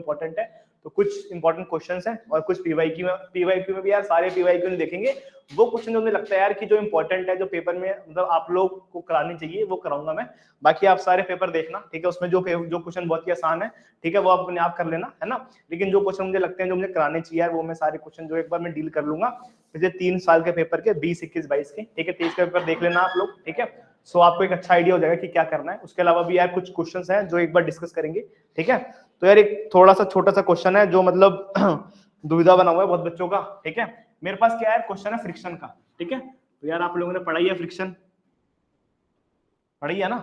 Important है, तो कुछ इंपॉर्टेंट क्वेश्चंस हैं और कुछ पीवाईक्यू में भी यार सारे पीवाईक्यू नहीं देखेंगे, वो क्वेश्चन जो मुझे लगता है यार कि जो इंपॉर्टेंट है, जो पेपर में मतलब आप लोग को करानी चाहिए वो कराऊंगा मैं। बाकी आप सारे पेपर देखना, ठीक है, उसमें जो क्वेश्चन बहुत ही आसान है, ठीक है, वो आप अपने आप कर लेना, है ना। लेकिन जो क्वेश्चन मुझे लगते हैं जो मुझे कराने चाहिए यार, वो मैं सारे क्वेश्चन जो एक बार मैं डील कर लूंगा पिछले 3 साल के पेपर के 20, 21, 22 के, ठीक है। 23 का पेपर देख लेना आप लोग, ठीक है। सो आपको एक अच्छा आइडिया हो जाएगा कि क्या करना है। उसके अलावा भी यार कुछ क्वेश्चंस हैं जो एक बार डिस्कस करेंगे, ठीक है। तो यार एक थोड़ा सा छोटा सा क्वेश्चन है जो मतलब दुविधा बना हुआ है बहुत बच्चों का, ठीक है। मेरे पास क्या है, क्वेश्चन है फ्रिक्शन का, ठीक है। तो यार आप लोगों ने पढ़ाई है फ्रिक्शन, पढ़ी है ना,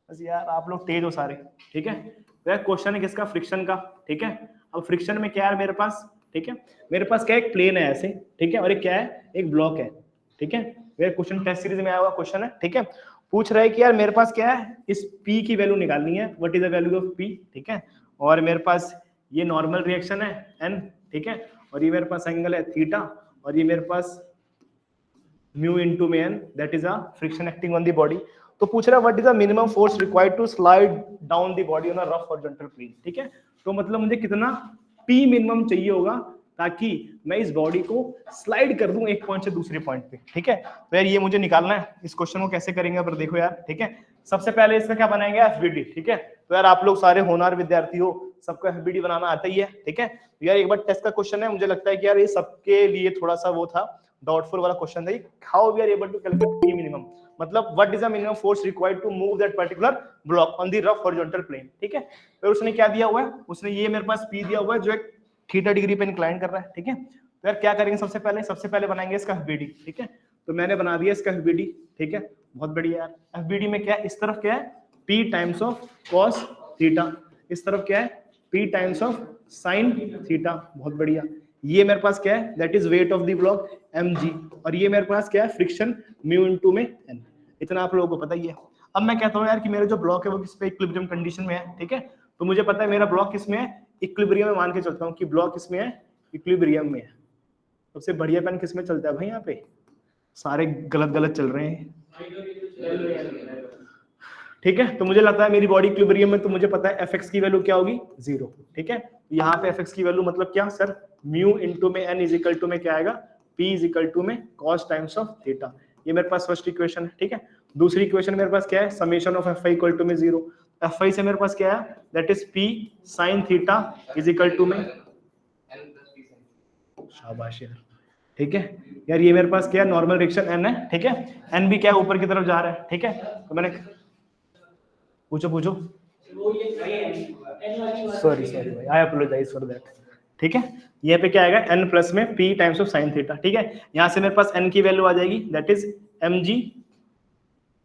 बस यार आप लोग तेज हो सारे, ठीक है। तो यार क्वेश्चन है किसका, फ्रिक्शन का, ठीक है। अब फ्रिक्शन में क्या है मेरे पास, ठीक है, मेरे पास क्या है, एक प्लेन है ऐसे, ठीक है, और एक क्या है, एक ब्लॉक है, ठीक है। मेरे क्वेश्चन टेस्ट सीरीज में आया हुआ क्वेश्चन है, ठीक है। पूछ रहा है कि यार मेरे पास क्या है, इस P की वैल्यू निकालनी है, what is the value of P, ठीक है। और मेरे पास ये नॉर्मल रिएक्शन है N, ठीक है, और ये मेरे पास एंगल है थीटा, और ये मेरे पास म्यू इनटू में n, that is a friction acting on the body. तो पूछ रहा है what is the minimum force required to slide down the body on a rough horizontal plane, ठीक है। तो मतलब मुझे कितना P मिनिमम चाहिए होगा ताकि मैं इस बॉडी को स्लाइड कर दूं एक पॉइंट से दूसरे पॉइंट पे, ठीक है। तो यार ये मुझे निकालना है। इस क्वेश्चन को कैसे करेंगे पर देखो यार, ठीक है। सबसे पहले इसका क्या बनाएंगे, एफबीडी, ठीक है। तो यार आप लोग सारे होनहार विद्यार्थी हो, सबको एफबीडी बनाना आता ही है, ठीक है। तो यार एक बार टेस्ट का क्वेश्चन है, मुझे लगता है कि यार ये सबके लिए थोड़ा सा वो था, डाउटफुल वाला क्वेश्चन था, how we are able to calculate P minimum, मतलब what is the minimum force required to move that particular block on the rough horizontal plane, ठीक है। फिर उसने क्या दिया हुआ है, उसने ये मेरे पास P दिया हुआ है जो एक थीटा डिग्री पे इंक्लाइन कर रहा है, ठीक है। तो यार क्या करेंगे, सबसे पहले बनाएंगे इसका एफबीडी, ठीक है। तो मैंने बना दिया इसका एफबीडी, ठीक है, बहुत बढ़िया यार। एफबीडी में क्या है, इस तरफ क्या है, P times of cos theta, इस तरफ क्या है, P times of sin theta, बहुत बढ़िया। ये मेरे पास क्या है, that is weight of the block mg, और ये मेरे पास क्या है, फ्रिक्शन म्यू इनटू में n। इतना आप लोगों को पता ही है। अब मैं कहता हूँ यार कि मेरा जो ब्लॉक है वो किस पे, इक्विलिब्रियम कंडीशन में है, ठीक है। तो मुझे पता है मेरा ब्लॉक किस में है, इक्विलिब्रियम में। मान के चलता हूँ कि ब्लॉक किस में है, इक्विलिब्रियम में है। सबसे बढ़िया पेन किस में चलता है भाई, यहाँ पे सारे गलत गलत चल रहे हैं, ठीक है। तो मुझे लगता है मेरी बॉडी इक्विलिब्रियम में, तो मुझे पता है fx की वैल्यू क्या होगी, 0, ठीक है। यहाँ पे fx की वैल्यू मतलब क्या सर, म्यू इनटू में n इज इक्वल टू में क्या आएगा, p इज इक्वल टू में cos टाइम्स ऑफ थीटा। ये मेरे पास फर्स्ट इक्वेशन है, ठीक है। दूसरी इक्वेशन मेरे पास क्या है, summation of fi equal to में 0। fi से मेरे पास क्या है, that is p sin theta is equal to में, शाबाश यार, ठीक है। यार ये मेरे पास क्या है, नॉर्मल रिएक्शन n है, ठीक है। n भी क्या है, ऊपर की तरफ जा रहा है, ठीक है। तो मैंने पूछो सॉरी भाई, आई अपोलोजाइज फॉर दैट, ठीक है। यहाँ पे क्या आएगा, n प्लस में p times of sin theta, ठीक है। यहाँ से मेरे पास n की वैल्यू आ जाएगी, दैट इज mg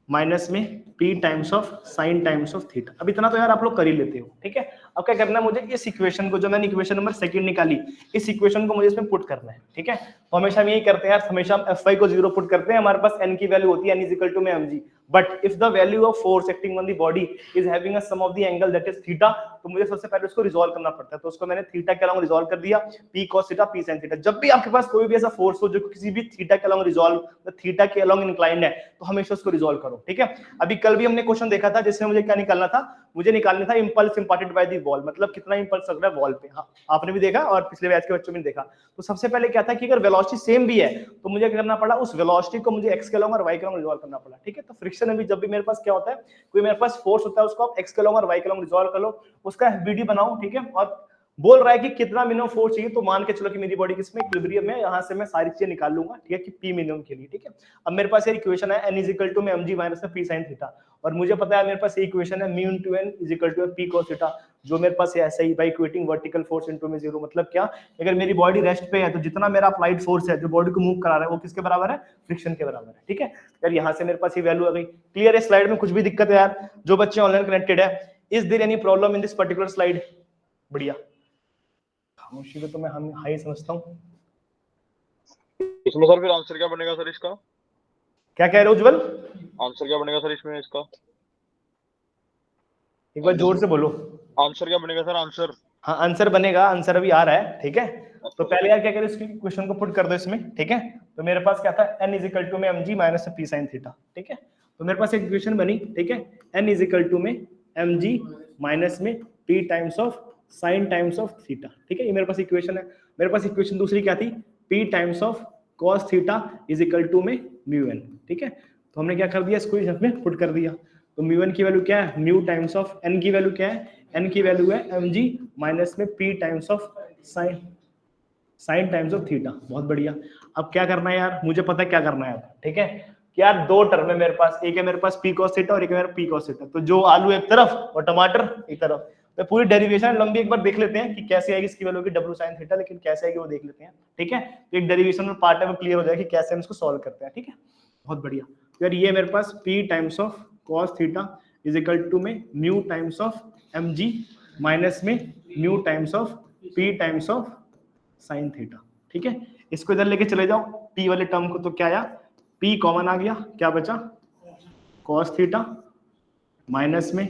माइनस में p times of sin times of theta. अब इतना तो यार आप लोग कर ही लेते हो, ठीक है। अब क्या करना है मुझे, इस इक्वेशन को जो मैंने इक्वेशन नंबर 2 निकाली, इस इक्वेशन को मुझे इसमें पुट करना है, ठीक है। तो हमेशा हम यही करते हैं यार, हमेशा हम fy को 0 पुट करते हैं, हमारे पास n की वैल्यू होती है n इज इक्वल टू में mg। But if the value of force acting on the body is having a sum of the angle that is theta, तो मुझे सबसे पहले उसको रिजॉल्व करना पड़ता है। तो उसको मैंने थीटा के अलोंग रिजॉल्व कर दिया, p cos theta p sin theta. जब भी आपके पास कोई भी ऐसा फोर्स हो जो किसी भी थीटा के अलोंग रिजॉल्व, थीटा के अलोंग इंक्लाइंड है, तो हमेशा उसको रिजॉल्व करो, ठीक है। अभी कल भी हमने क्वेश्चन देखा था जिसमें मुझे क्या निकालना था, मुझे निकालना था impulse imparted by the wall, मतलब कितना इंपल्स लग रहा है वॉल पे। हाँ, आपने भी देखा और पिछले बैच के बच्चों ने देखा। तो सबसे पहले क्या था कि अगर वेलोसिटी सेम भी है तो मुझे क्या करना पड़ा, उस वेलोसिटी को मुझे x के अलोंग और y के अलोंग रिजॉल्व करना पड़ा, ठीक है। तो फ्रिक्शन में भी जब भी मेरे पास क्या होता है, कोई मेरे पास फोर्स होता है, उसको आप x के अलोंग और y के अलोंग रिजॉल्व कर लो, उसका एफबीडी बनाओ, ठीक है। और बोल रहा है कि कितना मिनिमम फोर्स चाहिए, तो मान के चलो कि मेरी बॉडी किसमें, इक्विलिब्रियम में। यहां से मैं सारी चीजें निकाल लूंगा, ठीक है, कि p मिनिमम के लिए, ठीक है। अब मेरे पास ये इक्वेशन है n इज इक्वल टू में mg माइनस में p sin थीटा, और मुझे पता है मेरे पास ये इक्वेशन है mu into n is equal to p cos theta, जो मेरे पास है ऐसा ही by equating vertical force into में 0। मतलब क्या, अगर मेरी बॉडी रेस्ट पे है तो जितना मेरा अप्लाइड फोर्स है जो बॉडी को मूव करा रहा है वो किसके बराबर है, फ्रिक्शन के बराबर है, ठीक है। यार यहां से मेरे पास ये वैल्यू आ गई। क्लियर है, स्लाइड में कुछ भी दिक्कत है यार, जो बच्चे ऑनलाइन कनेक्टेड है, is there any problem in this particular slide? बढ़िया, खामोशी को तो मैं हम हाई समझता हूं। इसमें सर फिर आंसर क्या बनेगा सर इसका? क्या कह रहे हो उज्जवल? आंसर क्या बनेगा सर इसमें इसका? एक बार जोर से बोलो। आंसर क्या बनेगा सर, आंसर? हाँ आंसर बनेगा, आंसर अभी आ रहा है, ठीक है। तो पहले यार क्या करें, इसकी क्वेश्चन को पुट कर दो इसमें, ठीक है। तो मेरे पास क्या था, n इज इक्वल टू में mg minus p sin theta, ठीक है। तो मेरे पास एक इक्वेशन बनी, ठीक है, n इज इक्वल टू में mg माइनस में p times of sine times of theta, ठीक है। ये मेरे पास इक्वेशन है। मेरे पास इक्वेशन दूसरी क्या थी, p times of cos theta is equal to में म्यू n, ठीक है। तो हमने क्या कर दिया, इसको इसमें पुट कर दिया। तो म्यू n की वैल्यू क्या है, म्यू टाइम्स ऑफ n की वैल्यू क्या है, n की वैल्यू है mg माइनस में p times of sine times of theta. बहुत बढ़िया। अब क्या करना है यार, मुझे पता है क्या करना है अब, ठीक है। कि यार दो टर्म है मेरे पास, एक है मेरे पास p cos थीटा और एक है मेरा p cos थीटा। तो जो आलू एक तरफ और टमाटर एक तरफ, तो पूरी डेरिवेशन लंबी एक बार देख लेते हैं कि कैसे आएगी इसकी वैल्यू की w sin थीटा, लेकिन कैसे आएगी वो देख लेते हैं, ठीक है। तो एक डेरिवेशन में पार्ट है वो क्लियर हो जाएगा कि कैसे हम इसको सॉल्व करते हैं, ठीक है। बहुत बढ़िया। तो यार ये मेरे पास p times of cos theta is equal to में mu times of mg minus में mu times of p times of sine theta, ठीक है। इसको इधर लेके चले जाओ p वाले टर्म को, तो क्या आया, p कॉमन आ गया, क्या बचा cos थीटा माइनस में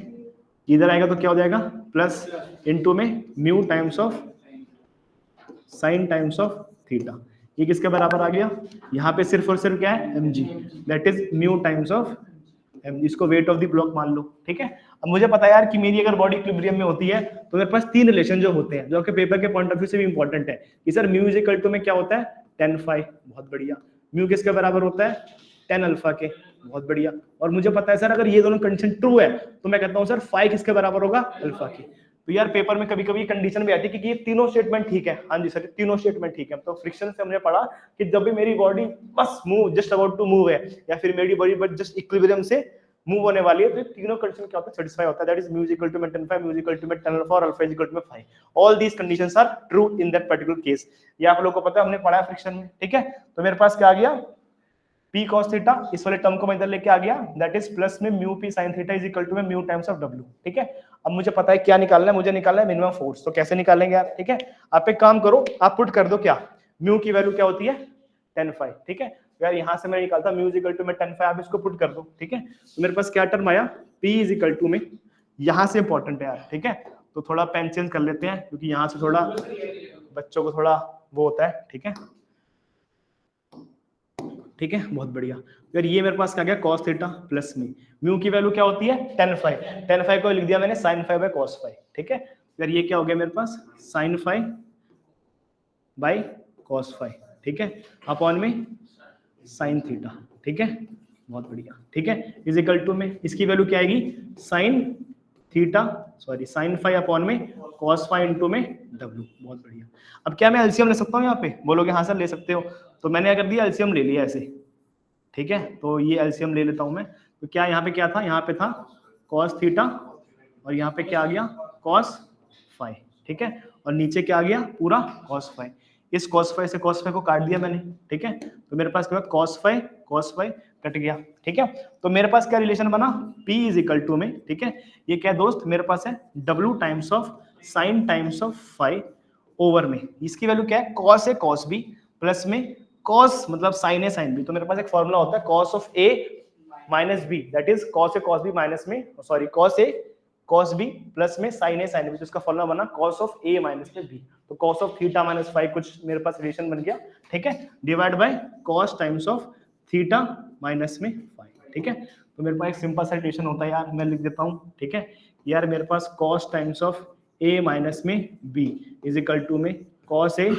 इधर आएगा तो क्या हो जाएगा प्लस इनटू में mu times of sine times of theta. ये किसके बराबर आ गया, यहाँ पे सिर्फ और सिर्फ क्या है mg, that is mu times of mg। इसको वेट ऑफ द ब्लॉक मान लो, ठीक है। अब मुझे पता है यार कि मेरी अगर बॉडी इक्विलिब्रियम में होती है तो मेरे पास तीन रिलेशन जो होते हैं, जो आपके पेपर के पॉइंट ऑफ व्यू से भी इंपॉर्टेंट है कि sir mu is equal to में क्या होता है tan phi, बहुत बढ़िया। म्यू किसके बराबर होता है tan अल्फा के, बहुत बढ़िया। और मुझे पता है सर अगर ये दोनों कंडीशन ट्रू है तो मैं कहता हूं सर फाई किसके बराबर होगा, अल्फा के। तो यार पेपर में कभी कभी कंडीशन भी आती है कि ये तीनों स्टेटमेंट ठीक है, हाँ जी सर तीनों स्टेटमेंट ठीक है। तो फ्रिक्शन से हमने पढ़ा कि जब भी मेरी बॉडी बस move just about to move है, या फिर मेरी बॉडी बस जस्ट इक्विलिब्रियम से मूव होने वाली है, तो तीनों कंडीशन क्या होता है, सेटिस्फाई होता है। That is mu is equal to tan phi, mu is equal to tan alpha और alpha is equal to phi। All these conditions are true in that particular case. ये आप लोगों को पता है, हमने पढ़ा है फ्रिक्शन में, ठीक है। तो मेरे पास क्या आ गया, p cos थीटा, इस वाले टर्म को मैं इधर लेके आ गया, दैट इज प्लस में mu p sin theta is equal to में म्यू टाइम्स ऑफ w, ठीक है। अब मुझे पता है क्या निकालना है, मुझे निकालना है मिनिमम फोर्स। तो कैसे निकालेंगे यार, ठीक है। आप एक काम करो, आप पुट कर दो क्या, म्यू की वैल्यू क्या होती है tan phi, ठीक है। यार यहां से मैं निकालता म्यू इज इक्वल टू में tan phi, आप इसको पुट कर दो, ठीक है। तो मेरे पास क्या टर्म आया, p इज इक्वल टू में, यहां से इंपॉर्टेंट है यार, ठीक है। तो थोड़ा पेन चेंज कर लेते हैं क्योंकि यहां से थोड़ा बच्चों को थोड़ा वो होता है, ठीक है, ठीक है। बहुत बढ़िया। यार ये मेरे पास क्या गया cos थीटा प्लस में म्यू की वैल्यू क्या होती है tan phi, tan phi को लिख दिया मैंने sin phi by cos phi, ठीक है। यार ये क्या हो गया मेरे पास sin phi by cos phi, ठीक है, अपॉन में sin थीटा, ठीक है। बहुत बढ़िया, ठीक है, इज इक्वल टू में इसकी वैल्यू क्या आएगी sin theta sorry sin phi upon में cos phi इनटू में w। बहुत बढ़िया। अब क्या मैं एलसीएम ले सकता हूँ यहाँ पे, बोलोगे हाँ सर ले सकते हो। तो मैंने क्या कर दिया, एलसीएम ले लिया ऐसे, ठीक है। तो ये एलसीएम ले लेता हूं मैं। तो क्या यहाँ पे क्या था, यहाँ पे था cos थीटा और यहाँ पे क्या आ गया cos phi, ठीक है। और नीचे क्या आ गया पूरा cos phi। इस cos phi से cos phi को काट दिया मैंने, ठीक है। तो मेरे पास क्या cos phi कट गया, ठीक है। तो मेरे पास क्या रिलेशन बना, p इज इक्वल टू में, ठीक है, ये क्या दोस्त मेरे पास है w times of sine times of phi over में, इसकी वैल्यू क्या है cos है cos b प्लस में cos मतलब sin a sin b। तो मेरे पास एक फॉर्मूला होता है cos of a minus b, that is cos a cos b minus में sorry cos a cos b plus में sin a sin b। तो इसका फॉर्मूला बना cos ऑफ a माइनस में b। तो cos of theta minus phi कुछ मेरे पास relation बन गया, ठीक है, divide by cos times of theta minus में phi, ठीक है। तो मेरे पास एक सिंपल सा रिलेशन होता है यार, मैं लिख देता हूँ, ठीक है। यार मेरे पास cos times of a minus में b इज इक्वल टू में cos a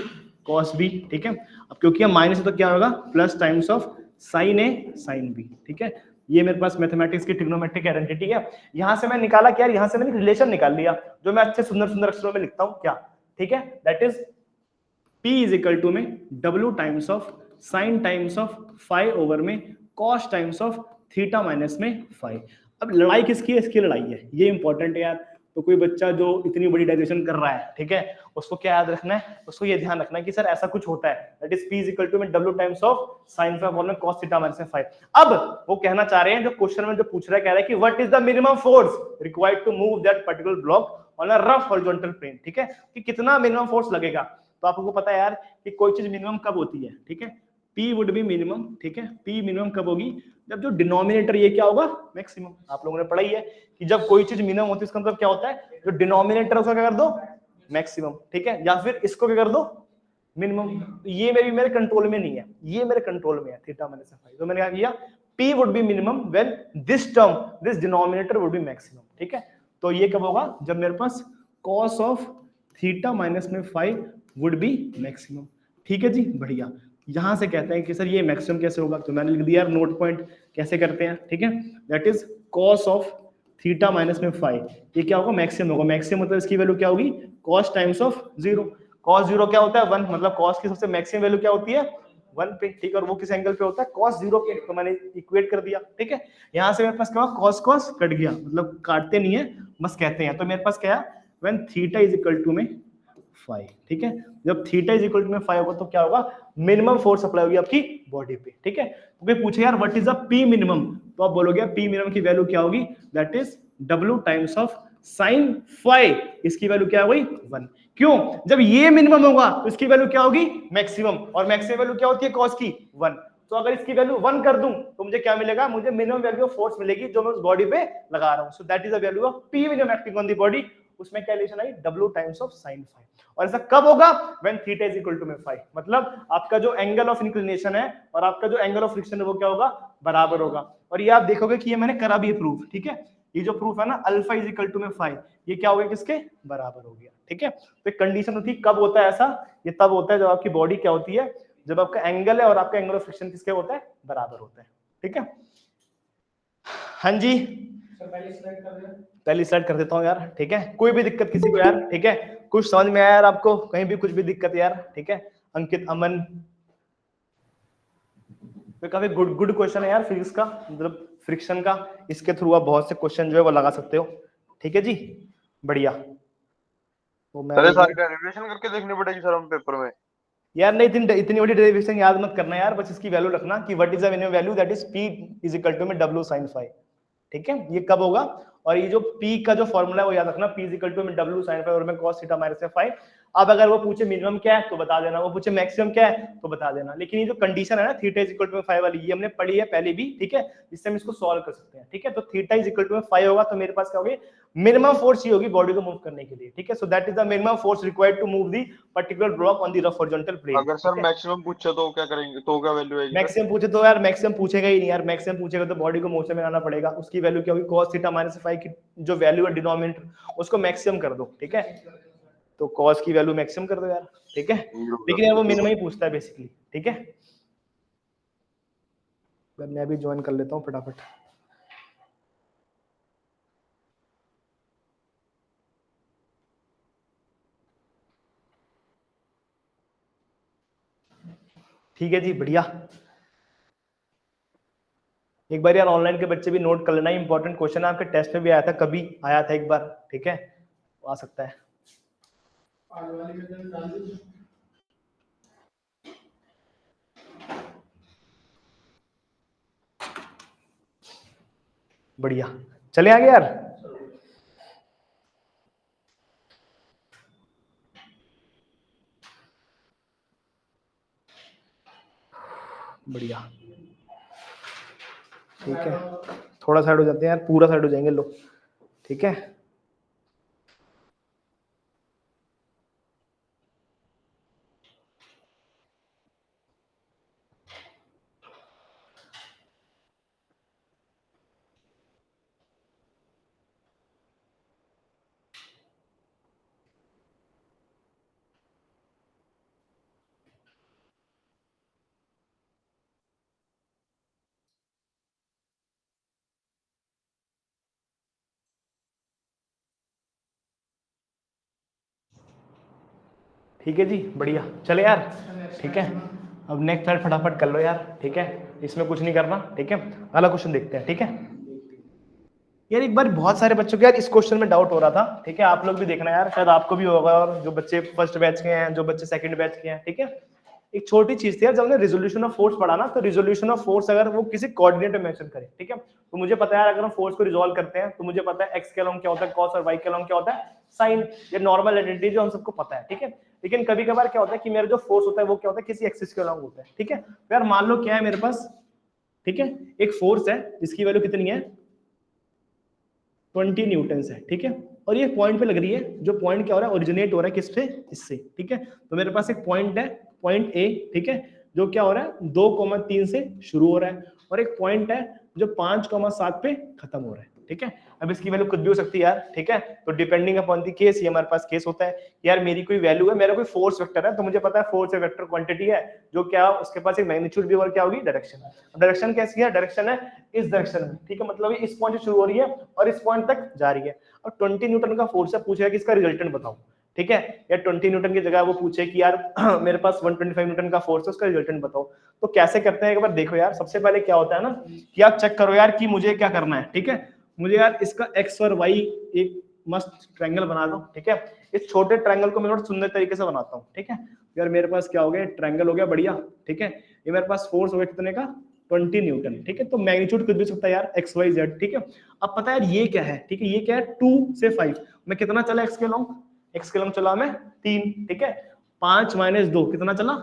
cos b, ठीक है। अब क्योंकि हम माइनस है तो क्या होगा plus times of sin a sin b, ठीक है। ये मेरे पास मैथमेटिक्स की ट्रिग्नोमेट्रिक आइडेंटिटी है। यहां से मैं निकाला क्या, यहां से मैंने रिलेशन निकाल लिया जो मैं अच्छे सुंदर सुंदर अक्षरों में लिखता हूं क्या, ठीक है, that is p is equal to में w times of sin times of phi over में cos times of theta minus में phi। अब लड़ाई किसकी है, इसकी लड़ाई है, ये इंपॉर्टेंट है यार। तो कोई बच्चा जो इतनी बड़ी डेरिवेशन कर रहा है, ठीक है, उसको क्या याद रखना है, उसको ये ध्यान रखना है कि सर ऐसा कुछ होता है, that is p is equal to में w times of sin phi upon में cos थीटा माइनस में phi। अब वो कहना चाह रहे हैं, जो क्वेश्चन में जो पूछ रहा है, कह रहा है कि what is the minimum force required to move that particular block on a rough horizontal plane, ठीक है, कि कितना मिनिमम फोर्स लगेगा। तो आपको पता है यार कि कोई चीज मिनिमम कब होती है, ठीक है, p वुड बी मिनिमम, ठीक है। p मिनिमम कब होगी, जब जो डिनोमिनेटर ये क्या होगा मैक्सिमम। आप लोगों ने पढ़ा ही है कि जब कोई चीज मिनिमम होती है इसका मतलब क्या होता है, जो डिनोमिनेटर उसका क्या कर दो मैक्सिमम, ठीक है, या फिर इसको क्या कर दो मिनिमम। ये मेरे कंट्रोल में नहीं है, ये मेरे कंट्रोल में है थीटा माइनस फाई। तो मैंने क्या किया, p would be minimum when this term this denominator would be maximum, ठीक है। तो ये कब होगा, जब मेरे पास cos ऑफ थीटा माइनस में फाइव वुड बी मैक्सिमम। ठीक है जी, बढ़िया। यहां से कहते हैं कि सर ये मैक्सिमम कैसे होगा, तो मैंने लिख दिया यार नोट पॉइंट कैसे करते हैं। ठीक है, that is cos of theta minus में फाइव, ये क्या होगा, मैक्सिमम होगा। मैक्सिमम मतलब इसकी वैल्यू क्या होगी, cos times of zero. Cos zero क्या होता है, वन, मतलब कॉस की सबसे मैक्सिमम वैल्यू क्या होती है, वन पे। ठीक है, और वो किस एंगल पे होता है, कॉस जीरो पे, तो मैंने इक्वेट कर दिया। ठीक है, यहाँ से मेरे पास क्या हुआ, कॉस कॉस कट गया, मतलब काटते नहीं है, बस कहते हैं। तो मेरे पास क्या है, when theta is equal to में 5। ठीक है, जब थीटा इज इक्वल टू में 5 होगा तो क्या होगा, मिनिमम फोर्स अप्लाई होगी आपकी बॉडी पे। ठीक है, तो कोई पूछे यार what is the P minimum, तो आप बोलोगे पी मिनिमम की वैल्यू क्या होगी, that is W times of sine 5, इसकी वैल्यू क्या होगी 1। क्यों, जब ये मिनिमम होगा तो इसकी वैल्यू क्या होगी, मैक्सिमम, और मैक्सिमम वैल्यू क्या होती है कॉस की 1। तो अगर इसकी वैल्यू 1 कर दूं तो मुझे क्या मिलेगा, मुझे मिनिमम वैल्यू ऑफ फोर्स मिलेगी जो मैं उस बॉडी पे लगा रहा हूं। So that is the value of P minimum acting on the body. उसमें क्या रिलेशन आई, W टाइम्स ऑफ साइन 5। और ऐसा कब होगा, when theta is equal to में 5, मतलब आपका जो एंगल ऑफ इंक्लिनेशन है और आपका जो एंगल ऑफ फ्रिक्शन है वो क्या होगा, बराबर होगा। और ये आप देखोगे कि ये मैंने करा भी प्रूफ। ठीक है, ये जो प्रूफ है ना, अल्फा इज इक्वल टू में 5, ये क्या हो गया, किसके बराबर हो गया। ठीक है, तो एक कंडीशन होती है, कब होता है ऐसा, ये तब होता है जब आपकी बॉडी क्या होती है, जब आपका एंगल है और आपका एंगल ऑफ फ्रिक्शन किसके होता है, बराबर होता है। ठीक है, हाँ जी, पहली स्लाइड कर देता हूँ यार। ठीक है, कोई भी दिक्कत किसी को यार, ठीक है, कुछ समझ में आया यार आपको, कहीं भी कुछ भी दिक्कत यार। ठीक है, अंकित, अमन, तो काफी गुड क्वेश्चन है यार फिजिक्स का, मतलब फ्रिक्शन का, इसके थ्रू आप बहुत से क्वेश्चन जो है वो लगा सकते हो। ठीक है जी, बढ़िया। तो मैं सर सारी डेरिवेशन करके देखनी पड़ेगी सर हम पेपर में। यार नहीं, इतनी बड़ी डेरिवेशन याद मत करना यार, बस इसकी वैल्यू रखना कि what is the minimum value, that is P is equal to में W sin 5। ठीक है, ये कब होगा, और ये जो P का जो फॉर्मूला है वो याद रखना, P इज इक्वल टू में W sin 5 और में cos थीटा माइनस 5। अब अगर वो पूछे मिनिमम क्या है तो बता देना, वो पूछे मैक्सिमम क्या है तो बता देना। लेकिन ये जो कंडीशन है ना, थीटा इज इक्वल टू में 5 वाली, ये हमने पढ़ी है पहले भी। ठीक है, इससे हम इसको सॉल्व कर सकते हैं। ठीक है, तो थीटा इज इक्वल टू में 5 होगा तो मेरे पास क्या होगी, मिनिमम फोर्स ही होगी बॉडी को मूव करने के लिए। ठीक है, so that is the minimum force required to move the particular block on the rough horizontal plane. अगर सर मैक्सिमम पूछे तो क्या करेंगे, तो क्या वैल्यू आएगी सर? मैक्सिमम पूछे तो यार, मैक्सिमम पूछेगा ही नहीं यार, मैक्सिमम पूछेगा तो बॉडी को मोशन में लाना पड़ेगा। उसकी वैल्यू क्या होगी, cos थीटा माइनस 5 की जो वैल्यू है डिनोमिनेटर उसको मैक्सिमम कर दो। ठीक है, तो cos की वैल्यू मैक्सिमम कर दो यार। ठीक है, लेकिन यार वो मिनिमम ही पूछता है बेसिकली। ठीक है, मैं भी ज्वाइन कर लेता हूँ फटाफट। ठीक है जी, बढ़िया। एक बार यार ऑनलाइन के बच्चे भी नोट कर लेना, इंपॉर्टेंट क्वेश्चन है, आपके टेस्ट में भी आया था, कभी आया था एक बार। ठीक है, आ सकता है। बढ़िया, चले आगे यार। बढ़िया, ठीक है, थोड़ा साइड हो जाते हैं यार, पूरा साइड हो जाएंगे लोग। ठीक है, ठीक है जी, बढ़िया, चले यार। ठीक है, अब नेक्स्ट स्लाइड फटाफट कर लो यार। ठीक है, इसमें कुछ नहीं करना। ठीक है, अगला क्वेश्चन देखते हैं। ठीक है यार, एक बार बहुत सारे बच्चों को यार इस क्वेश्चन में डाउट हो रहा था। ठीक है, आप लोग भी देखना यार, शायद आपको भी होगा, और जो बच्चे फर्स्ट बैच के हैं, जो बच्चे सेकंड बैच के हैं। ठीक है, एक छोटी चीज थी यार, जब हमने रिजोल्यूशन ऑफ फोर्स पढ़ा ना, तो रिजोल्यूशन ऑफ फोर्स अगर वो किसी कोऑर्डिनेट में मेंशन करे, ठीक है, तो मुझे पता है यार, अगर हम फोर्स को रिजोल्व करते हैं तो मुझे पता है एक्स के अलोंग क्या होता है कॉस, और वाई के अलोंग क्या होता है साइन। ये नॉर्मल आइडेंटिटी जो हम सबको पता है। ठीक है, लेकिन कभी कभार क्या होता है कि मेरा जो फोर्स होता है वो क्या होता है, किसी एक्सिस के अलोंग होता है। ठीक है, तो यार मान लो क्या है मेरे पास, ठीक है, एक फोर्स है जिसकी वैल्यू कितनी है 20 न्यूटन है। ठीक है, और ये पॉइंट पे लग रही है, जो पॉइंट क्या हो रहा है, ओरिजिनेट हो रहा है किससे, इससे। ठीक है, तो मेरे पास एक पॉइंट है, पॉइंट ए, ठीक है, जो क्या हो रहा है 2,3 से शुरू हो रहा है, और एक पॉइंट है जो 5,7 पे खत्म हो रहा है। ठीक है। अब इसकी वैल्यू कुछ भी हो सकती है यार, ठीक है। तो डिपेंडिंग अपॉन द केस, ये हमारे पास केस होता है यार, मेरी कोई वैल्यू है, मेरा कोई फोर्स वेक्टर है, तो मुझे पता है फोर्स एक वेक्टर क्वांटिटी है जो क्या उसके पास एक मैग्नीट्यूड भी और क्या होगी डायरेक्शन। अब डायरेक्शन कैसी है, डायरेक्शन है इस डायरेक्शन में, ठीक है, मतलब इस पॉइंट से शुरू हो रही है और इस पॉइंट तक जा रही है। अब 20 न्यूटन का फोर्स है, पूछेगा कि इसका रिजल्टेंट बताओ, ठीक है। या 20 न्यूटन की जगह वो पूछे कि यार मेरे पास 125 न्यूटन का फोर्स है, उसका रिजल्टेंट बताओ। तो कैसे करते हैं एक बार देखो यार। सबसे पहले क्या होता है ना कि आप चेक करो यार कि मुझे क्या करना है, ठीक है। मुझे यार इसका एक्स और वाई एक मस्त ट्रायंगल बना दो, ठीक है। इस छोटे ट्रायंगल को मैं थोड़ा सुंदर तरीके से बनाता हूँ, ठीक है। यार मेरे पास क्या हो गया, ट्रायंगल हो गया बढ़िया, ठीक है। ये मेरे पास फोर्स हो गया कितने का, 20 न्यूटन, ठीक है। तो मैग्नीट्यूड कुछ भी सकता है यार, एक्स वाई जेड, ठीक है। अब पता है यार ये क्या है, ठीक है, ये क्या है 2 से 5, मैं कितना चला एक्स के लॉन्ग, एक्स के लॉन्ग चला मैं 3, ठीक है। 5 - 2 कितना चला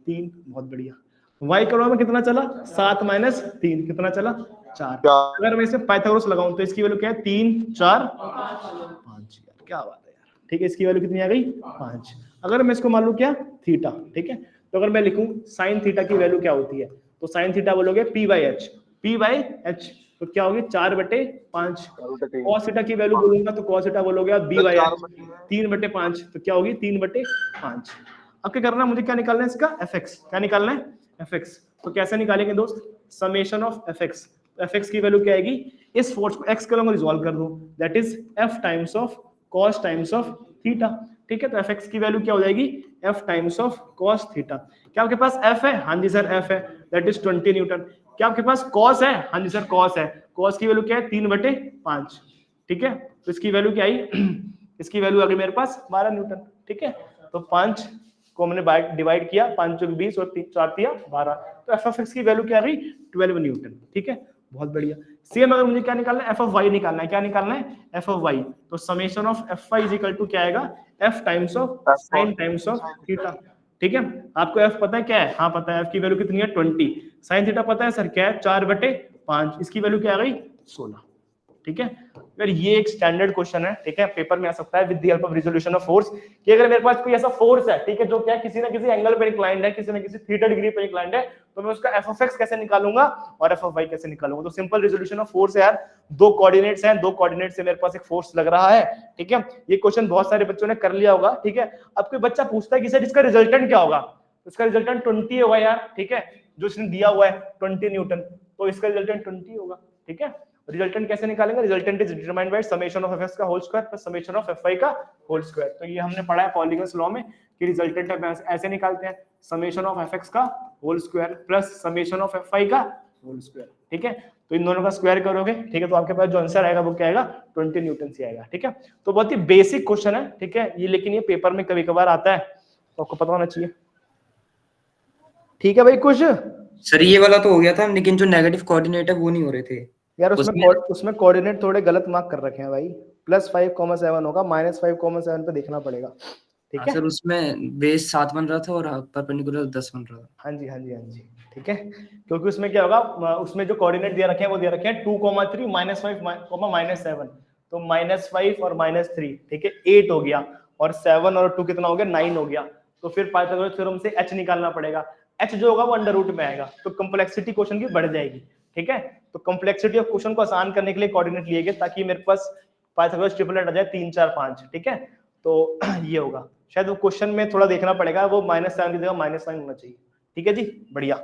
3, बहुत बढ़िया। वाई करो में कितना चला 7 - 3 कितना चला 4। अगर मैं इसे पाइथागोरस लगाऊं तो इसकी वैल्यू क्या है 3 4 5, यार क्या बात है यार, ठीक है। इसकी वैल्यू कितनी आ गई 5। अगर मैं इसको मान लूं क्या थीटा, ठीक है। तो अगर मैं लिखूं साइन थीटा की वैल्यू क्या होती है, तो साइन थीटा बोलोगे p/h, p/h तो क्या होगी 4/5। cos थीटा की वैल्यू बोलूंगा तो cos थीटा बोलोगे आप b/h 3/5, तो क्या होगी 3/5। अब क्या करना है, मुझे क्या निकालना है इसका fx, क्या निकालना है fx। तो कैसे निकालेंगे दोस्त, समेशन ऑफ fx। fx की वैल्यू क्या आएगी, इस फोर्स को x के लॉन्ग रिजॉल्व कर दो, that is f times of cos times of theta, ठीक है। तो fx की वैल्यू क्या हो जाएगी f times of cos theta. क्या आपके पास f है, हाँ जी सर f है, दैट इज 20 न्यूटन। क्या आपके पास cos है, हाँ जी सर cos है, cos की वैल्यू क्या है 3/5, ठीक है। तो इसकी वैल्यू क्या आई इसकी वैल्यू आ गई मेरे पास 12 न्यूटन, ठीक है। तो 5 को हमने डिवाइड किया, 5 × 20 और 4 × 12, तो एफ ऑफ एक्स की वैल्यू क्या आ गई 12 न्यूटन, ठीक है। बहुत बढ़िया। सेम अगर मुझे क्या निकालना है, एफ ऑफ वाई निकालना है, क्या निकालना है एफ ऑफ वाई। तो summation of F Y is equal to क्या आएगा, F times of sine times of theta, ठीक है। आपको एफ पता है क्या है, हाँ पता है, एफ की वैल्यू कितनी है 20। साइन थीटा पता है सर क्या है 4/5, इसकी वैल्यू क्या आ गई 16, ठीक है। अगर ये एक स्टैंडर्ड क्वेश्चन है, ठीक है, पेपर में आ सकता है with the help of resolution of force, कि अगर मेरे पास कोई ऐसा फोर्स है, ठीक है, जो क्या किसी ना किसी एंगल पे इंक्लाइंड है, किसी ना किसी थीटा डिग्री पे इंक्लाइंड है, तो मैं उसका एफ ऑफ एक्स कैसे निकालूंगा और एफ ऑफ वाई कैसे निकालूंगा। तो सिंपल रिजोल्यूशन ऑफ फोर्स है यार, दो कोऑर्डिनेट्स हैं, दो कोऑर्डिनेट से मेरे पास एक फोर्स लग रहा है, ठीक है। ये क्वेश्चन बहुत सारे बच्चों ने कर लिया होगा, ठीक है। अब कोई बच्चा पूछता है कि सर इसका रिजल्टेंट क्या होगा, इसका रिजल्टेंट 20 होगा यार, ठीक है, जो इसने दिया हुआ है 20 न्यूटन, तो इसका रिजल्टेंट 20 होगा, ठीक है। रिजल्टेंट कैसे निकालेंगे, resultant is determined by summation of FX का whole square plus summation of FY का होल स्क्वायर। तो ये हमने पढ़ा है पॉलीगन्स लॉ में कि रिजल्टेंट ऐसे निकालते हैं, समेशन ऑफ एफएक्स का whole square plus summation of FY का होल स्क्वायर, ठीक है। तो इन दोनों का स्क्वायर करोगे, ठीक है, तो आपके पास जो आंसर आएगा वो क्या आएगा 20 न्यूटन से आएगा, ठीक है। तो बहुत ही बेसिक क्वेश्चन है, ठीक है ये, लेकिन ये पेपर में कभी कभार आता है तो आपको पता होना चाहिए, ठीक है भाई। कुछ सर ये वाला तो हो गया था, लेकिन जो नेगेटिव कोऑर्डिनेट है वो नहीं हो रहे थे यार, उसमें कोऑर्डिनेट थोड़े गलत मार्क कर रखे हैं भाई, +5,7 होगा, -5,7 पे देखना पड़ेगा, ठीक है। सर उसमें बेस 7 बन रहा था और परपेंडिकुलर 10 बन रहा था। हाँ जी हाँ जी हाँ जी, ठीक है। क्योंकि उसमें क्या होगा, उसमें जो कोऑर्डिनेट दिया रखे हैं वो दिया रखे हैं 2,3 -5 -7, तो -5 और -3, ठीक है 8 हो गया, और 7 और 2 कितना हो गया 9 हो गया। तो फिर पाइथागोरस थ्योरम से h निकालना पड़ेगा, h जो होगा वो अंडर रूट में आएगा, तो कॉम्प्लेक्सिटी क्वेश्चन की बढ़ जाएगी, ठीक है। तो कॉम्प्लेक्सिटी ऑफ क्वेश्चन को आसान करने के लिए कोऑर्डिनेट लिए गए ताकि मेरे पास पाइथागोरस ट्रिपलेट आ जाए 3 4 5, ठीक है। तो ये होगा, शायद वो क्वेश्चन में थोड़ा देखना पड़ेगा, वो -7 की जगह -9 होना चाहिए, ठीक है जी, बढ़िया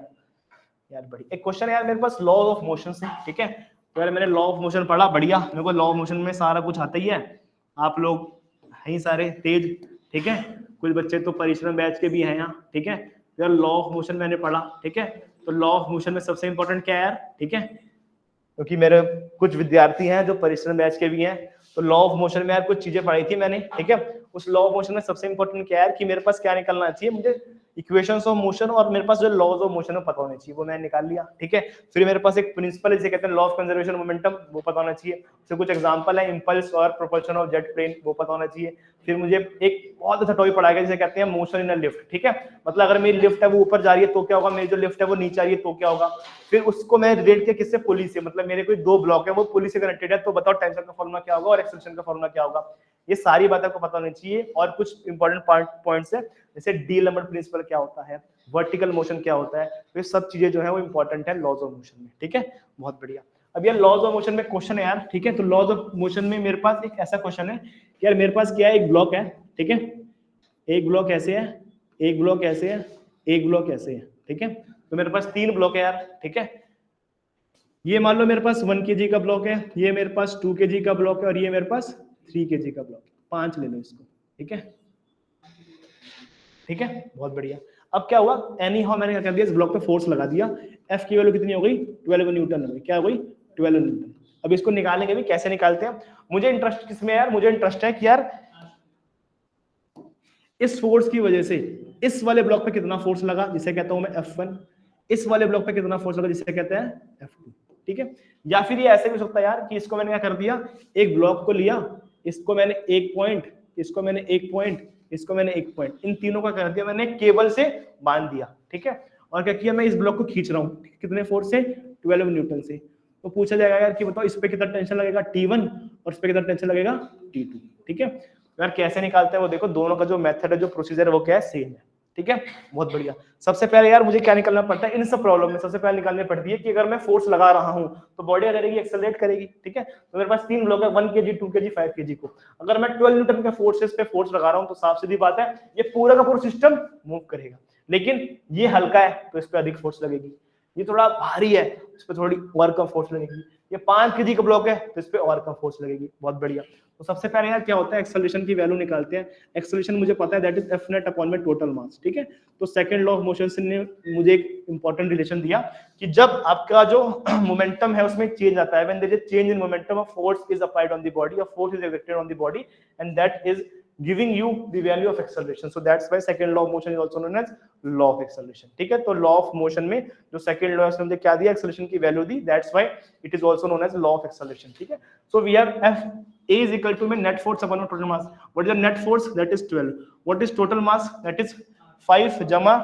यार बढ़िया। एक क्वेश्चन है यार मेरे पास लॉ ऑफ मोशन से, ठीक है। तो यार मैंने लॉ ऑफ मोशन पढ़ा, बढ़िया, मेरे को लॉ ऑफ मोशन में सारा कुछ आता ही है, आप लोग हैं सारे तेज, ठीक है। कुछ बच्चे तो परिश्रम बैच के भी हैं यहाँ, ठीक है। यार लॉ ऑफ मोशन मैंने पढ़ा, ठीक है। तो लॉ ऑफ मोशन में सबसे इंपॉर्टेंट क्या है यार, ठीक है, क्योंकि मेरे कुछ विद्यार्थी हैं जो परिश्रम बैच के भी हैं, तो लॉ ऑफ मोशन में यार कुछ चीजें पढ़ी थी मैंने, ठीक है। उस लॉ ऑफ मोशन में सबसे इंपॉर्टेंट क्या है कि मेरे पास क्या निकलना चाहिए, मुझे इक्वेशंस ऑफ मोशन और मेरे पास जो लॉज ऑफ मोशन में पता होना चाहिए, वो मैंने निकाल लिया, ठीक है। फिर मेरे पास एक प्रिंसिपल जिसे कहते हैं लॉ ऑफ कंजर्वेशन मोमेंटम, वो पता होना चाहिए। फिर कुछ एग्जांपल है इंपल्स और प्रोपल्शन ऑफ जेट प्लेन, वो पता होना चाहिए। फिर मुझे एक बहुत अच्छा टॉपिक पढ़ाया गया जिसे कहते हैं मोशन इन अ लिफ्ट, ठीक है, मतलब अगर मेरी लिफ्ट है वो ऊपर जा रही है तो क्या होगा, मेरी जो लिफ्ट है वो नीचे आ रही है तो क्या होगा। फिर उसको मैं रिलेट किया किससे, पुली से, मतलब मेरे कोई दो ब्लॉक है वो पुली से कनेक्टेड है, तो बताओ टेंशन का फॉर्मूला क्या होगा और एक्सेलरेशन का फॉर्मूला क्या होगा। ये सारी बातें आपको पता होनी चाहिए। और कुछ इंपॉर्टेंट पॉइंट्स है जैसे डी लंबर प्रिंसिपल क्या होता है, वर्टिकल मोशन क्या होता है, तो ये सब चीजें जो है वो इंपॉर्टेंट है लॉज ऑफ मोशन में, ठीक है, बहुत बढ़िया। अब यार लॉज ऑफ मोशन में क्वेश्चन है यार, ठीक है। तो लॉज ऑफ मोशन में मेरे पास एक ऐसा क्वेश्चन है कि यार मेरे पास क्या है, एक ब्लॉक है, ठीक है, एक ब्लॉक ऐसे है, एक ब्लॉक ऐसे है, एक ब्लॉक ऐसे है, ठीक है। तो मेरे पास 3 ब्लॉक है यार, ठीक है। ये मान लो मेरे पास 1 kg का ब्लॉक है, ये मेरे पास 2 kg का ब्लॉक है, और ये मेरे पास 3 kg का ब्लॉक है। 5 ले लो इसको, ठीक है, ठीक है, बहुत बढ़िया। अब क्या हुआ, एनी हाउ मैंने क्या कर दिया, इस ब्लॉक पे फोर्स लगा दिया, एफ की वैल्यू कितनी हो गई, 12 न्यूटन हो गई। क्या हो गई, 12 न्यूटन। अब इसको निकालने के भी कैसे निकालते हैं, मुझे इंटरेस्ट किसमें यार, मुझे इंटरेस्ट है कि यार इस फोर्स की वजह से इस वाले ब्लॉक पे कितना फोर्स लगा, जिसे कहता हूं मैं F1, इस वाले ब्लॉक पे कितना फोर्स लगा, जिसे कहते हैं F2, ठीक है। या फिर ये ऐसे भी हो सकता है यार कि इसको मैंने क्या कर दिया, एक ब्लॉक को लिया, इसको मैंने 1 पॉइंट, इसको मैंने 1 पॉइंट, इसको मैंने 1 पॉइंट, इन तीनों का कर दिया मैंने केबल से बांध दिया, ठीक है। और क्या किया, मैं इस ब्लॉक को खींच रहा हूँ, कितने फोर्स से, 12 न्यूटन से। तो पूछा जाएगा यार कि बताओ इस पे कितना टेंशन लगेगा, T1, और इस पे कितना टेंशन लगेगा, T2, ठीक है। यार कैसे निकालते हैं वो देखो, दोनों का जो मेथड है, जो प्रोसीजर है वो क्या है, सेम है, ठीक है, बहुत बढ़िया। सबसे पहले यार मुझे क्या निकालना पड़ता है इन सब प्रॉब्लम में, सबसे पहले निकालनी पड़ती है कि अगर मैं फोर्स लगा रहा हूं तो बॉडी करेगी, एक्सेलरेट करेगी, ठीक है। तो मेरे पास 3 ब्लॉक है, 1 kg, 2 kg, 5 kg को, अगर मैं 12 न्यूटन के फोर्सेस पे फोर्स लगा रहा हूं तो साफ सीधी बात है ये पूरा का पूरा सिस्टम मूव करेगा। लेकिन ये हल्का है तो इस पे अधिक फोर्स लगेगी, ये थोड़ा भारी है इस पे थोड़ी और कम फोर्स लगेगी, ये 5 kg का ब्लॉक है तो इस पे और कम फोर्स लगेगी, बहुत बढ़िया। तो सबसे पहले यार क्या होता है, एक्सेलरेशन की वैल्यू निकालते हैं। एक्सेलरेशन मुझे पता है that is F net upon में टोटल मास, ठीक है। तो सेकंड लॉ ऑफ मोशन ने मुझे एक इंपॉर्टेंट रिलेशन दिया कि जब आपका जो मोमेंटम है उसमें चेंज आता है, when there is change in momentum of force is applied on the body, और force is exerted on the body, and that is giving you the value of acceleration. So that's why second law of motion is also known as law of acceleration, ठीक है। तो law of motion में जो second law है उसने मुझे क्या दिया, acceleration की value the, that's why it is also known as law of acceleration, ठीक है। So we have F A is equal to net force upon total mass. What is the net force? That is 12. What is total mass? That is 5 जमा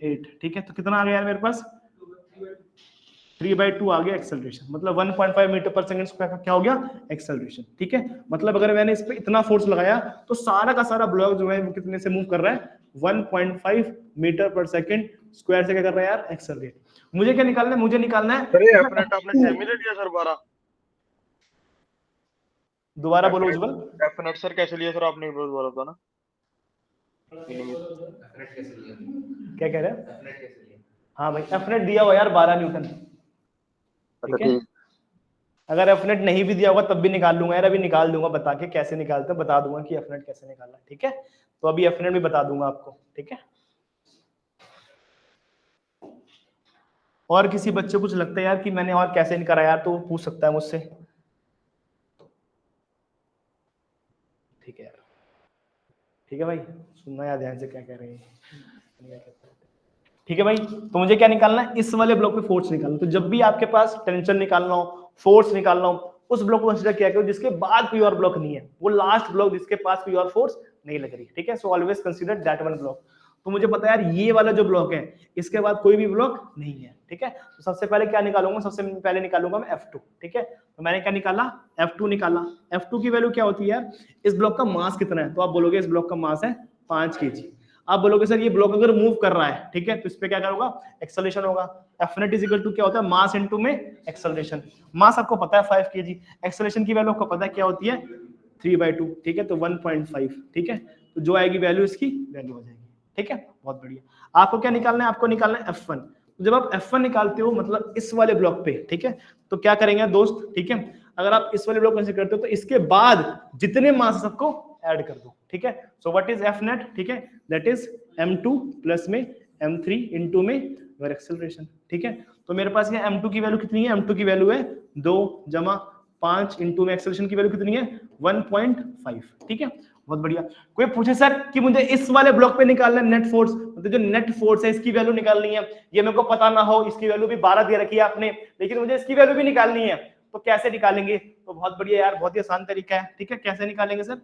8, ठीक है। तो कितना आ गया यार मेरे पास, 3/2 आ गया एक्सेलरेशन, मतलब 1.5 मीटर पर सेकंड स्क्वायर का क्या हो गया, एक्सेलरेशन, ठीक है। मतलब अगर मैंने इस पे इतना फोर्स लगाया तो सारा का सारा ब्लॉक जो है वो कितने से मूव कर रहा है, 1.5 मीटर पर सेकंड स्क्वायर से क्या कर रहा है यार, एक्सेलरेट। मुझे क्या निकालना है, मुझे निकालना है, अरे अपने सेमी ले लिया सर 12, दोबारा बोलो उज्जवल, एफनेट सर कैसे लिया सर आपने बोला था ना, क्या कह रहे हैं, हाँ भाई एफनेट दिया हुआ यार 12 न्यूटन, ठीक है। अगर एफनेट नहीं भी दिया होगा तब भी निकाल लूंगा यार, अभी निकाल दूंगा बता के, कैसे निकालते हैं बता दूंगा कि एफनेट कैसे निकालना, ठीक है। तो अभी एफनेट भी बता दूंगा आपको, ठीक है। और किसी बच्चे को कुछ लगता है यार कि मैंने और कैसे नहीं करा यार, तो वो पूछ सकता है मुझसे, ठीक है यार, ठीक है भाई, सुनना यार ध्यान से क्या कह रहे हैं, ठीक है भाई। तो मुझे क्या निकालना है, इस वाले ब्लॉक पे फोर्स निकालना। तो जब भी आपके पास टेंशन निकालना हो, फोर्स निकालना हो, उस ब्लॉक को कंसीडर किया करो जिसके बाद कोई और ब्लॉक नहीं है, वो लास्ट ब्लॉक जिसके पास कोई और फोर्स नहीं लग रही, ठीक है। So always consider that one block. तो मुझे पता है यार ये वाला जो ब्लॉक है इसके बाद कोई भी ब्लॉक नहीं है, ठीक है। तो सबसे पहले क्या निकालूंगा, सबसे पहले निकालूंगा मैं F2, ठीक है। तो मैंने क्या निकाला, F2 निकाला। F2 की वैल्यू क्या होती है, इस ब्लॉक का मास कितना है, तो आप बोलोगे इस ब्लॉक का मास है 5 kg। आप बोलोगे सर ये ब्लॉक अगर मूव कर रहा है, ठीक है, तो इस पे क्या होगा, एक्सेलरेशन होगा। Fnet इज इक्वल टू क्या होता है, मास इनटू में एक्सेलरेशन। मास आपको पता है 5 kg, एक्सेलरेशन की वैल्यू आपको पता है क्या होती है 3/2, ठीक है। तो 1.5, ठीक है। तो जो आएगी वैल्यू इसकी वैल्यू हो जाएगी, ठीक है, बहुत बढ़िया। आपको क्या निकालना है, आपको निकालना है F1। तो जब आप F1 निकालते हो मतलब इस वाले ब्लॉक पे, ठीक है, तो क्या करेंगे दोस्त, ठीक है, अगर आप इस वाले ब्लॉक कंसीडर करते हो तो इसके बाद जितने मास सबको ऐड कर दो, ठीक है। सो व्हाट इज Fnet, ठीक है, दैट इज m2 प्लस में m3 इनटू में योर एक्सेलरेशन, ठीक है। तो मेरे पास ये m2 की वैल्यू कितनी है, m2 की वैल्यू है 2 जमा 5 इनटू में एक्सेलरेशन की वैल्यू कितनी है 1.5, ठीक है, बहुत बढ़िया। कोई पूछे सर कि मुझे इस वाले ब्लॉक पे निकालना है नेट फोर्स, मतलब जो नेट फोर्स है इसकी वैल्यू निकालनी है, ये मेरे को पता ना हो, इसकी वैल्यू भी 12 दे रखी है आपने, लेकिन मुझे इसकी वैल्यू भी निकालनी है, तो कैसे निकालेंगे, तो बहुत बढ़िया यार, बहुत ही आसान तरीका है, ठीक है। कैसे निकालेंगे सर,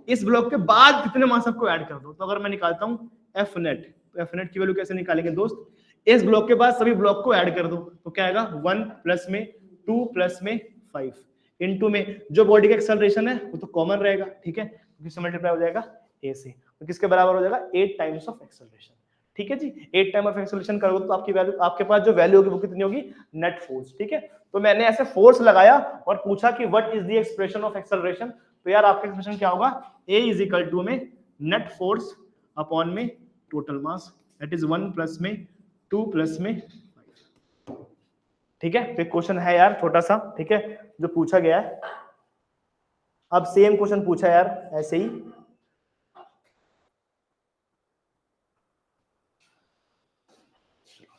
इस ब्लॉक के बाद कितने मास आपको ऐड कर दो। तो अगर मैं निकालता हूं Fnet, तो Fnet की वैल्यू कैसे निकालेंगे दोस्त, इस ब्लॉक के बाद सभी ब्लॉक को ऐड कर दो, तो क्या आएगा 1 प्लस में 2 प्लस में 5 इनटू में जो बॉडी का एक्सेलरेशन है वो तो कॉमन रहेगा, ठीक है, किससे मल्टीप्लाई हो जाएगा a से, तो किसके बराबर हो जाएगा 8 टाइम्स ऑफ एक्सेलरेशन, ठीक है जी। 8 टाइम ऑफ एक्सेलरेशन करोगे तो आपकी वैल्यू, आपके पास जो वैल्यू होगी वो कितनी होगी, नेट फोर्स। ठीक है, तो मैंने ऐसे फोर्स लगाया और पूछा कि what is the expression of acceleration, तो यार आपका एक्सप्रेशन क्या होगा, A इज इक्वल टू में नेट फोर्स अपॉन में total mass, that is 1 plus में 2 प्लस में 5। ठीक है, तो एक क्वेश्चन है यार छोटा सा, ठीक है, जो पूछा गया है। अब सेम क्वेश्चन पूछा यार ऐसे ही,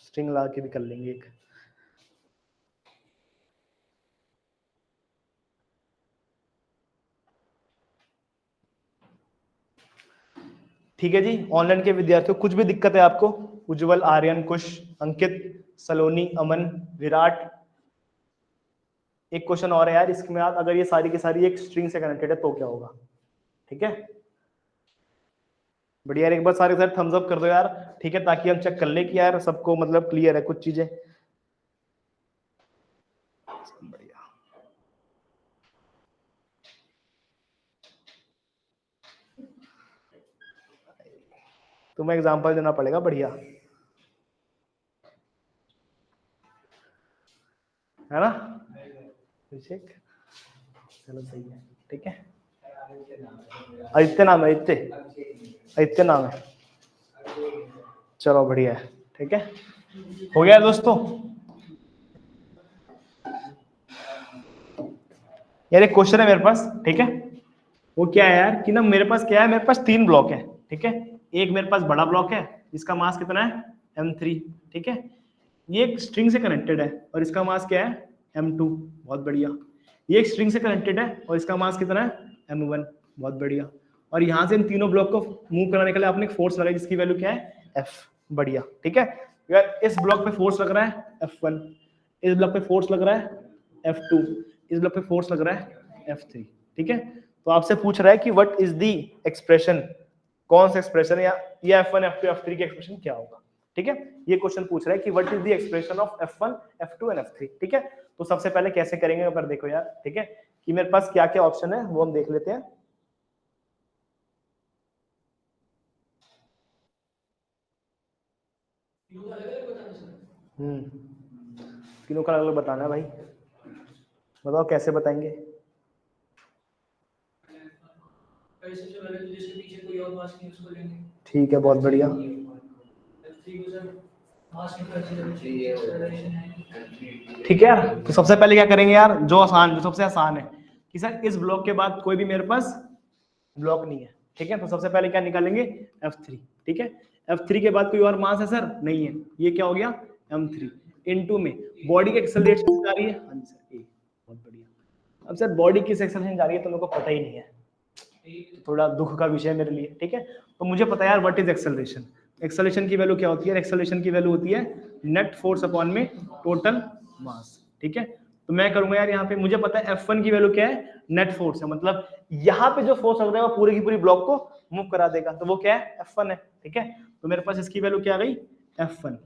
स्ट्रिंग ला के भी कर लेंगे एक। ठीक है जी, ऑनलाइन के विद्यार्थियों कुछ भी दिक्कत है आपको, उज्जवल, आर्यन, कुश, अंकित, सलोनी, अमन, विराट, एक क्वेश्चन और है यार, इसके बाद अगर ये सारी की सारी एक स्ट्रिंग से कनेक्टेड है तो क्या होगा। ठीक है, बढ़िया, एक बार सारे के सारे थम्स अप कर दो यार, ठीक है, ताकि हम चेक कर ले कि यार सबको मतलब क्लियर है कुछ चीजें। बढ़िया, तुम्हें एग्जांपल देना पड़ेगा, बढ़िया है ना अभिषेक, चलो सही है। ठीक है, आदित्य नाम है, आदित्य नाम है, चलो बढ़िया है। ठीक है, हो गया दोस्तों। यार एक क्वेश्चन है मेरे पास, ठीक है, वो क्या है यार कि ना मेरे पास क्या है, मेरे पास 3 ब्लॉक है। ठीक है, एक मेरे पास बड़ा ब्लॉक है, इसका मास कितना है m3। ठीक है, ये एक स्ट्रिंग से कनेक्टेड है और इसका मास क्या है m2, बहुत बढ़िया। ये एक स्ट्रिंग से कनेक्टेड है और इसका मास कितना है m1, बहुत बढ़िया। और यहाँ से इन तीनों ब्लॉक को मूव कराने के लिए आपने एक फोर्स लगाई जिसकी वैल्यू क्या है F, बढ़िया। ठीक है, यार इस ब्लॉक पे फोर्स लग रहा है F1, इस ब्लॉक पे फोर्स लग रहा है F2, इस ब्लॉक पे फोर्स लग रहा है F3। ठीक है, तो आपसे पूछ रहा है कि व्हाट इज दी एक्सप्रेशन, कौन सा एक्सप्रेशन, या ये F1 F2 F3 की एक्सप्रेशन क्या होगा। ठीक है, ये क्वेश्चन पूछ रहा है कि what is the expression of F1 F2 and F3। ठीक है, तो सबसे पहले कैसे करेंगे पर देखो यार, ठीक है, कि मेरे पास क्या क्या ऑप्शन है वो हम देख लेते हैं। तीनों का अलग बताना है भाई, बताओ कैसे बताएंगे। ठीक है, बहुत बढ़िया। ठीक है यार, तो सबसे पहले क्या करेंगे यार, जो आसान, जो सबसे आसान है कि सर इस ब्लॉक के बाद कोई भी मेरे पास ब्लॉक नहीं है। ठीक है, तो सबसे पहले क्या निकालेंगे F3। ठीक है, F3 के बाद कोई और मास है सर, नहीं है, ये क्या हो गया M3 इनटू में बॉडी की एक्सेलरेशन जा रही है, हाँ जी सर, बहुत बढ़िया। अब सर बॉडी किस एक्सेलरेशन जा रही है तो मेरे को पता ही नहीं है, थोड़ा दुख का विषय मेरे लिए। ठीक है, तो मुझे पता है यार व्हाट इज एक्सेलरेशन। एक्सेलरेशन की वैल्यू क्या होती है, एक्सेलरेशन की वैल्यू होती है नेट फोर्स अपॉन में टोटल मास। ठीक है, तो मैं करूंगा यार यहाँ पे, मुझे पता है F1 की वैल्यू क्या है, नेट फोर्स है, मतलब यहाँ पे जो फोर्स लग रहा है वो पूरी की पूरी ब्लॉक को मूव करा देगा, तो वो क्या है F1 है। ठीक है, तो मेरे पास इसकी वैल्यू क्या आ गई F1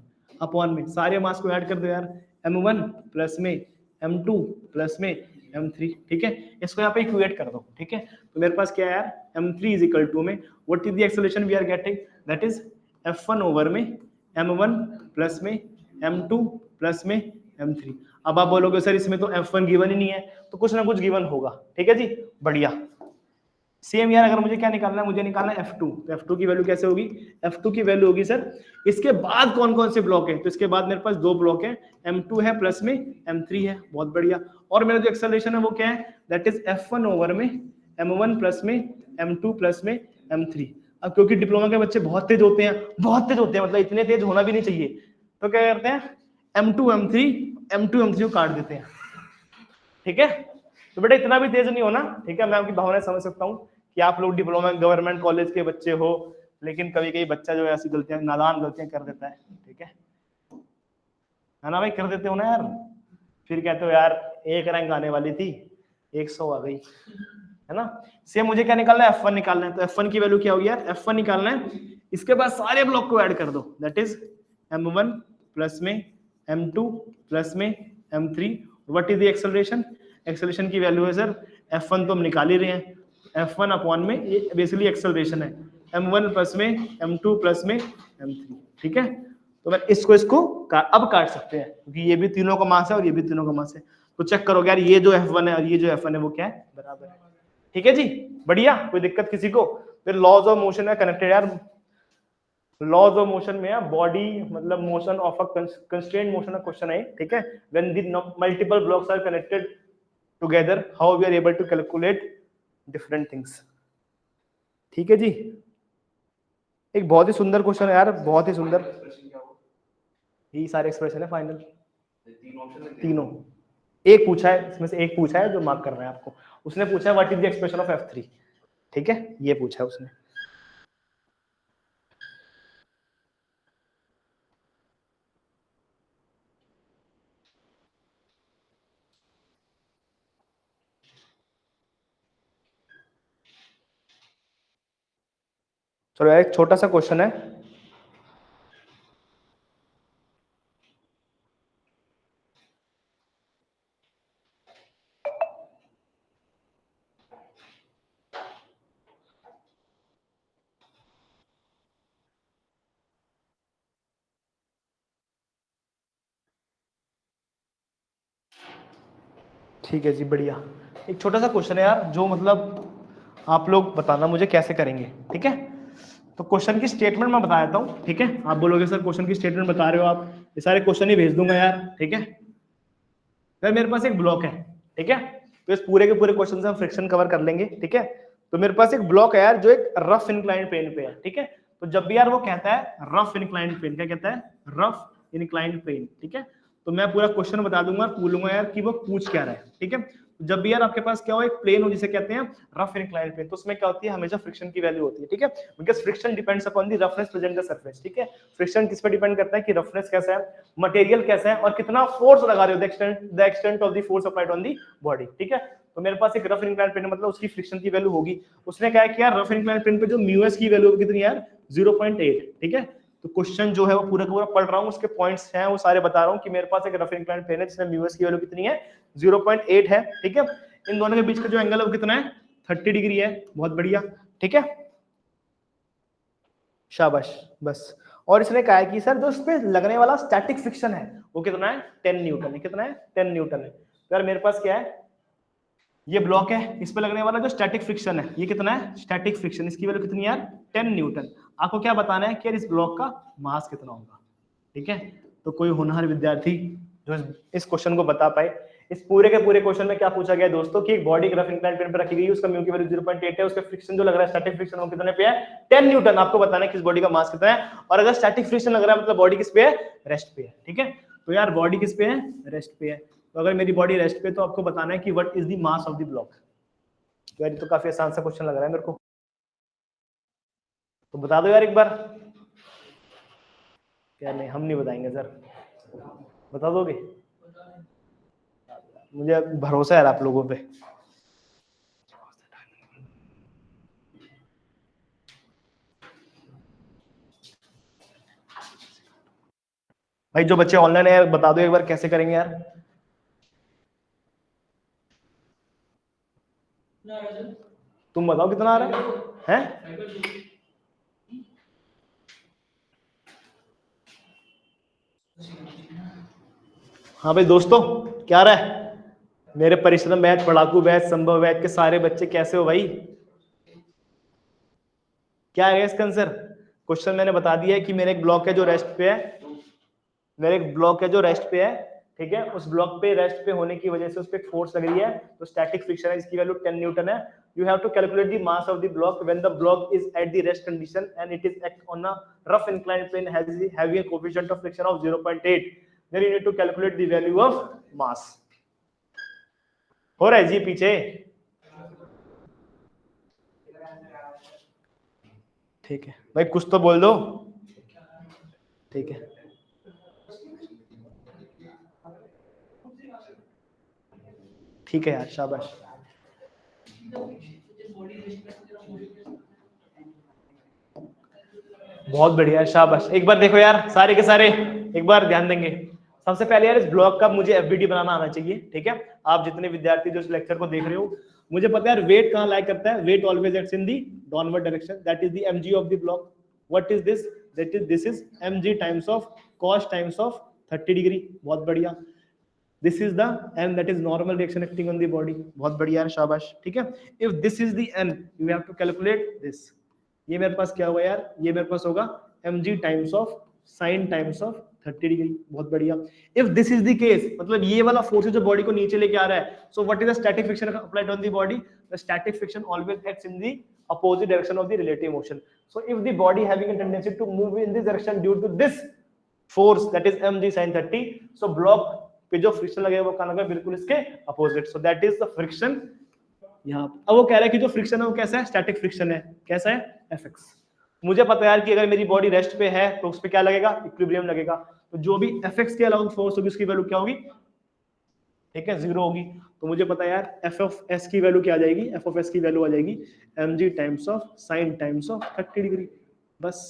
अपॉन में सारे मास को ऐड कर दो यार, M1 प्लस में M2 प्लस में M3। ठीक है, इसको यहाँ पे इक्वेट कर दो। ठीक है, तो मेरे पास क्या है यार M3 इज इक्वल टू में what is the acceleration we are getting, that is F1 over में M1 प्लस में M2 प्लस में M3। अब आप बोलोगे सर इसमें तो F1 गिवन ही नहीं है, तो कुछ ना कुछ गिवन होगा। ठीक है जी, बढ़िया। सेम यार अगर मुझे क्या निकालना है, मुझे निकालना है F2, तो F2 की वैल्यू कैसे होगी, F2 की वैल्यू होगी सर इसके बाद कौन कौन से ब्लॉक है, तो इसके बाद मेरे पास 2 ब्लॉक है, M2 है प्लस में M3 है, बहुत बढ़िया। और मेरा जो एक्सेलरेशन है वो क्या है, दैट इज F1 ओवर में M1 प्लस में M2 प्लस में M3। अब क्योंकि डिप्लोमा के बच्चे बहुत तेज होते हैं, बहुत तेज होते हैं, मतलब इतने तेज होना भी नहीं चाहिए, तो क्या करते हैं M2 M3 को काट देते हैं। ठीक है, तो बेटा इतना भी तेज नहीं होना। ठीक है, मैं आपकी भावनाएं समझ सकता हूँ कि आप लोग डिप्लोमा गवर्नमेंट कॉलेज के बच्चे हो, लेकिन कभी कभी बच्चा जो है ऐसी गलतियां, नादान गलतियां कर देता है। ठीक है ना भाई, कर देते हो ना यार, फिर कहते हो यार 1 रैंक आने वाली थी 100 आ गई, है ना। सेम मुझे क्या निकालना है, F1 निकालना है, तो F1 की वैल्यू क्या होगी यार, F1 निकालना है, इसके बाद सारे ब्लॉक को ऐड कर दो, दैट इज M1 प्लस में M2 प्लस में M3। What is the acceleration, acceleration की वैल्यू है सर F1 तो हम निकाल ही रहे हैं, F1 अपॉन में ये बेसिकली एक्सेलरेशन है, m1 प्लस में m2 प्लस में m3, ठीक है। तो मैं इसको अब काट सकते हैं क्योंकि ये भी तीनों का मास है और ये भी तीनों का मास है। तो चेक करोगे यार ये जो F1 है और ये जो F1 है वो क्या है, बराबर है, ठीक है जी, बढ़िया, कोई दिक्कत किसी को। फिर लॉज ऑफ मोशन में कनेक्टेड यार, लॉज ऑफ मोशन में है बॉडी मतलब motion of a constraint motion का क्वेश्चन है, ठीक है। When the multiple blocks are connected together how we are able to calculate different things, ठीक है जी। एक बहुत ही सुंदर क्वेश्चन है यार, बहुत ही सुंदर। यही सारे एक्सप्रेशन है फाइनल, तीनों। एक पूछा है इसमें से, एक पूछा है जो मार्क कर रहा है आपको, उसने पूछा है what is the expression of F3, ठीक है, ये पूछा है उसने। चलो यार एक छोटा सा क्वेश्चन है, ठीक है जी, बढ़िया। एक छोटा सा क्वेश्चन है यार जो मतलब आप लोग बताना मुझे कैसे करेंगे, ठीक है। तो क्वेश्चन की स्टेटमेंट मैं बता देता हूँ, ठीक है। आप बोलोगे सर क्वेश्चन की स्टेटमेंट बता रहे हो आप, ये सारे क्वेश्चन ही भेज दूंगा यार, ठीक है। फिर मेरे पास एक ब्लॉक है, ठीक है, तो इस पूरे के पूरे क्वेश्चन से हम फ्रिक्शन कवर कर लेंगे, ठीक है। तो मेरे पास एक ब्लॉक है यार जो एक रफ इंक्लाइंड प्लेन पे है, ठीक है। तो जब भी यार वो कहता है रफ इंक्लाइंड प्लेन, क्या कहता है, रफ इंक्लाइंड प्लेन, ठीक है। तो मैं पूरा क्वेश्चन बता दूंगा, पूछूंगा यार कि वो पूछ क्या रहा है, ठीक है। जब भी यार आपके पास क्या हो, एक प्लेन हो जिसे कहते हैं रफ इंक्लाइंड प्लेन, तो उसमें क्या होती है, हमेशा फ्रिक्शन की वैल्यू होती है, ठीक है। Because friction depends upon the roughness present the surface, ठीक है। फ्रिक्शन किस पे डिपेंड करता है कि रफनेस कैसा है, मटेरियल कैसा है और कितना फोर्स लगा रहे हो, the extent of the force applied on the body, ठीक है। तो मेरे पास एक रफ इंक्लाइंड प्लेन मतलब उसकी फ्रिक्शन की वैल्यू होगी। उसने क्या किया, रफ इंक्लाइंड प्लेन पे जो म्यू की वैल्यू कितनी यार 0.8, ठीक है। तो क्वेश्चन जो है वो पूरा का पूरा पढ़ रहा हूँ, उसके पॉइंट्स हैं वो सारे बता रहा हूँ कि मेरे पास एक रफ इंक्लाइंड प्लेन है जिसमें म्यू की वैल्यू कितनी है 0.8 है, ठीक है। इन दोनों के बीच का जो एंगल है वो कितना है 30 डिग्री है, बहुत बढ़िया, ठीक है, शाबाश, बस। और इसने कहा है कि सर जो इस पे लगने वाला स्टैटिक फ्रिक्शन है वो कितना है 10 न्यूटन है, कितना है 10 न्यूटन है। तो यार मेरे पास क्या है, ये ब्लॉक है, इस पे लगने वाला जो स्टैटिक फ्रिक्शन है ये कितना है, स्टैटिक फ्रिक्शन, इसकी वैल्यू कितनी है यार 10 न्यूटन। आपको क्या बताना है कि यार इस ब्लॉक का मास कितना होगा, ठीक है। तो कोई होनहार विद्यार्थी जो इस क्वेश्चन को बता पाए। इस पूरे के पूरे क्वेश्चन में क्या पूछा गया दोस्तों कि एक बॉडी रफ इंक्लाइंड प्लेन पे रखी गई है, उसका म्यू की वैल्यू 0.8 है, उसका फ्रिक्शन जो लग रहा है स्टैटिक फ्रिक्शन वो कितने पे है 10 न्यूटन। आपको बताना है किस बॉडी का मास कितना है, और अगर स्टैटिक फ्रिक्शन लग रहा है मतलब बॉडी किस पे है, रेस्ट पे है, ठीक है। तो यार बॉडी किस पे है, रेस्ट पे है। तो अगर मेरी बॉडी रेस्ट पे तो आपको बताना है कि what is the mass of the block. तो यार ये तो काफी आसान सा क्वेश्चन लग रहा है मेरे को, तो बता दो यार एक बार। क्या नहीं, हम नहीं बताएंगे सर, बता दोगे, मुझे भरोसा है आप लोगों पे। भाई जो बच्चे ऑनलाइन है यार बता दो एक बार कैसे करेंगे यार। तुम बताओ कितना आ रहा है? हाँ भाई दोस्तों, क्या रहा है मेरे परिश्रम बैच, पढ़ाकू बैच, संभव बैच के सारे बच्चे कैसे हो भाई? क्या है इसका आंसर? क्वेश्चन मैंने बता दिया है कि मेरे एक ब्लॉक है जो रेस्ट पे है, मेरे एक ब्लॉक है जो रेस्ट पे है, ठीक है। उस ब्लॉक पे रेस्ट पे होने की वजह से उस पे फोर्स लग रही है, तो स्टैटिक फ्रिक्शन है, इसकी वैल्यू 10 न्यूटन है। You have to calculate the mass of the block when the block is at the rest condition and it is act on a rough inclined plane having a coefficient of friction of 0.8. Then you need to calculate the value of mass. हो रहा है जी पीछे? ठीक है भाई, कुछ तो बोल दो, ठीक है। ठीक है यार, शाबाश। बहुत बढ़िया, शाबाश। एक बार देखो यार सारे के सारे एक बार ध्यान देंगे। सबसे पहले यार इस ब्लॉक का मुझे एफबीडी बनाना आना चाहिए, ठीक है। आप जितने विद्यार्थी जो इस लेक्चर को देख रहे हो मुझे पता है यार वेट कहाँ लाई करता है, weight always acts in the downward direction, that is the mg of the block. What is this, that is this is mg times of cos times of 30 degree. बहुत बढ़िया. This is the n, that is normal reaction acting on the body. बहुत बढ़िया यार, शाबाश. ठीक है, if this is the n you have to calculate this. ये मेरे पास क्या होगा यार, ये मेरे पास होगा mg times of sin times of 30 degree. बहुत बढ़िया. If this is the case, मतलब ये वाला फोर्स जो बॉडी को नीचे लेके आ रहा है, so what is the static friction applied on the body? The static friction always acts in the opposite direction of the relative motion. So if the body having a tendency to move in this direction due to this force, that is mg sin 30, so block पे जो friction लगेगा वो कहां लगेगा? बिल्कुल इसके opposite. So that is the friction. यहाँ अब वो कह रहा है कि जो फ्रिक्शन है वो कैसा है? स्टैटिक फ्रिक्शन है. कैसा है? Fx. मुझे पता है यार कि अगर मेरी बॉडी रेस्ट पे है तो उस पे क्या लगेगा? इक्विलिब्रियम लगेगा. तो जो भी Fx के अलाउंस फोर्स होगी उसकी वैल्यू क्या होगी? ठीक है, 0 होगी. तो मुझे पता है यार f ऑफ s की वैल्यू क्या आ जाएगी? f ऑफ s की वैल्यू आ जाएगी mg times of sin times of 30 degree. बस,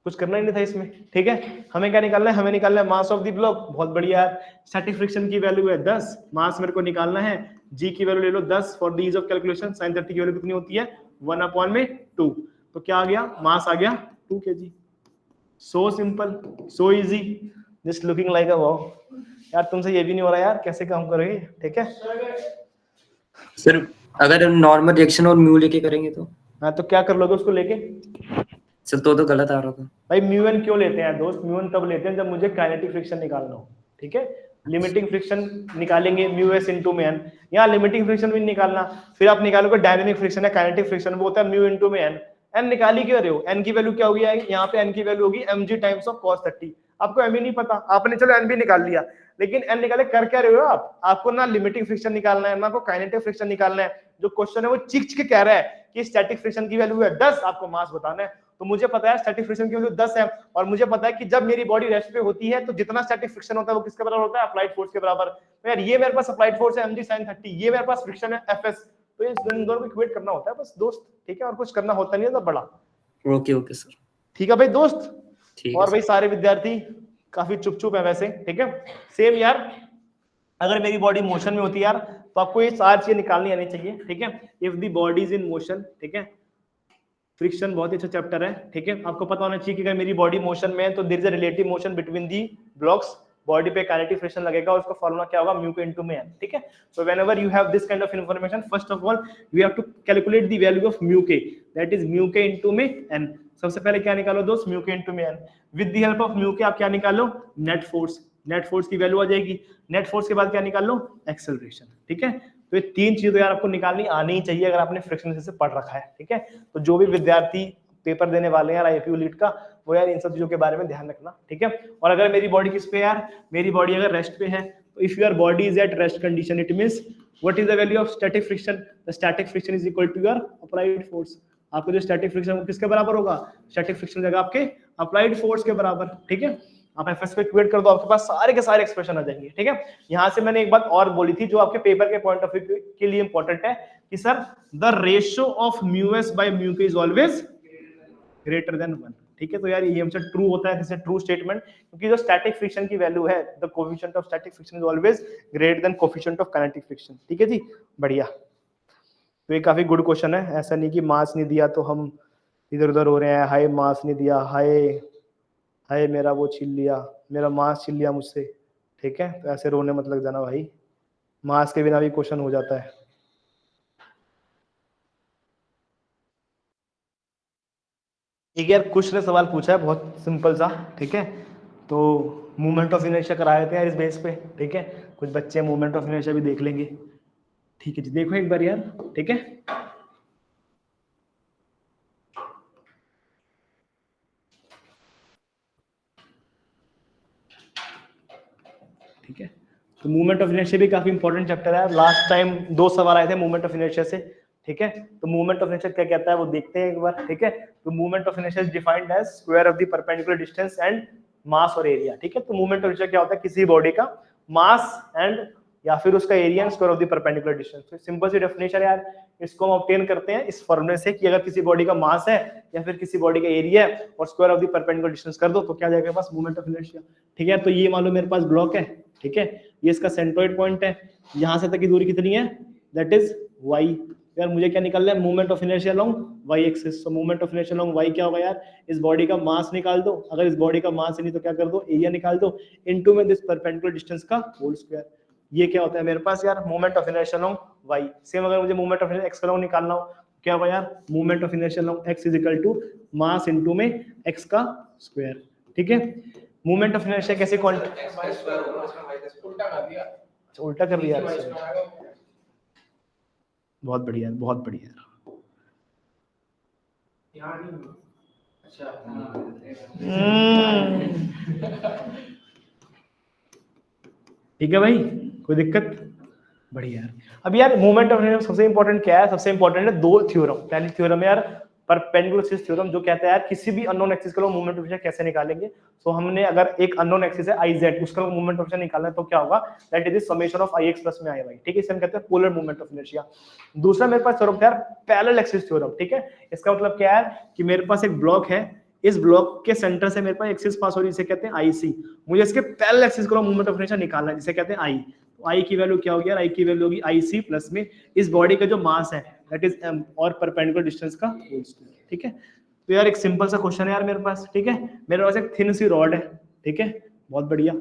कुछ करना ही नहीं था इसमें. ठीक है, हमें क्या निकालना है? हमें निकालना है मास ऑफ द ब्लॉक. बहुत बढ़िया यार. स्टैटिक फ्रिक्शन की वैल्यू है 10, मास मेरे को निकालना है, g की वैल्यू ले लो 10 for the ease of calculation. sin 30 की वैल्यू कितनी होती है? 1/2. तो क्या आ गया? मास आ गया 2 kg. So simple, so easy, just looking like a wow. यार तुमसे ये भी नहीं हो रहा यार, कैसे काम करोगे? ठीक है सर, अगर नॉर्मल रिएक्शन और म्यू लेके करेंगे तो? हाँ, तो क्या कर लोगे उसको लेके? सर तो गलत आ रहा था भाई. म्यू एन क्यों लेते हैं दोस्त? म्यू एन तब लेते हैं जब मुझे काइनेटिक फ्रिक्शन निकालना हो. ठीक है, लिमिटिंग फ्रिक्शन निकालेंगे म्यू एस इनटू में एन. यहाँ लिमिटिंग फ्रिक्शन भी निकालना, फिर आप निकालोगे डायनेमिक फ्रिक्शन है, काइनेटिक फ्रिक्शन, वो होता है म्यू इनटू में एन. एन निकाल ही क्यों रहे हो? एन की वैल्यू क्या होगी? यहाँ पे एन की वैल्यू होगी mg टाइम्स ऑफ cos 30. आपको एम ही नहीं पता, आपने चलो एन भी निकाल लिया, लेकिन एन निकाले कर क्या रहे हो आप? आपको ना लिमिटिंग फ्रिक्शन निकालना है, ना आपको काइनेटिक फ्रिक्शन निकालना है. जो क्वेश्चन है वो चिक के कह रहा है कि स्टैटिक फ्रिक्शन की वैल्यू है 10, आपको मास बताना है. तो मुझे पता है स्टैटिक फ्रिक्शन की वैल्यू 10 है, और मुझे पता है कि जब मेरी बॉडी रेस्ट पे होती है तो जितना स्टैटिक फ्रिक्शन होता है वो किसके बराबर होता है? अप्लाइड फोर्स के बराबर. तो यार ये मेरे पास अप्लाइड फोर्स है mg sin 30, ये मेरे पास फ्रिक्शन है Fs. तो ये दोनों को इक्वेट करना होता है बस दोस्त. ठीक है, और कुछ करना होता नहीं है तो बड़ा. Okay sir. ठीक है भाई दोस्त. ठीक और है भाई सारे विद्यार्थी काफी चुप है वैसे. ठीक है, सेम यार, अगर मेरी बॉडी मोशन में होती है यार तो आपको ये 4 चीजें निकालनी आनी चाहिए. ठीक है, if the body is in motion. ठीक है, फ्रिक्शन बहुत ही अच्छा चैप्टर है. ठीक है, आपको पता होना चाहिए कि अगर मेरी बॉडी मोशन में है तो there is a relative motion between the blocks. Body पे काइनेटिक फ्रिक्शन लगेगा, उसका फॉर्मूला क्या होगा? म्यू पे इनटू में एन. ठीक है, so whenever you have this kind of information, first of all you have to calculate the value of mu K, that is mu K into में N. सबसे पहले क्या निकालो दोस्त? म्यू के इनटू में N. With the help of mu K आप क्या निकालो? Net force. नेट फोर्स की वैल्यू आ जाएगी. नेट फोर्स के बाद क्या निकाल लो? एक्सेलरेशन. ठीक है, तो ये 3 चीजें तो यार आपको निकालनी आनी ही चाहिए अगर आपने फ्रिक्शन से पढ़ रखा है. ठीक है, तो जो भी विद्यार्थी पेपर देने वाले हैं यार आईपीयू लीड का, वो यार इन सब चीजों के बारे में ध्यान रखना. ठीक है, और अगर मेरी बॉडी किस पे यार? मेरी बॉडी अगर रेस्ट पे है, तो if your body is at rest condition, it means what is the value of static friction? The static friction is equal to your applied force. आपको जो स्टैटिक फ्रिक्शन किसके बराबर होगा? स्टैटिक फ्रिक्शन जगह आपके अप्लाइड फोर्स के बराबर. ठीक है, आप एफएस को इक्वेट कर दो, आपके पास सारे के सारे एक्सप्रेशन आ जाएंगे. ठीक है, यहां से मैंने एक बात और बोली थी जो आपके पेपर के पॉइंट ऑफ व्यू के लिए इंपॉर्टेंट है कि sir the ratio of mu S by mu के इज ऑलवेज ग्रेटर देन 1. ठीक है, तो यार ये हमसे ट्रू होता है, दिस ट्रू स्टेटमेंट, क्योंकि जो स्टैटिक फ्रिक्शन की वैल्यू है, the coefficient of static friction is always greater than coefficient of kinetic friction. ठीक है जी, बढ़िया. तो ये काफी गुड क्वेश्चन है. ऐसा नहीं कि मास नहीं दिया तो हम इधर उधर हो रहे हैं, हाय मास नहीं दिया, हाय मेरा वो छीन लिया, मेरा मास छीन लिया मुझसे. ठीक है, तो ऐसे रोने मत लग जाना भाई, मास के बिना भी क्वेश्चन हो जाता है. ठीक है यार, कुछ ने सवाल पूछा है बहुत सिंपल सा. ठीक है, तो मूवमेंट ऑफ इनर्शिया कराए थे यार इस बेस पे. ठीक है, कुछ बच्चे मूवमेंट ऑफ इनर्शिया भी देख लेंगे. ठीक है जी, देखो एक बार यार. ठीक है, ठीक है, तो मूवमेंट ऑफ इनर्शिया भी काफी इंपॉर्टेंट चैप्टर है. लास्ट टाइम 2 सवाल आए थे मूवमेंट ऑफ इनर्शिया से. ठीक है, तो मूवमेंट ऑफ इनर्शिया क्या कहता है वो देखते हैं एक बार. ठीक है, तो movement of inertia is defined as square of the perpendicular distance and mass और एरिया. ठीक है, तो मूवमेंट ऑफ इनर्शिया क्या होता है? किसी बॉडी का मास एंड या फिर उसका area square of the perpendicular distance. तो सिंपल सी डेफिनेशन है यार, इसको हम ऑब्टेन करते हैं इस फॉर्मूले से कि अगर किसी बॉडी का मास है या फिर किसी बॉडी का एरिया है और square of the perpendicular distance कर दो तो क्या जाएगा पास? Movement of inertia. ठीक है, तो ये मान लो मेरे पास ब्लॉक है. ठीक है, ये इसका सेंट्रोइड पॉइंट है, यहां से तक की दूरी कितनी है? That is Y. यार मुझे क्या निकालना है, moment of inertia along Y axis. So moment of inertia along Y क्या होगा यार, इस बॉडी का मास निकाल दो, अगर इस बॉडी का मास नहीं तो क्या कर दो, एरिया निकाल दो, इनटू में दिस परपेंडिकुलर डिस्टेंस का होल स्क्वायर। ये क्या होता है मेरे पास यार, moment of inertia along Y. Same अगर मुझे moment of inertia X along निकालना हो, क्या होगा यार, moment of inertia along X is equal to mass into में एक्स का स्क्वायर। ठीक है, मोमेंट ऑफ इनर्शिया कैसे उल्टा कर दिया, बहुत बढ़िया, बहुत बढ़िया। ठीक है भाई, कोई दिक्कत, बढ़िया यार। अब यार मोमेंट ऑफ इनर्शिया सबसे इंपॉर्टेंट क्या है, सबसे इंपॉर्टेंट है दो थ्योरम। पहली थ्योरम है यार परपेंडिकुलर एक्सिस थ्योरम, जो कहता है यार किसी भी अननोन एक्सिस का मोमेंट ऑफ इनर्शिया कैसे निकालेंगे। सो हमने अगर एक अननोन एक्सिस है आई जेड, उसका मोमेंट ऑफ इनर्शिया निकालना है तो क्या होगा, that is the summation of I x plus में आई वाई। ठीक है, इसे हम कहते हैं पोलर मोमेंट ऑफ इनर्शिया। दूसरा मेरे पास थ्योरम था यार पैरेलल एक्सिस थ्योरम। ठीक है, इसका मतलब क्या है कि मेरे पास एक ब्लॉक है, इस ब्लॉक के सेंटर से मेरे पास एक्सिस पास हो रही है, जिसे कहते हैं आई सी। मुझे इसके पैरेलल एक्सिस का मोमेंट ऑफ इनर्शिया निकालना है, जिसे कहते हैं आई। आई की वैल्यू क्या होगी यार, आई की वैल्यू होगी आई सी प्लस में इस बॉडी का जो मास है दैट इज एम और परपेंडिकुलर डिस्टेंस का होल स्क्वायर। ठीक है, तो यार एक सिंपल सा क्वेश्चन है यार मेरे पास। ठीक है, मेरे पास एक थिन सी रॉड है, ठीक है, बहुत बढ़िया।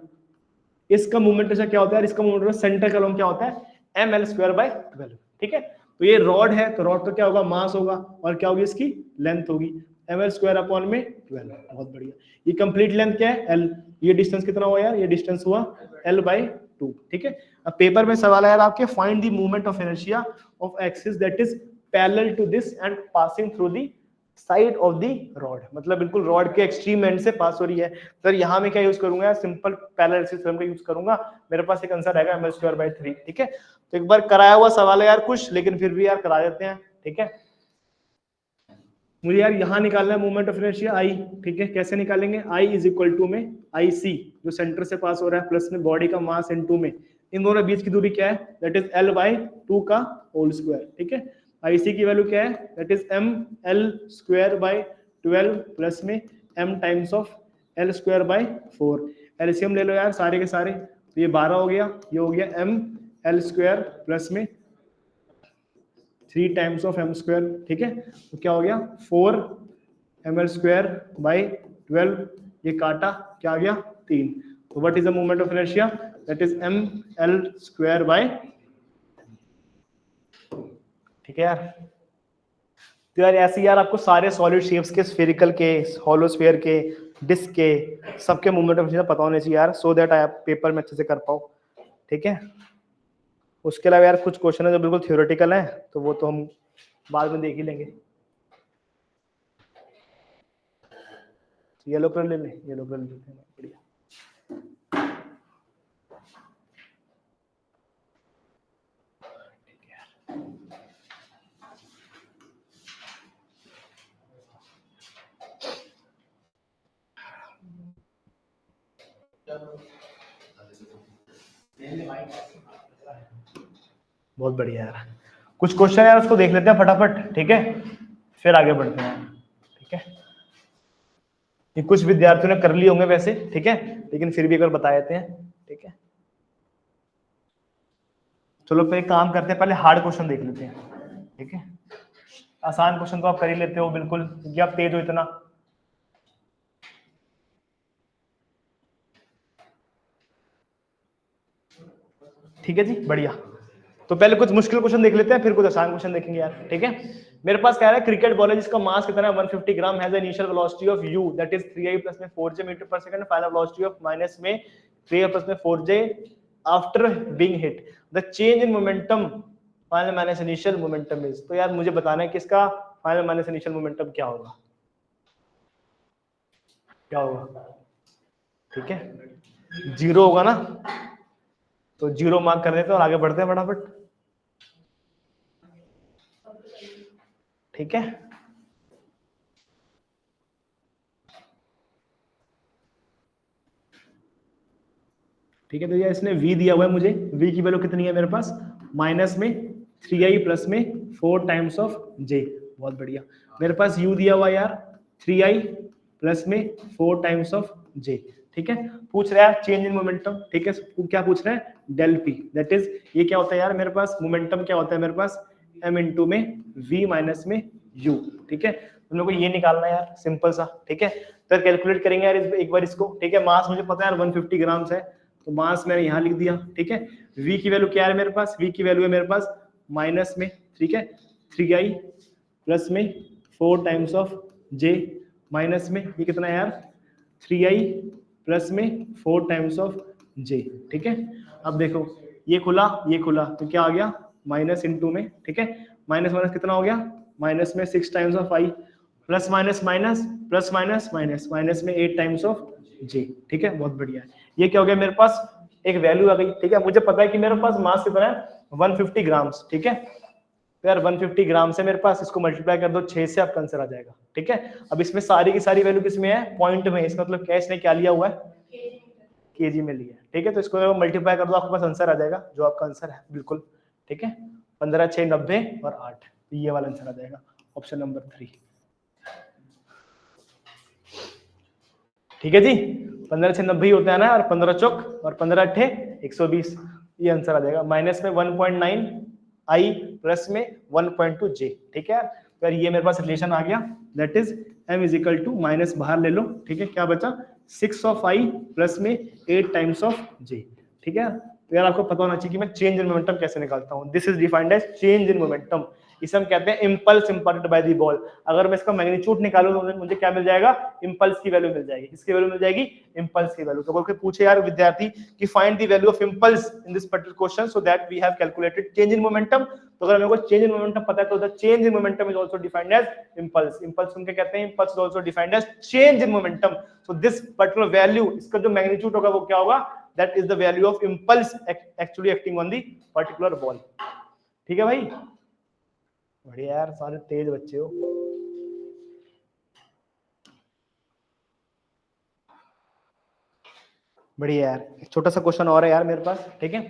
इसका मोमेंट क्या होता है यार, इसका मोमेंट सेंटर का लॉन्ग क्या होता है, एम एल स्क्वायर बाय 12। ठीक है, तो ये रॉड है, तो रॉड तो क्या होगा, मास होगा, और क्या होगी इसकी लेंथ होगी एम एल स्क्वायर अपॉन में 12। बहुत बढ़िया। ये कंप्लीट लेंथ क्या है, एल। ये डिस्टेंस कितना हुआ यार, ये डिस्टेंस हुआ एल बाई 2। ठीक है, अब पेपर में सवाल है यार आपके, find the moment of inertia of axis that is parallel to this and passing through the side of the rod. मतलब बिल्कुल रॉड के एक्सट्रीम एंड से पास हो रही है। तो यहाँ मैं क्या यूज करूंगा, सिंपल पैरेलल एक्सिस थ्योरम का यूज करूंगा। मेरे पास एक आंसर आएगा एम एल स्क्वायर बाई 3। ठीक है, तो एक बार कराया हुआ सवाल है यार कुछ, लेकिन फिर भी यार करा देते हैं। ठीक है, मुझे यार यहाँ निकालना है मोमेंट ऑफ इनर्शिया आई। ठीक है, कैसे निकालेंगे, आई इज इक्वल टू में आई सी जो सेंटर से पास हो रहा है प्लस में बॉडी का मास इनटू में इन दोनों बीच की दूरी क्या है, दैट इज एल बाई 2 का होल स्क्वायर। ठीक है, आई सी की वैल्यू क्या है, that is M L square by 12 plus में M times of L square by 4। LCM ले लो यार सारे के सारे, तो ये 12 हो गया, ये हो गया एम एल स्क्वायर प्लस में 3 टाइम्स ऑफ एम स्क्वायर। ठीक है, तो क्या हो गया 4 एम एल स्क्वायर बाई 12, ये काटा क्या आ गया 3। तो what is the moment of inertia, that is M L square by. ठीक है यार, तो यार ऐसे यार आपको सारे सॉलिड शेप्स के, स्फेरिकल के, हॉलो स्फीयर के, डिस्क के, सबके मोमेंट ऑफ इनर्शिया पता होने चाहिए यार, सो दैट आप पेपर में अच्छे से कर पाओ। ठीक है, उसके अलावा यार कुछ क्वेश्चन है जो बिल्कुल थ्योरेटिकल है, तो वो तो हम बाद में देख ही लेंगे। येलो कलर ले लें, येलो कलर लेते हैं, बढ़िया। बहुत बढ़िया यार, कुछ क्वेश्चन यार उसको देख लेते हैं फटाफट। ठीक है, फिर आगे बढ़ते हैं। ठीक है, ये कुछ विद्यार्थियों ने कर लिए होंगे वैसे। ठीक है, लेकिन फिर भी एक बार बता देते हैं। ठीक है, चलो फिर एक काम करते हैं, पहले हार्ड क्वेश्चन देख लेते हैं। ठीक है, आसान क्वेश्चन तो आप कर ही लेते हो बिल्कुल, क्योंकि आप तेज हो इतना। ठीक है जी, बढ़िया। तो पहले कुछ मुश्किल क्वेश्चन देख लेते हैं, फिर कुछ आसान क्वेश्चन देखेंगे यार। ठीक है, मेरे पास क्या है, क्रिकेट बॉल है जिसका मास कितना है 150 gram, has initial velocity of u that is 3i plus में 4j metre per second, final velocity of minus में 3i प्लस में 4j after being hit, the change in momentum final minus initial momentum is. तो यार मुझे बताना है कि इसका फाइनल माइनस इनिशियल मोमेंटम क्या होगा, क्या होगा। ठीक है, 0 होगा ना, तो 0 मार्क कर देते हैं और आगे बढ़ते हैं फटाफट। ठीक है, ठीक है, तो यार इसने v दिया हुआ है मुझे, v की वैल्यू कितनी है मेरे पास, माइनस में 3i प्लस में 4 टाइम्स ऑफ j। बहुत बढ़िया, मेरे पास u दिया हुआ यार 3i प्लस में 4 टाइम्स ऑफ j। ठीक है। पूछ रहा है चेंज इन मोमेंटम, ठीक है, क्या पूछ रहा है, डेल पी, दैट इज ये क्या होता है यार मेरे पास, मोमेंटम क्या होता है मेरे पास, m इंटू में v माइनस में u, ठीक है। तुम लोग को ये निकालना है यार, सिंपल सा, ठीक है। तो कैलकुलेट करेंगे यार एक बार इसको, ठीक है। मास मुझे पता है यार 150 ग्राम्स है, तो मास मैंने यहाँ लिख दिया, ठीक है। v की वैल्यू क्या है मेरे पास, v की वैल्यू है मेरे पास माइनस में, ठीक है, 3i प्लस में 4 टाइम्स ऑफ j माइनस में ये कितना है यार 3i प्लस में 4 टाइम्स ऑफ j, ठीक है। अब देखो ये खुला तो क्या आ गया माइनस इंटू में, ठीक है, माइनस माइनस कितना हो गया, माइनस में 6 times of i plus minus minus plus minus minus minus में 8 टाइम्स ऑफ j, ठीक है। बहुत बढ़िया है। ये क्या हो गया मेरे पास, एक वैल्यू आ गई, ठीक है। मुझे पता है कि मेरे पास मास कितना है 150 ग्राम्स, ठीक है। तो यार 150 ग्राम से मेरे पास, इसको मल्टीप्लाई कर दो 6 से, आपका आंसर आ जाएगा, ठीक है। अब इसमें सारी की सारी वैल्यू किसमें है, पॉइंट में, इसका मतलब क्या इसने क्या लिया हुआ है, केजी में लिया है, ठीक है। तो इसको मल्टीप्लाई कर दो, आपके पास आंसर आ जाएगा, जो आपका आंसर है बिल्कुल, ठीक है। 15 6 90 और 8, तो ये वाला आंसर आ जाएगा, ऑप्शन नंबर 3, ठीक है जी। 15 6 90 होता है ना, और 15 चौक और 15 अट्ठे 120, ये आंसर आ जाएगा। माइनस में 1.9 i प्लस में 1.2 j, ठीक है। तो ये मेरे पास रिलेशन आ गया, that is m is equal to, minus बाहर ले लो, ठीक है, क्या बचा 6 ऑफ i प्लस में 8 टाइम्स ऑफ j, ठीक है। तो यार आपको पता होना चाहिए कि मैं चेंज इन मोमेंटम कैसे निकालता हूँ। This is defined as change in momentum, इसे हम कहते हैं impulse imparted by the ball. अगर मैं इसका मैग्नीट्यूड निकालूं तो मुझे क्या मिल जाएगा, इंपल्स की वैल्यू मिल जाएगी, किसकी वैल्यू मिल जाएगी, इंपल्स की वैल्यू। तो बोल के पूछे यार विद्यार्थी कि find the value of impulse in this particular question so that we have calculated change in momentum. तो अगर मेरे को चेंज इन मोमेंटम पता है तो the change in momentum is also defined as impulse. Impulse हम क्या कहते हैं, impulse is also defined as change in momentum. So this particular value, इसका जो मैग्नीट्यूड होगा वो क्या होगा, that is the value of impulse actually acting on the particular ball, ठीक है भाई। बढ़िया यार, सारे तेज बच्चे हो। बढ़िया यार, एक छोटा सा क्वेश्चन और है यार मेरे पास, ठीक है।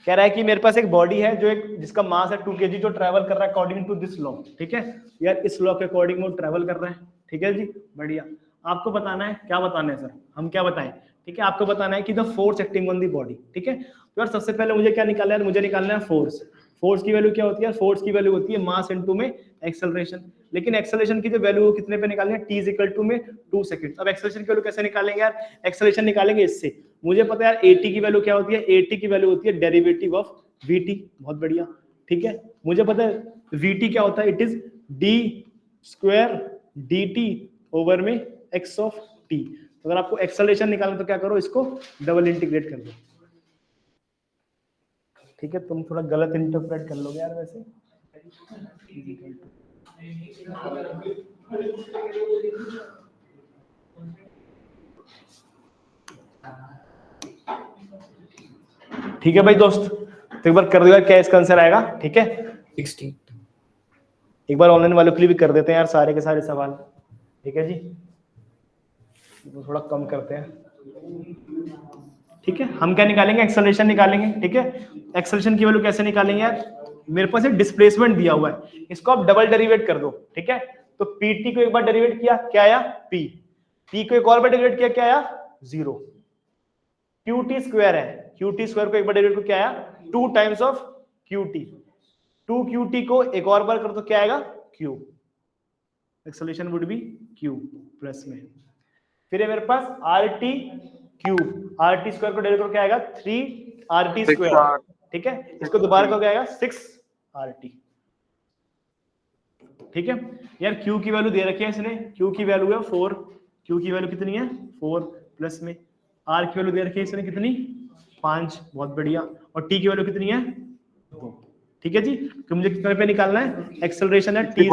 कह रहा है कि मेरे पास एक बॉडी है जो एक जिसका मास है 2 kg, जो ट्रैवल कर रहा है अकॉर्डिंग टू दिस लॉ, ठीक है। यार इस लॉ के अकॉर्डिंग वो ट्रैवल कर रहा है, ठीक है जी। बढ़िया, आपको बताना है, क्या बताना है सर, हम क्या बताएं, ठीक है। आपको बताना है कि the force acting on the body, ठीक है। तो यार सबसे पहले मुझे क्या निकालना है, मुझे निकालना है फोर्स। फोर्स की वैल्यू क्या होती है, फोर्स की वैल्यू होती है मास इनटू में एक्सेलरेशन। लेकिन एक्सेलरेशन की जो वैल्यू कितने पे निकालनी है, t इज इक्वल टू में 2 सेकंड। अब एक्सेलरेशन की वैल्यू कैसे निकालेंगे यार, एक्सेलरेशन निकालेंगे इससे। मुझे पता है यार at की वैल्यू क्या होती है, at की वैल्यू होती है डेरिवेटिव ऑफ vt। बहुत बढ़िया, ठीक है। मुझे पता है vt क्या होता है, it is d square dt over में x ऑफ t। अगर आपको एक्सेलरेशन निकालना तो क्या करो, इसको डबल इंटीग्रेट कर दो, ठीक है। तुम थोड़ा गलत इंटरप्रेट कर लोगे यार वैसे। ठीक है भाई दोस्त, तो एक बार कर दो क्या इसका आंसर आएगा, ठीक है 60। एक बार ऑनलाइन वालों के लिए भी कर देते हैं यार सारे के सारे सवाल, ठीक है जी। वो थोड़ा कम करते हैं, ठीक है। हम क्या निकालेंगे, एक्सेलरेशन निकालेंगे, ठीक है। एक्सेलरेशन की वैल्यू कैसे निकालेंगे यार, मेरे पास एक डिस्प्लेसमेंट दिया हुआ है, इसको आप डबल डेरिवेट कर दो, ठीक है। तो पीटी को एक बार डेरिवेट किया, क्या आया पी, पी को एक और बार डेरिवेट किया, क्या आया 0। क्यूटी स्क्वायर है, क्यूटी स्क्वायर को एक बार डेरिवेट को क्या आया 2 टाइम्स ऑफ क्यूटी। 2 क्यूटी को एक और बार कर तो क्या आएगा Q, acceleration would be Q plus में। फिर है मेरे पास R T cube, R T square को डेरिवेट करके आएगा 3 आर टी स्क्वायर, ठीक है। इसको दोबारा करके आएगा 6 आर टी, ठीक है। यार क्यू की वैल्यू दे रखी है इसने, क्यू की वैल्यू है 4, क्यू की वैल्यू कितनी है 4 प्लस में आर की वैल्यू दे रखी है इसने कितनी 5, बहुत बढ़िया। और टी की वैल्यू कितनी है 2, ठीक है जी। तो मुझे कितने पे निकालना है, एक्सेलरेशन है टी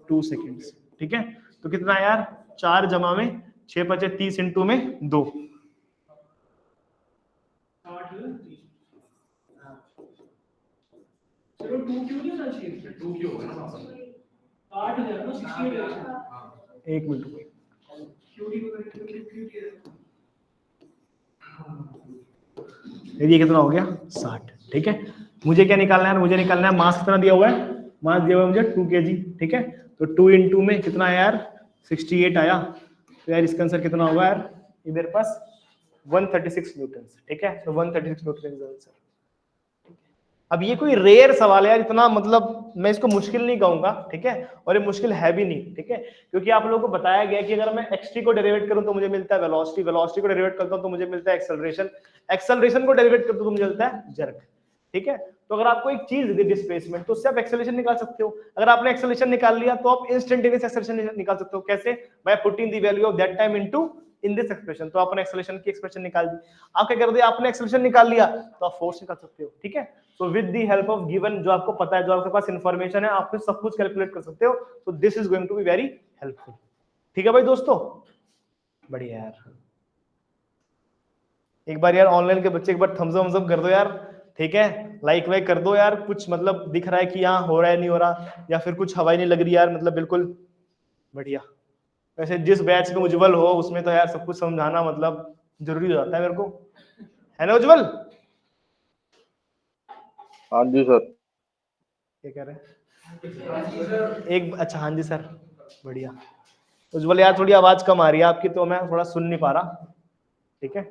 2 सेकेंड्स, ठीक है। तो कितना है यार 4 जमा में 6 5 30 इंटू में 2, चलो 2 क्यों नहीं होना चाहिए, 2 क्यों होगा ना 8 हो जाएगा ना 68। एक मिनट ये कितना हो गया 60, ठीक है। मुझे क्या निकालना है, मुझे निकालना है मास कितना दिया हुआ है, मास दिया हुआ है मुझे 2 kg, ठीक है। तो 2 इंटू में कितना है यार 68 आया, तो यार इसका आंसर कितना होगा यार ये मेरे पास 136 न्यूटन, ठीक है, तो 136 न्यूटन इज आंसर। अब ये कोई रेयर सवाल है यार, इतना मतलब मैं इसको मुश्किल नहीं कहूंगा, ठीक है, और ये मुश्किल है भी नहीं, ठीक है, क्योंकि आप लोगों को बताया गया कि अगर मैं xt को डेरिवेट करूं तो मुझे मिलता है वेलोसिटी, वेलोसिटी को डेरिवेट करता हूं तो मुझे मिलता है एक्सेलरेशन, एक्सेलरेशन को डेरिवेट करता हूं तो मुझे मिलता है जर्क, ठीक है। तो अगर आपको एक चीज दी डिस्प्लेसमेंट तो उससे आप एक्सेलरेशन निकाल सकते हो, अगर आपने एक्सेलरेशन निकाल लिया तो आप इंस्टेंटेनियस एक्सेलरेशन निकाल सकते हो, कैसे, by putting the value of that time into in this expression, तो आपने एक्सेलरेशन की एक्सप्रेशन निकाल दी। आप क्या कर दिया, आपने एक्सेलरेशन निकाल लिया तो आप फोर्स निकाल सकते हो, ठीक है। So with the help of given, जो आपको पता है, जो आपके पास इंफॉर्मेशन है, आप सब कुछ कैलकुलेट कर सकते हो, तो this is going to be very helpful, ठीक है भाई दोस्तों, बढ़िया यार। एक बार यार ऑनलाइन के बच्चे एक बार थम्स अप कर दो यार, ठीक है, लाइक वाइक कर दो यार, कुछ मतलब दिख रहा है कि यहाँ हो रहा है नहीं हो रहा, या फिर कुछ हवाई नहीं लग रही यार, मतलब बिल्कुल बढ़िया। वैसे जिस बैच में उज्जवल हो उसमें तो यार सब कुछ समझाना मतलब जरूरी हो जाता है मेरे को, है ना उज्जवल? हाँ जी सर। क्या कह रहे हैं? एक अच्छा, हाँ जी सर, बढ़िया। उज्जवल यार थोड़ी आवाज कम आ रही है आपकी, तो मैं थोड़ा सुन नहीं पा रहा, ठीक है।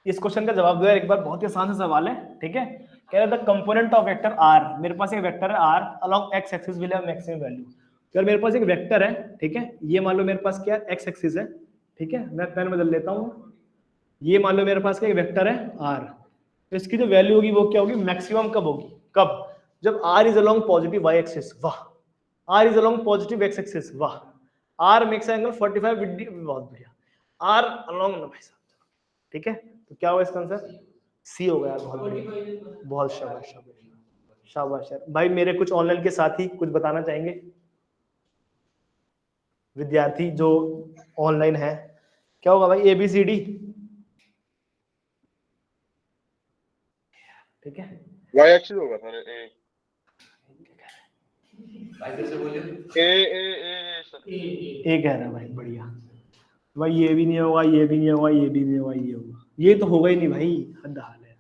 इस क्वेश्चन का जवाब दो यार एक बार, बहुत ही आसान सा सवाल है, ठीक है। कह रहा था कंपोनेंट ऑफ वेक्टर आर, मेरे पास एक वेक्टर है R along X axis will have maximum value. तो मेरे पास एक वेक्टर है, ठीक है, ये मान लो मेरे पास क्या है, एक्स एक्सिस है, ठीक है, मैं पेन बदल लेता हूँ, ये मान लो मेरे पास क्या वेक्टर है आर, तो इसकी जो वैल्यू होगी वो क्या होगी, मैक्सिमम कब होगी, कब, जब R is along positive Y axis, वाह, R is along positive X axis, वाह, R makes angle 45 with D, बहुत बढ़िया, आर अलोंग ना भाई साहब, ठीक है, तो क्या होगा इसका आंसर, सी होगा यार, बहुत बढ़िया, बहुत शाबाश शाबाश शाबाश यार। भाई मेरे कुछ ऑनलाइन के साथी कुछ बताना चाहेंगे, विद्यार्थी जो ऑनलाइन है, क्या होगा भाई, ABCD, ठीक है, वाई एक्सिस होगा सर, ए कह रहा है भाई, बढ़िया भाई, ये भी नहीं होगा, ये भी नहीं होगा, ये भी नहीं होगा, ये होगा, ये तो होगा ही नहीं भाई, हद हाल है।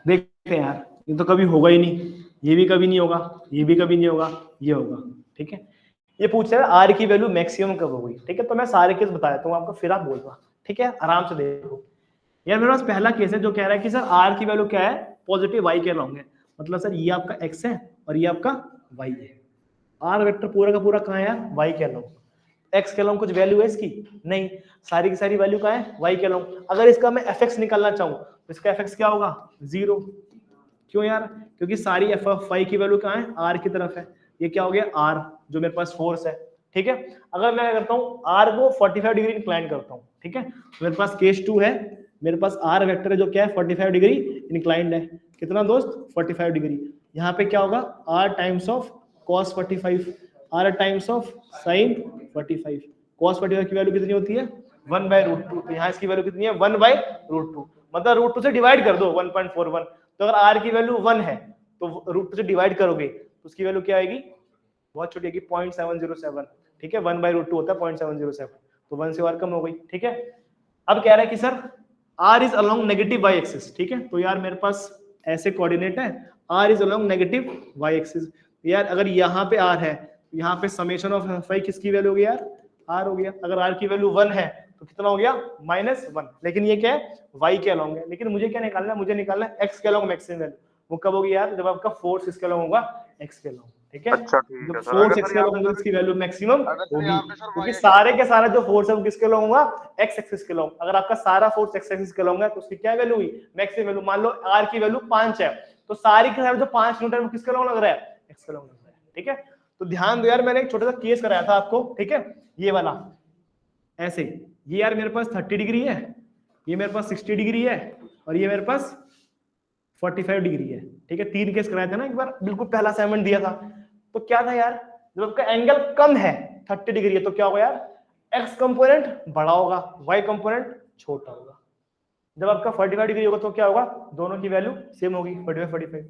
देखते हैं यार, ये तो कभी होगा ही नहीं, ये भी कभी नहीं होगा, ये भी कभी नहीं होगा, ये होगा, ठीक है। ये पूछ रहा है आर की वैल्यू मैक्सिमम कब होगी, ठीक है, तो मैं सारे केस बता देता हूँ आपको, फिर आप बोल दो, ठीक है, आराम से देखो यार। मेरे पास पहला केस है जो कह रहा है कि सर आर की वैल्यू क्या है, पॉजिटिव वाई के अलोंग है, मतलब सर ये आपका एक्स है और ये आपका वाई है, आर वेक्टर पूरा का पूरा कहाँ है यार, वाई के अलोंग, एक्स के अलोंग कुछ वैल्यू है इसकी, नहीं, सारी की सारी वैल्यू कहाँ है, वाई के अलोंग। अगर इसका मैं एफ एक्स निकालना चाहूँ तो इसका एफ एक्स क्या होगा, 0, क्यों यार, क्योंकि सारी एफ ऑफ वाई की वैल्यू कहाँ है, आर की तरफ है, ये क्या हो गया आर, जो मेरे पास फोर्स है, ठीक है। अगर मैं करता हूँ आर को 45 डिग्री इंक्लाइन करता हूँ, ठीक है, तो मेरे पास केस 2 है, मेरे पास आर वेक्टर है जो क्या है 45 डिग्री इंक्लाइंड है, कितना दोस्त, 45 डिग्री, यहाँ पे क्या होगा, R times of cos 45, R times of sin 45, cos 45 की वैल्यू कितनी होती है, 1/√2, तो यहाँ इसकी वैल्यू कितनी है, 1/√2, मतलब √2 से डिवाइड कर दो 1.41, तो अगर आर की वैल्यू 1 है तो √2 से डिवाइड करोगे तो उसकी वैल्यू क्या आएगी, बहुत छोटी आएगी, 0.707, ठीक है, 1/√2 होता है 0.707, तो 1 से और कम हो गई, ठीक है। अब कह रहा है कि sir R is along negative Y axis, ठीक है, तो यार मेरे पास ऐसे कोऑर्डिनेट है, R is along negative Y axis, यार अगर यहाँ पे आर है तो यहाँ पे समेशन ऑफ फाई किसकी वैल्यू हो गई यार, आर हो गया, अगर आर की वैल्यू 1 है तो कितना हो गया, -1, लेकिन ये क्या है, वाई के अलोंग है, लेकिन मुझे क्या निकालना है, मुझे निकालना है एक्स के अलोंग मैक्सिमम वैल्यू, वो कब होगी यार, जब आपका फोर्स इसके अलोंग होगा एक्स के अलोंग, ठीक है, अच्छा ठीक है सर। फोर्स एक्स के अलोंग होगा इसकी वैल्यू मैक्सिमम होगी, क्योंकि सारे के सारा जो फोर्स है वो किसके अलोंग होगा, एक्स एक्सिस के अलोंग, अगर आपका सारा फोर्स एक्स एक्सिस के अलोंग है तो उसकी क्या वैल्यू हुई, मैक्सिमम वैल्यू। मान लो आर की वैल्यू 5 है तो सारी के सारे जो 5 न्यूटन वो किसके अलोंग लग रहा है, एक्स के अलोंग लग रहा है, ठीक है। तो ध्यान दो यार, मैंने एक छोटा सा केस कराया था आपको, ठीक है, ये वाला ऐसे, ये यार मेरे पास 30 डिग्री है, ये मेरे पास 60 डिग्री है और ये मेरे पास 45 डिग्री है, ठीक है, 3 केस कराए थे ना एक बार, बिल्कुल पहला असाइनमेंट दिया था। तो क्या था यार, जब आपका एंगल कम है 30 डिग्री है तो क्या होगा यार, एक्स कंपोनेंट बड़ा होगा, वाई कंपोनेंट छोटा होगा, जब आपका 45 डिग्री होगा तो क्या होगा, दोनों की वैल्यू सेम होगी 45,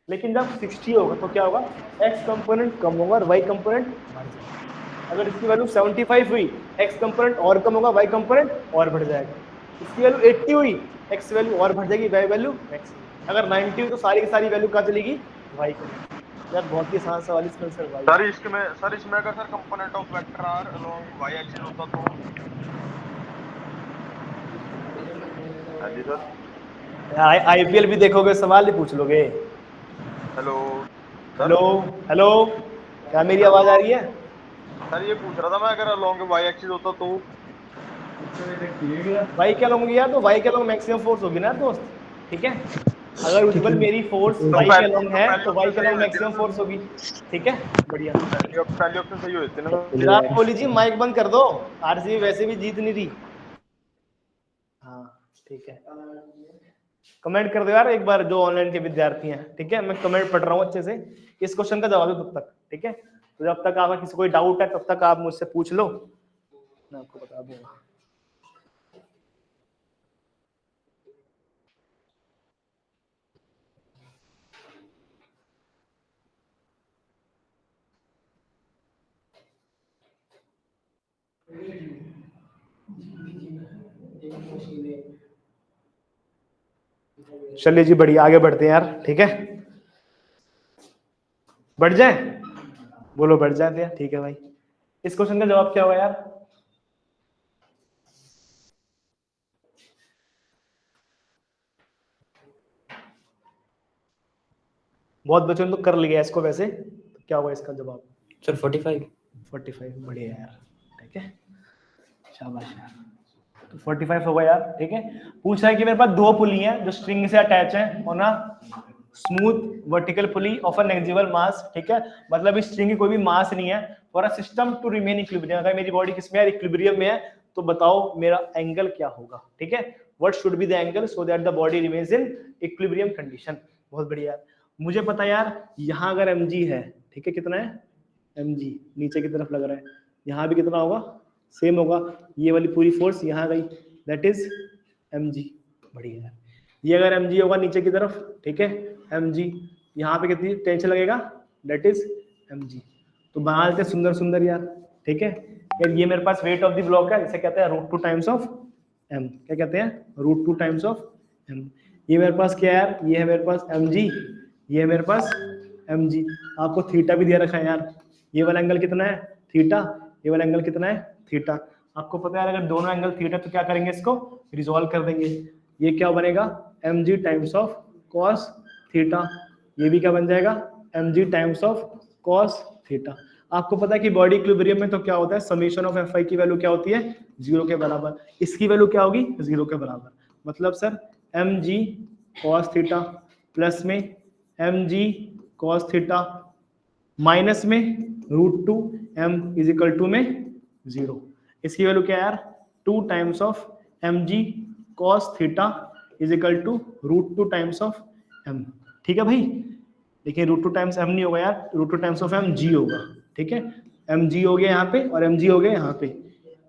लेकिन जब 60 होगा तो क्या होगा, एक्स कंपोनेंट कम होगा और वाई कंपोनेंट बढ़ जाएगा। अगर इसकी वैल्यू 75 हुई, एक्स कंपोनेंट और कम होगा, वाई कंपोनेंट और बढ़ जाएगा। इसकी वैल्यू 80 हुई, एक्स वैल्यू और बढ़ जाएगी, वाई वैल्यू एक्स। अगर 90 हुई तो सारी की सारी वैल्यू कहाँ चलेगी, वाई को। यार बहुत ही आसान सवाल इसमें सर भाई। सर इसमें अगर sir component of vector R along Y axis होता तो। हाँ जी सर। आईपीएल भी देखोगे, सवाल ही पूछ लोगे। Hello sir. हेलो हेलो, क्या मेरी सर आवाज आ रही है? सर ये पूछ रहा था मैं, अगर अलोंग वाई एक्सिस होता तो। वाई क्या लॉन्ग यार, तो वाई क्या लॉन्ग मैक्सिमम फोर्स होगी ना दोस्त, ठीक है। अगर विजिबल मेरी फोर्स वाई के लॉन्ग है तो वाई के लॉन्ग मैक्सिमम फोर्स होगी, ठीक है। बढ़िया। पहली ऑप्शन सही हो जाती है ना। विराट कोहली जी माइक बंद कर दो, आरसीबी वैसे भी जीत नहीं रही। हाँ ठीक है, कमेंट कर दो यार एक बार जो ऑनलाइन के विद्यार्थी हैं, ठीक है। मैं कमेंट पढ़ रहा हूँ अच्छे से, इस क्वेश्चन का जवाब दो तब तक, ठीक है। तो जब तक आपका किसी कोई डाउट है तब तक आप मुझसे पूछ लो, मैं आपको बता दूंगा। चलिए जी बढ़िया, आगे बढ़ते हैं यार, ठीक है। बढ़ जाए, बोलो बढ़ जाते हैं, ठीक है भाई। इस क्वेश्चन का जवाब क्या हुआ यार? बहुत बच्चों ने तो कर लिया इसको वैसे, तो क्या हुआ इसका जवाब? सर 45। 45, बढ़िया यार, ठीक है, शाबाश यार। तो 45 होगा यार, ठीक है। पूछ रहा है कि मेरे पास दो पुली हैं जो स्ट्रिंग से अटैच हैं और ना smooth vertical pulley of a negligible mass, ठीक है। मतलब इस स्ट्रिंग की कोई भी मास नहीं है। For a system to remain equilibrium, अगर मेरी बॉडी किसमें है, इक्विलिब्रियम में है, तो बताओ मेरा एंगल क्या होगा, ठीक है। What should be the angle so that the body remains in equilibrium condition. बहुत बढ़िया। मुझे पता यार, यहाँ अगर mg है, ठीक है, कितना है mg, नीचे की तरफ लग रहा है, यहाँ भी कितना होगा, सेम होगा। ये वाली पूरी फोर्स यहाँ गई, दैट इज mg। बढ़िया है। ये अगर mg होगा नीचे की तरफ, ठीक है, mg, यहाँ पे कितनी टेंशन लगेगा, दैट इज mg। तो बना लेते सुंदर सुंदर यार, ठीक है। यार ये मेरे पास वेट ऑफ द ब्लॉक है, इसे कहते हैं √2 टाइम्स ऑफ m। क्या कहते हैं, √2 टाइम्स ऑफ m। ये मेरे पास क्या है यार, ये है मेरे पास mg, ये है मेरे पास mg। आपको थीटा भी दिया रखा है यार, ये वाला एंगल कितना है, थीटा, ये वाला एंगल कितना है, थीटा। आपको पता है अगर दोनों एंगल थीटा तो क्या करेंगे, इसको रिजॉल्व कर देंगे। ये क्या बनेगा, mg times of cos theta. ये भी क्या बन जाएगा, mg times of cos theta. आपको पता है कि बॉडी इक्विलिब्रियम में तो क्या होता है, समेशन ऑफ fi की वैल्यू क्या होती है, 0 के बराबर। इसकी वैल्यू क्या होगी, 0 के बराबर। मतलब sir mg cos theta plus में mg cos थीटा माइनस में √2 m इज इक्वल टू में 0। इसकी वैल्यू क्या है यार, 2 times of mg cos theta is equal to √2 times of m, ठीक है भाई। देखिए √2 टाइम्स m नहीं होगा यार, √2 टाइम्स ऑफ mg होगा, ठीक है। mg हो गया यहाँ पे और mg हो गया यहाँ पे,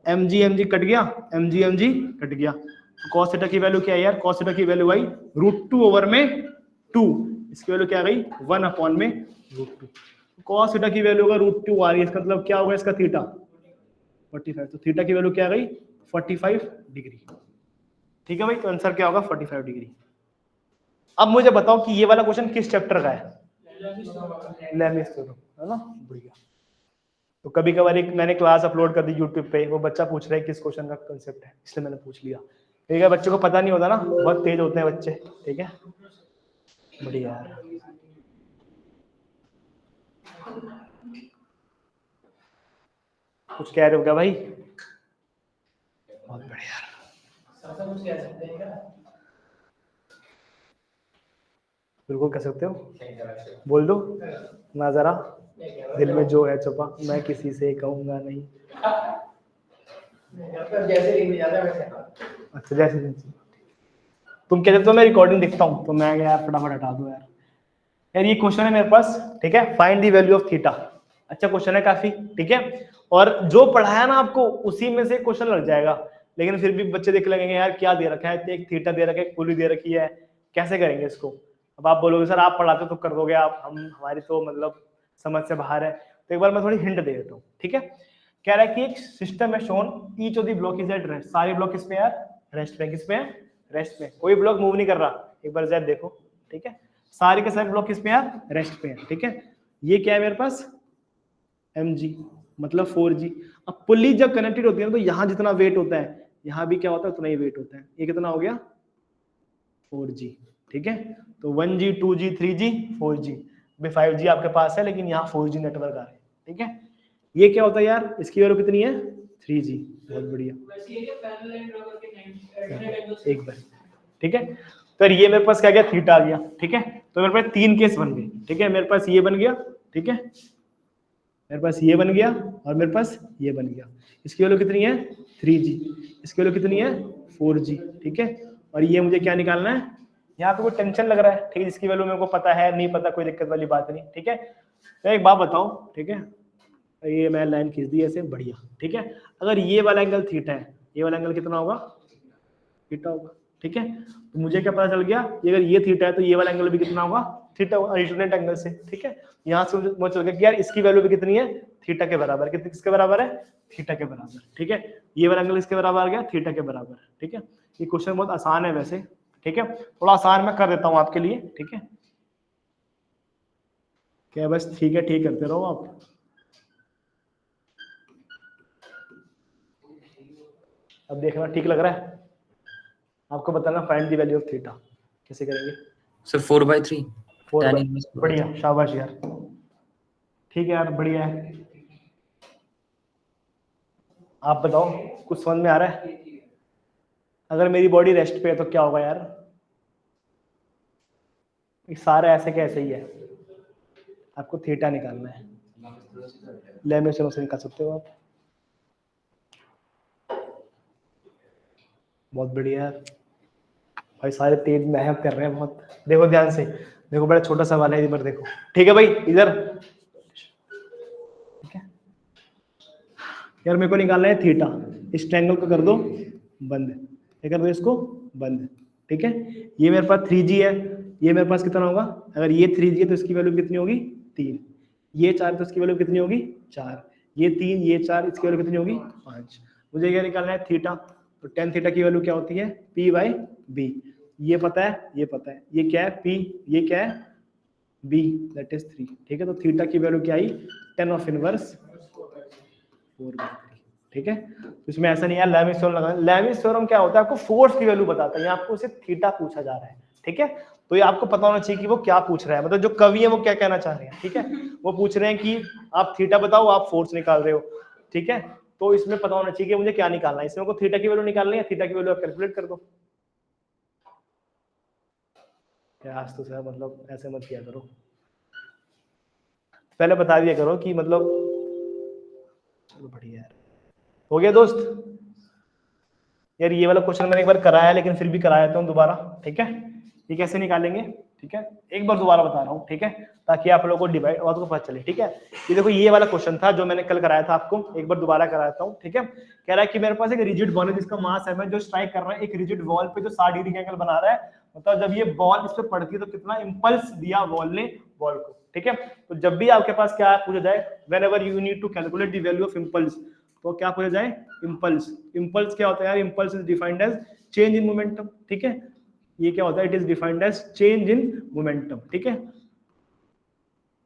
mg कट गया, mg कट गया। cos थीटा की वैल्यू क्या है यार, cos थीटा की वैल्यू आई √2 ओवर में 2, इसकी वैल्यू क्या आ गई 1 अपॉन में √2। cos थीटा की वैल्यू अगर √2 आ रही है, इसका मतलब क्या होगा इसका थीटा 45, तो थीटा की वैल्यू क्या आ गई 45 डिग्री, ठीक है भाई। तो आंसर क्या होगा 45 डिग्री। अब मुझे बताओ कि ये वाला क्वेश्चन किस चैप्टर का है, लेमिस थ्योरम, है ना, बढ़िया। तो कभी कभार एक मैंने क्लास अपलोड कर दी यूट्यूब पे, वो बच्चा पूछ रहा है किस क्वेश्चन का कंसेप्ट है, इसलिए मैंने पूछ लिया। ठीक है, बच्चों को पता नहीं होता ना, बहुत तेज होते हैं बच्चे, ठीक है, बढ़िया यार। कुछ कह रहे हो क्या भाई, बहुत बढ़िया यार, बिल्कुल कह सकते हो, बोल दो ना जरा, दिल में जो है छुपा मैं किसी से कहूंगा नहीं। अच्छा जैसे तुम कहते तो मैं रिकॉर्डिंग देखता हूँ, तो मैं यार फटाफट हटा दूं यार। यार ये क्वेश्चन है मेरे पास, ठीक है, find the value of theta. अच्छा क्वेश्चन है काफी, ठीक है। और जो पढ़ाया ना आपको उसी में से क्वेश्चन लग जाएगा, लेकिन फिर भी बच्चे देख लगेंगे यार क्या दे रखा है, एक थीटा दे रखा है, एक पुली दे रखी है, कैसे करेंगे इसको। अब आप बोलोगे सर आप पढ़ाते तो कर दोगे आप, हम हमारी तो मतलब समझ से बाहर है। तो एक बार मैं थोड़ी हिंट दे देता हूँ, ठीक है। कह रहा है कि एक सिस्टम है shown, each of the block is at rest. सारे ब्लॉक किस पे यार, रेस्ट पे। किस पे है, रेस्ट पे। कोई ब्लॉक मूव नहीं कर रहा, एक बार जरा देखो, ठीक है। सारे के सारे ब्लॉक किस पे यार, रेस्ट पे है, ठीक है। ये क्या है मेरे पास mg, मतलब 4g। अब पुली जब कनेक्टेड होती है ना तो यहाँ जितना वेट होता है यहाँ भी क्या होता है उतना ही वेट होता है। ये कितना हो गया 4g, ठीक है। तो 1g 2g 3g 4g, 5g आपके पास है लेकिन यहाँ 4g नेटवर्क आ रहे हैं, ठीक है। ये क्या होता है यार, इसकी वैल्यू कितनी है 3g, बहुत बढ़िया एक बार, ठीक है। तो ये मेरे पास क्या गया थीटा आ गया, ठीक है। तो मेरे पास 3 केस बन गए, ठीक है। मेरे पास ये बन गया, ठीक है, मेरे पास ये बन गया और मेरे पास ये बन गया। इसकी वैल्यू कितनी है 3g, इसकी वैल्यू कितनी है 4g, ठीक है। और ये मुझे क्या निकालना है, यहाँ पे कोई टेंशन लग रहा है, ठीक है। इसकी वैल्यू मेरे को पता है नहीं पता कोई दिक्कत वाली बात नहीं, ठीक है। तो एक बात बताओ, ठीक है, ये मैं लाइन खींच दी ऐसे, बढ़िया, ठीक है। अगर ये वाला एंगल थीटा है, ये वाला एंगल कितना होगा थीटा होगा, ठीक है। तो मुझे क्या पता चल गया, अगर ये थीटा है तो ये वाला एंगल भी कितना होगा थीटा, अल्टरनेट एंगल से, ठीक है। यहाँ से मुझे चल गया कि यार इसकी वैल्यू भी कितनी है थीटा के बराबर, कितने किसके बराबर है थीटा के बराबर, ठीक है। ये वाला एंगल इसके बराबर आ गया थीटा के बराबर, ठीक है। ये क्वेश्चन बहुत आसान है वैसे, ठीक है, थोड़ा आसान मैं कर देता हूँ आपके लिए, ठीक है। क्या बस ठीक है, ठीक करते रहो आप। अब देखना ठीक लग रहा है आपको, बताना find the value of theta कैसे करेंगे सर 4/3 tan inverse। बढ़िया, शाबाश यार, ठीक है यार, बढ़िया है। आप बताओ कुछ समझ में आ रहा है? अगर मेरी बॉडी रेस्ट पे है तो क्या होगा यार, सारा ऐसे कैसे ही है, आपको थीटा निकालना है, लेमेशन से निकाल सकते हो आप। बहुत बढ़िया यार भाई, सारे तेज मेहनत कर रहे हैं बहुत। देखो ध्यान से, देखो बड़ा छोटा सवाल है, इधर देखो, ठीक है भाई, इधर, ठीक है यार। मेरे को निकालना है थीटा, इस ट्रायंगल को कर दो बंद, क्या कर दो इसको बंद, ठीक है। ये मेरे पास 3g है, ये मेरे पास कितना होगा, अगर ये 3g है तो इसकी वैल्यू कितनी होगी 3, ये 4 तो इसकी वैल्यू कितनी होगी 4, ये 3 ये 4 इसकी वैल्यू कितनी होगी 5। मुझे क्या निकालना है थीटा, तो tan थीटा की वैल्यू क्या होती है p/b, ये पता है, ये पता है, ये क्या है p, ये क्या है b, दैट इज 3, ठीक है। तो थीटा की वैल्यू क्या आई tan ऑफ इनवर्स 4/3, ठीक है। तो इसमें ऐसा नहीं है लेविस थ्योरम लगाना। लेविस थ्योरम क्या होता है, आपको फोर्स की वैल्यू बताता है, यहाँ आपको सिर्फ थीटा पूछा जा रहा है, ठीक है। तो ये आपको पता होना चाहिए कि वो क्या पूछ रहा है, मतलब जो कवि है वो क्या कहना चाह रहे हैं, ठीक है। वो पूछ रहे हैं कि आप थीटा बताओ, आप फोर्स निकाल रहे हो, ठीक है। तो इसमें पता होना चाहिए कि मुझे क्या निकालना है, इसमें को थीटा की वैल्यू निकालनी है, थीटा की वैल्यू आप कैलकुलेट कर दो। क्या आज तो सर मतलब ऐसे मत किया करो, पहले बता दिया करो कि मतलब, चलो बढ़िया यार, हो गया दोस्त। यार ये वाला क्वेश्चन मैंने एक बार कराया है लेकिन फिर भी कराया था दोबारा, ठीक है। ये कैसे निकालेंगे, ठीक है, एक बार दोबारा बता रहा हूँ, ठीक है, ताकि आप लोगों को डिवाइड और को पता चले, ठीक है। ये देखो ये वाला क्वेश्चन था जो मैंने कल कराया था आपको, एक बार दोबारा कराता हूँ, ठीक है। कह रहा है कि मेरे पास एक रिजिड बॉल है जिसका मास है, जो स्ट्राइक कर रहा है एक रिजिड वॉल पे जो 60 डिग्री का एंगल बना रहा है, मतलब जब ये बॉल इस पे पड़ती है तो कितना इंपल्स दिया बॉल ने बॉल को, ठीक है। तो जब भी आपके पास क्या पूछा जाए, whenever you need to calculate the value of impulse, तो क्या पूछा जाए इंपल्स। इंपल्स क्या होता है यार, impulse is defined as change in momentum, ठीक है। ये क्या होता है, it is defined as change in momentum, ठीक है।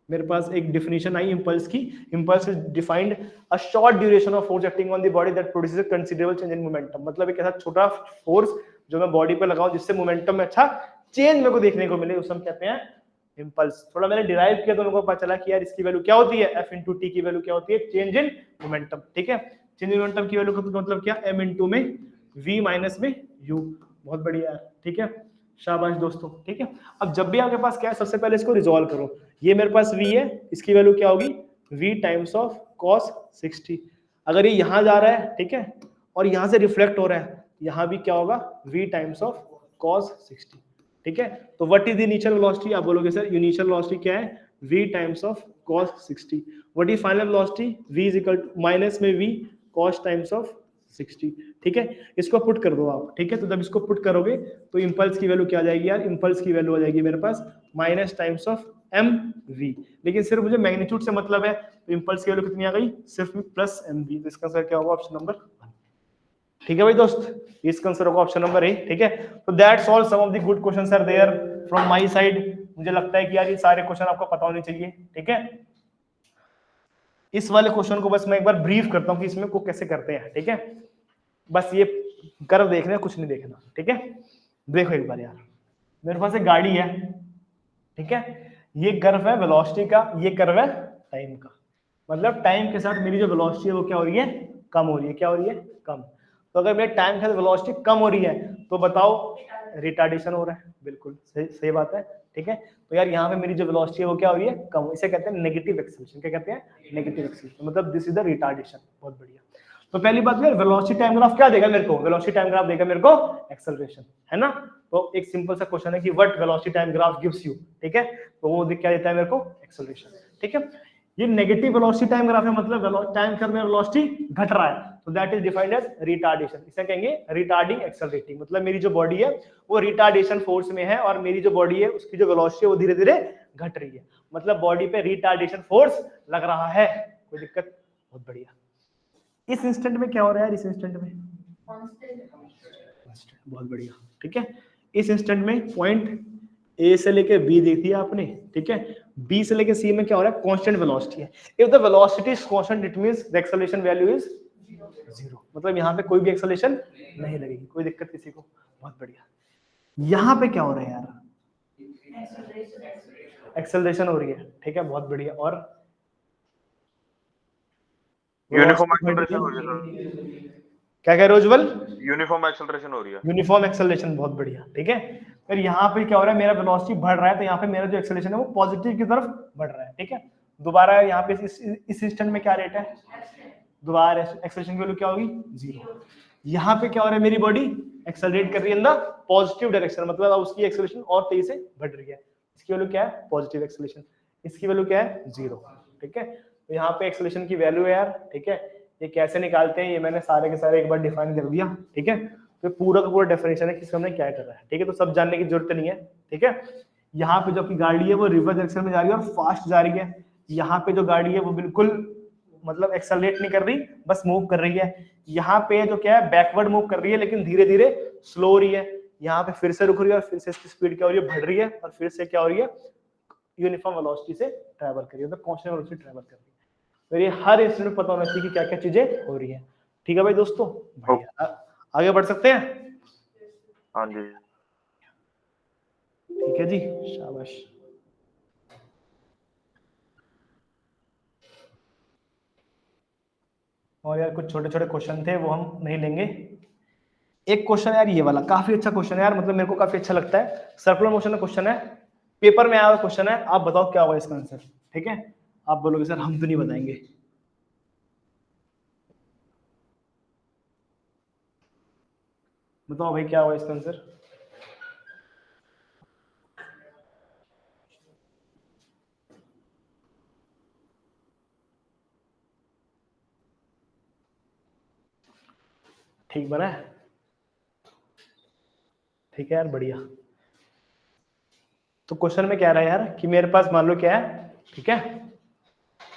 मेरे पास एक डेफिनेशन आई इंपल्स की, impulse is defined a short duration of force acting on the body that produces a considerable change in momentum, मतलब एक ऐसा छोटा फोर्स जो मैं बॉडी पे लगाऊं जिससे मोमेंटम में अच्छा चेंज मेरे को देखने को मिले, उसे हम कहते हैं इंपल्स। थोड़ा मैंने डिराइव किया तो मेरे को पता चला कि यार इसकी वैल्यू क्या होती है, f into t की वैल्यू क्या होती है, चेंज इन मोमेंटम, ठीक है। चेंज इन मोमेंटम की वैल्यू का मतलब क्या, m into में v माइनस में u, बहुत बढ़िया है, ठीक है, शाबाश दोस्तों, ठीक है। अब जब भी आपके पास क्या है, सबसे पहले इसको रिजॉल्व करो। ये मेरे पास v है, इसकी वैल्यू क्या होगी v टाइम्स ऑफ cos 60। अगर ये यहाँ जा रहा है, ठीक है, और यहाँ से रिफ्लेक्ट हो रहा है, यहाँ भी क्या होगा v टाइम्स ऑफ cos 60, ठीक है। तो what is the initial velocity, आप बोलोगे सर इनिशियल वेलोसिटी क्या है, v times of cos 60। What is final velocity, v is equal to minus में v cos टाइम्स ऑफ 60, ठीक है। इसको पुट कर दो आप, ठीक है। तो जब इसको पुट करोगे तो इंपल्स की वैल्यू क्या आ जाएगी यार, इंपल्स की वैल्यू आ जाएगी मेरे पास माइनस टाइम्स ऑफ mv, लेकिन सिर्फ मुझे मैग्नीट्यूड से मतलब है, तो इंपल्स की वैल्यू कितनी आ गई सिर्फ प्लस mv, तो इसका आंसर क्या होगा ऑप्शन नंबर 1, ठीक है भाई दोस्त, इसका आंसर होगा ऑप्शन नंबर ए, ठीक है। तो that's all, some of the good questions are there from my side, मुझे लगता है कि यार ये सारे क्वेश्चन आपको पता होने चाहिए, ठीक है। इस वाले क्वेश्चन को बस मैं एक बार ब्रीफ करता हूँ कि इसमें को कैसे करते हैं, ठीक है। बस ये कर्व देखना, कुछ नहीं देखना, ठीक है। देखो एक बार यार, मेरे पास एक गाड़ी है, ठीक है, ये कर्व है वेलोसिटी का, ये कर्व है टाइम का। मतलब टाइम के साथ मेरी जो वेलोसिटी है वो क्या हो रही है, कम हो रही है। क्या हो रही है, कम। तो अगर मेरे टाइम के साथ वेलोसिटी कम हो रही है तो बताओ रिटार्डेशन हो रहा है। बिल्कुल सही, सही बात है, ठीक है। तो यार यहाँ पे मेरी जो वेलोसिटी है वो क्या हो रही है, कम। इसे कहते हैं नेगेटिव एक्सेलरेशन। क्या कहते हैं, नेगेटिव एक्सेलरेशन। मतलब दिस इज द रिटार्डेशन। बहुत बढ़िया। तो पहली बात यार, वेलोसिटी टाइम ग्राफ क्या देगा मेरे को, वेलोसिटी टाइम ग्राफ देगा मेरे को एक्सेलरेशन, है ना। तो एक सिंपल सा क्वेश्चन है कि what velocity time graph gives you, ठीक है। तो वो क्या देता है मेरे को, एक्सेलरेशन, ठीक है। ये नेगेटिव वेलोसिटी टाइम ग्राफ है, मतलब टाइम के में वेलोसिटी घट रहा है, तो that is defined as retardation. इसे कहेंगे रिटार्डिंग एक्सेलरेटिंग। मतलब मेरी जो बॉडी है वो रिटार्डेशन फोर्स में है और मेरी जो बॉडी है उसकी जो वेलोसिटी है वो धीरे धीरे घट रही है। मतलब बॉडी पे रिटार्डेशन फोर्स लग रहा है। कोई दिक्कत, बहुत बढ़िया। इस इंस्टेंट में क्या हो रहा है, इस इंस्टेंट में बहुत बढ़िया, ठीक है। इस इंस्टेंट में पॉइंट ए से लेके बी देखी है आपने, ठीक है। बी से लेके सी में क्या हो रहा है, कांस्टेंट वेलोसिटी है। If the velocity is constant it means the acceleration value is 0। मतलब यहाँ पे कोई भी एक्सेलरेशन नहीं लगेगी। कोई दिक्कत किसी को, बहुत बढ़िया। यहाँ पे क्या हो रहा है यार, एक्सेलरेशन हो रही है, ठीक है, बहुत बढ़िया। और यूनिफॉर्म एक्सेलरेशन हो रही है सर। क्या कह रहे हो उज्जवल, यूनिफॉर्म एक्सेलरेशन हो रही है। यूनिफॉर्म एक्सेलरेशन, बहुत बढ़िया, ठीक है। फिर यहाँ पे क्या हो रहा है, मेरा वेलोसिटी बढ़ रहा है, तो यहाँ पे मेरा जो एक्सेलरेशन है वो पॉजिटिव की तरफ बढ़ रहा है, ठीक है। दोबारा यहाँ पे इस इंस्टेंट में क्या रेट है, दोबारा एक्सेलरेशन की वैल्यू क्या होगी, 0। यहाँ पे क्या हो रहा है, मेरी बॉडी एक्सेलरेट कर रही है इन द पॉजिटिव डायरेक्शन, मतलब उसकी एक्सेलरेशन और तेजी से बढ़ रही है। इसकी वैल्यू क्या है, पॉजिटिव एक्सेलरेशन। इसकी वैल्यू क्या है, 0, ठीक है। तो यहाँ पे एक्सेलरेशन की वैल्यू है यार, ठीक है। ये कैसे निकालते हैं ये मैंने सारे के सारे एक बार डिफाइन कर दिया, ठीक है। तो पूरा का पूरा डेफिनेशन है कि हमने क्या कर रहा है, ठीक है। तो सब जानने की जरूरत नहीं है, ठीक है। यहाँ पे जो आपकी गाड़ी है वो रिवर्स डायरेक्शन में जा रही है और फास्ट जा रही है। यहाँ पे जो गाड़ी है वो बिल्कुल मतलब एक्सेलरेट नहीं कर रही, बस मूव कर रही है। यहाँ पे जो क्या है, बैकवर्ड मूव कर रही है लेकिन धीरे धीरे स्लो हो रही है। यहाँ पे फिर से रुक रही है और फिर से इसकी स्पीड क्या हो रही है, बढ़ रही है और फिर से क्या हो रही है, यूनिफॉर्म वेलोसिटी से ट्रैवल कर रही है, मतलब कांस्टेंट वेलोसिटी ट्रैवल कर रही है। तो ये हर इंस्टेंट में पता होना चाहिए कि क्या क्या चीजें हो रही है, ठीक है भाई दोस्तों। आगे बढ़ सकते हैं, हाँ जी, ठीक है जी, शाबाश। और यार कुछ छोटे छोटे क्वेश्चन थे वो हम नहीं लेंगे। एक क्वेश्चन यार ये वाला काफी अच्छा क्वेश्चन है यार, मतलब मेरे को काफी अच्छा लगता है। सर्कुलर मोशन का क्वेश्चन है, पेपर में आया हुआ क्वेश्चन है। आप बताओ क्या होगा इसका आंसर, ठीक है। आप बोलोगे सर हम तो नहीं बताएंगे, बताओ भाई क्या होगा इसका आंसर। ठीक बना है, ठीक है यार, बढ़िया। तो क्वेश्चन में क्या रहा है यार कि मेरे पास मान लो क्या है, ठीक है,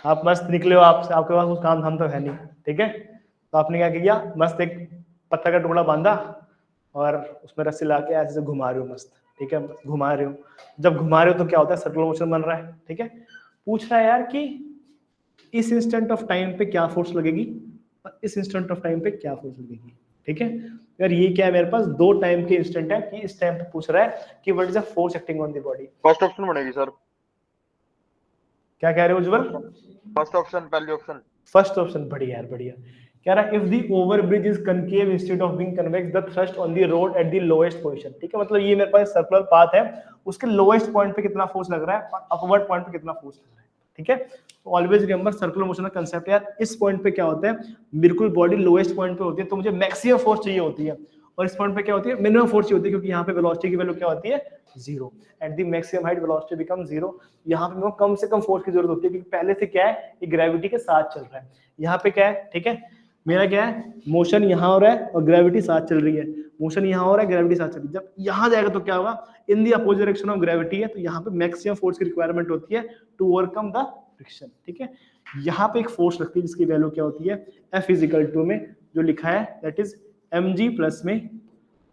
आप मस्त निकले हो, आपके पास कुछ काम धाम तो है नहीं, ठीक है। तो आपने क्या किया, मस्त एक पत्थर का टुकड़ा बांधा और उसमें रस्सी ला के ऐसे घुमा रहे हो मस्त, ठीक है, घुमा रहे हो। जब घुमा रहे हो तो क्या होता है, सर्कुलर मोशन बन रहा है, ठीक है। पूछ रहा है यार कि इस इंस्टेंट ऑफ टाइम पे क्या फोर्स लगेगी और इस इंस्टेंट ऑफ टाइम पे क्या फोर्स लगेगी, ठीक है। यार ये क्या है, मेरे पास दो टाइम के इंस्टेंट है कि इस टाइम पे पूछ रहा है कि what is the force acting on the body. First option बनेगी सर। क्या कह रहे हो उज्जवल, फर्स्ट ऑप्शन, पहली ऑप्शन। फर्स्ट ऑप्शन, बढ़िया यार, बढ़िया। कह रहा है if the overbridge is concave instead of being convex the thrust on the road at the lowest position, ठीक है। मतलब ये मेरे पास सर्कुलर पाथ है, उसके लोएस्ट पॉइंट पे कितना फोर्स लग रहा है और अपवर्ड पॉइंट पे कितना फोर्स लग रहा है, ठीक है। तो ऑलवेज रिमेंबर सर्कुलर मोशन का कांसेप्ट यार, इस पॉइंट पे क्या होता है, बिल्कुल बॉडी लोएस्ट पॉइंट पे होती है तो मुझे मैक्सिमम फोर्स चाहिए होती है, और इस पॉइंट पे क्या होती है, मिनिमम फोर्स चाहिए होती है, क्योंकि यहाँ पे वेलोसिटी की वैल्यू क्या होती है, 0। At the maximum height velocity become 0। यहाँ पे मेरे को कम से कम फोर्स की जरूरत होती है, क्योंकि पहले से क्या है, ये ग्रेविटी के साथ चल रहा है। यहाँ पे क्या है, ठीक है, मेरा क्या है, मोशन यहाँ हो रहा है और ग्रेविटी साथ चल रही है, मोशन यहाँ हो रहा है, ग्रेविटी साथ चल रही है। जब यहाँ जाएगा तो क्या होगा, in the opposite direction of gravity है, तो यहाँ पे मैक्सिमम फोर्स की रिक्वायरमेंट होती है टू ओवरकम द फ्रिक्शन, ठीक है। यहाँ पे एक फोर्स लगती है जिसकी वैल्यू क्या होती है, F इजिकल टू में जो लिखा है दैट इज mg प्लस में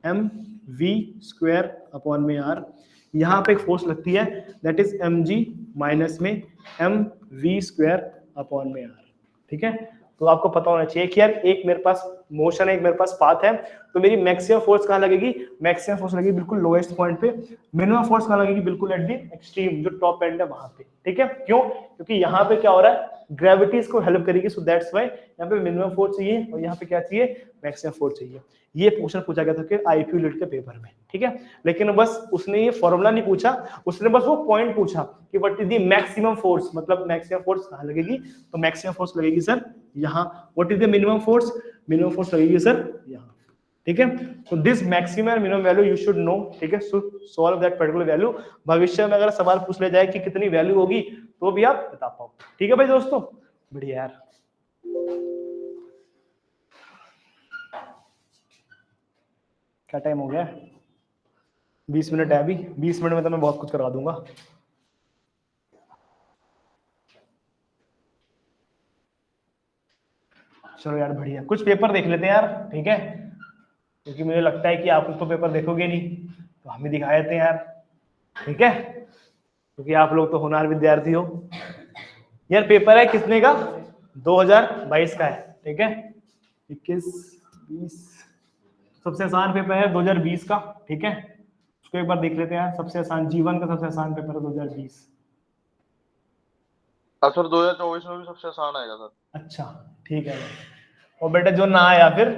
mv स्क्वायर अपॉन में r। यहाँ पे एक फोर्स लगती है दैट इज mg माइनस में mv² अपॉन में r, ठीक है। तो आपको पता होना चाहिए कि यार एक मेरे पास मोशन है, एक मेरे पास पाथ है, तो मेरी मैक्सिमम फोर्स कहाँ लगेगी, मैक्सिमम फोर्स लगेगी बिल्कुल लोएस्ट पॉइंट पे, मिनिमम फोर्स कहाँ लगेगी, बिल्कुल एट द एक्सट्रीम जो टॉप एंड है वहां पे, ठीक है। क्यों, क्योंकि यहाँ पे क्या हो रहा है, ग्रेविटी इसको हेल्प करेगी, सो दैट्स व्हाई यहाँ पे मिनिमम फोर्स चाहिए और यहाँ पे क्या चाहिए, मैक्सिमम फोर्स चाहिए। ये क्वेश्चन पूछा गया था कि आईपीयू लीड के पेपर में, ठीक है। लेकिन बस उसने ये फॉर्मूला नहीं पूछा, उसने बस वो पॉइंट पूछा कि what is the maximum force, मतलब मैक्सिमम फोर्स कहाँ लगेगी, तो मैक्सिमम फोर्स लगेगी सर यहाँ। What is the minimum force, minimum force लगेगी सर यहाँ, ठीक है। तो this maximum and minimum value you should know, ठीक है, सॉल्व दैट पर्टिकुलर वैल्यू। भविष्य में अगर सवाल पूछ ले जाए कि कितनी वैल्यू होगी तो भी आप बता पाओ, ठीक है भाई दोस्तों, बढ़िया यार। क्या टाइम हो गया, 20 मिनट है अभी, 20 मिनट में तो मैं बहुत कुछ करवा दूंगा। चलो यार बढ़िया, कुछ पेपर देख लेते हैं यार, ठीक है, क्योंकि मुझे लगता है कि आप लोग तो पेपर देखोगे नहीं, तो हम ही दिखा देते हैं यार, ठीक है, क्योंकि आप लोग तो होनहार विद्यार्थी हो। यार पेपर है कितने का, 2022 का है, ठीक है, 21 20, सबसे आसान पेपर है 2020 का, ठीक है, उसको एक बार देख लेते हैं। सबसे आसान जीवन का सबसे आसान पेपर है 2020। सर 2024 में भी सबसे आसान आएगा सर। अच्छा ठीक है, और बेटा जो ना आया फिर,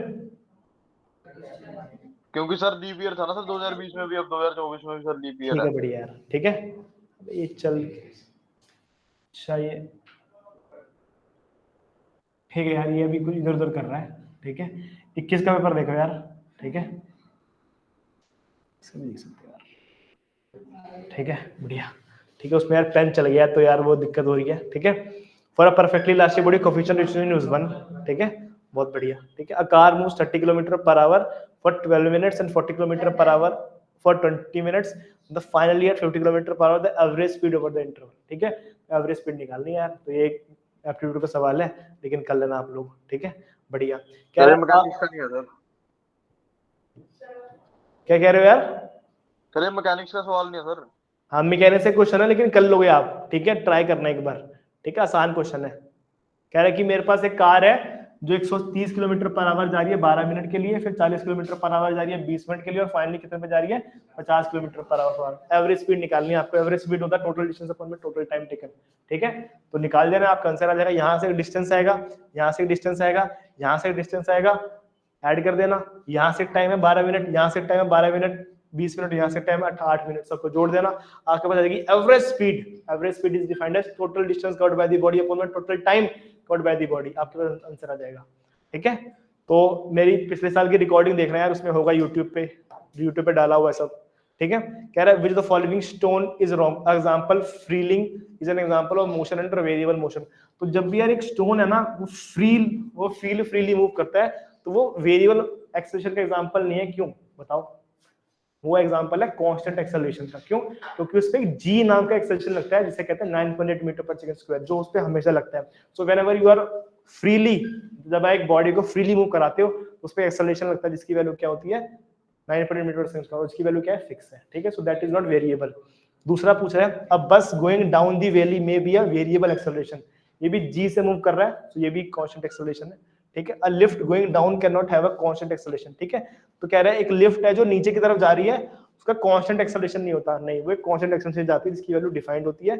क्योंकि सर लीप ईयर था ना सर 2020 में भी, अब 2024 में भी सर लीप ईयर ठीक है। है बढ़िया यार, ठीक है, ये चल, अच्छा ये ठीक है यार, ये अभी कुछ इधर उधर कर रहा है, ठीक है। 21 का पेपर देखो यार, ठीक है, इसको भी देख सकते हो यार, ठीक है बढ़िया, ठीक है। उसमें यार पेन चल गया तो यार वो दिक्कत हो रही है, ठीक है। For a perfectly elastic body coefficient is 1, ठीक है, बहुत बढ़िया, ठीक है। A car moves 30 kilometre per hour for 12 minutes and 40 kilometre per hour for 20 minutes, the finally at 50 kilometre per hour the average speed over the interval, ठीक है। Average speed निकालनी है यार, तो ये एप्टीट्यूड का सवाल है, लेकिन कर लेना आप लोग, ठीक है, बढ़िया। क्या मैकेनिक्स का नहीं है सर, क्या कह रहे हो यार, सर ये मैकेनिक्स का सवाल नहीं है सर। हाँ मैकेनिक्स से क्वेश्चन है, लेकिन कर लोगे आप, ठीक है, ट्राई करना एक बार, ठीक है, आसान क्वेश्चन है। कह रहे कि मेरे पास एक कार है जो 130 किलोमीटर पर आवर जा रही है 12 मिनट के लिए, फिर 40 किलोमीटर पर आवर जा रही है 20 मिनट के लिए, और फाइनली कितने पे जा रही है, 50 kilometre per hour. Average speed निकालनी है आपको, एवरेज स्पीड होता है टोटल डिस्टेंस अपॉन में टोटल टाइम टेकन, ठीक है। तो निकाल देना, आपका आंसर आ जाएगा, यहाँ से डिस्टेंस आएगा, यहाँ से डिस्टेंस आएगा, यहाँ से डिस्टेंस आएगा, ऐड कर देना, यहाँ से टाइम है 12 मिनट, यहाँ से टाइम है 12 मिनट 20 मिनट, यहाँ से टाइम है 8 मिनट, सबको जोड़ देना, आपके पास आ जाएगी average speed. Average speed is defined as total distance covered by the body upon में total time covered by the body, आपके पास आंसर आ जाएगा, ठीक है। तो मेरी पिछले साल की रिकॉर्डिंग देखना यार, उसमें होगा यूट्यूब पे डाला हुआ है सब, ठीक है। कह रहा है which the following stone is wrong, example free falling is an example of motion under variable motion. तो जब भी यार एक स्टोन है ना वो फ्रीली मूव करता है, तो वो वेरिएबल एक्सेलरेशन का एग्जांपल नहीं है, क्यों बताओ, वो एग्जांपल है कांस्टेंट एक्सेलरेशन का। क्यों, क्योंकि उस पे g नाम का एक्सेलरेशन लगता है, जिसे कहते हैं 9.8 मीटर पर सेकंड स्क्वायर, जो उस पे हमेशा लगता है। So whenever you are freely, जब आप एक बॉडी को फ्रीली मूव कराते हो, उस पे एक्सेलरेशन लगता है, जिसकी वैल्यू क्या होती है 9.8 मीटर पर सेकंड स्क्वायर, उसकी वैल्यू क्या है, फिक्स है, ठीक है। So that is not variable. दूसरा पूछ रहा है, अब बस गोइंग डाउन दी वैली में बी अ वेरिएबल एक्सेलरेशन, ये भी g से मूव कर रहा है, तो ये भी कांस्टेंट एक्सेलरेशन है, ठीक है। A lift going down can not have a constant acceleration, ठीक है। तो कह रहा है एक लिफ्ट है जो नीचे की तरफ जा रही है, उसका कांस्टेंट एक्सेलरेशन नहीं होता, नहीं, वो एक कांस्टेंट एक्सेलरेशन जाती है, जिसकी वैल्यू डिफाइंड होती है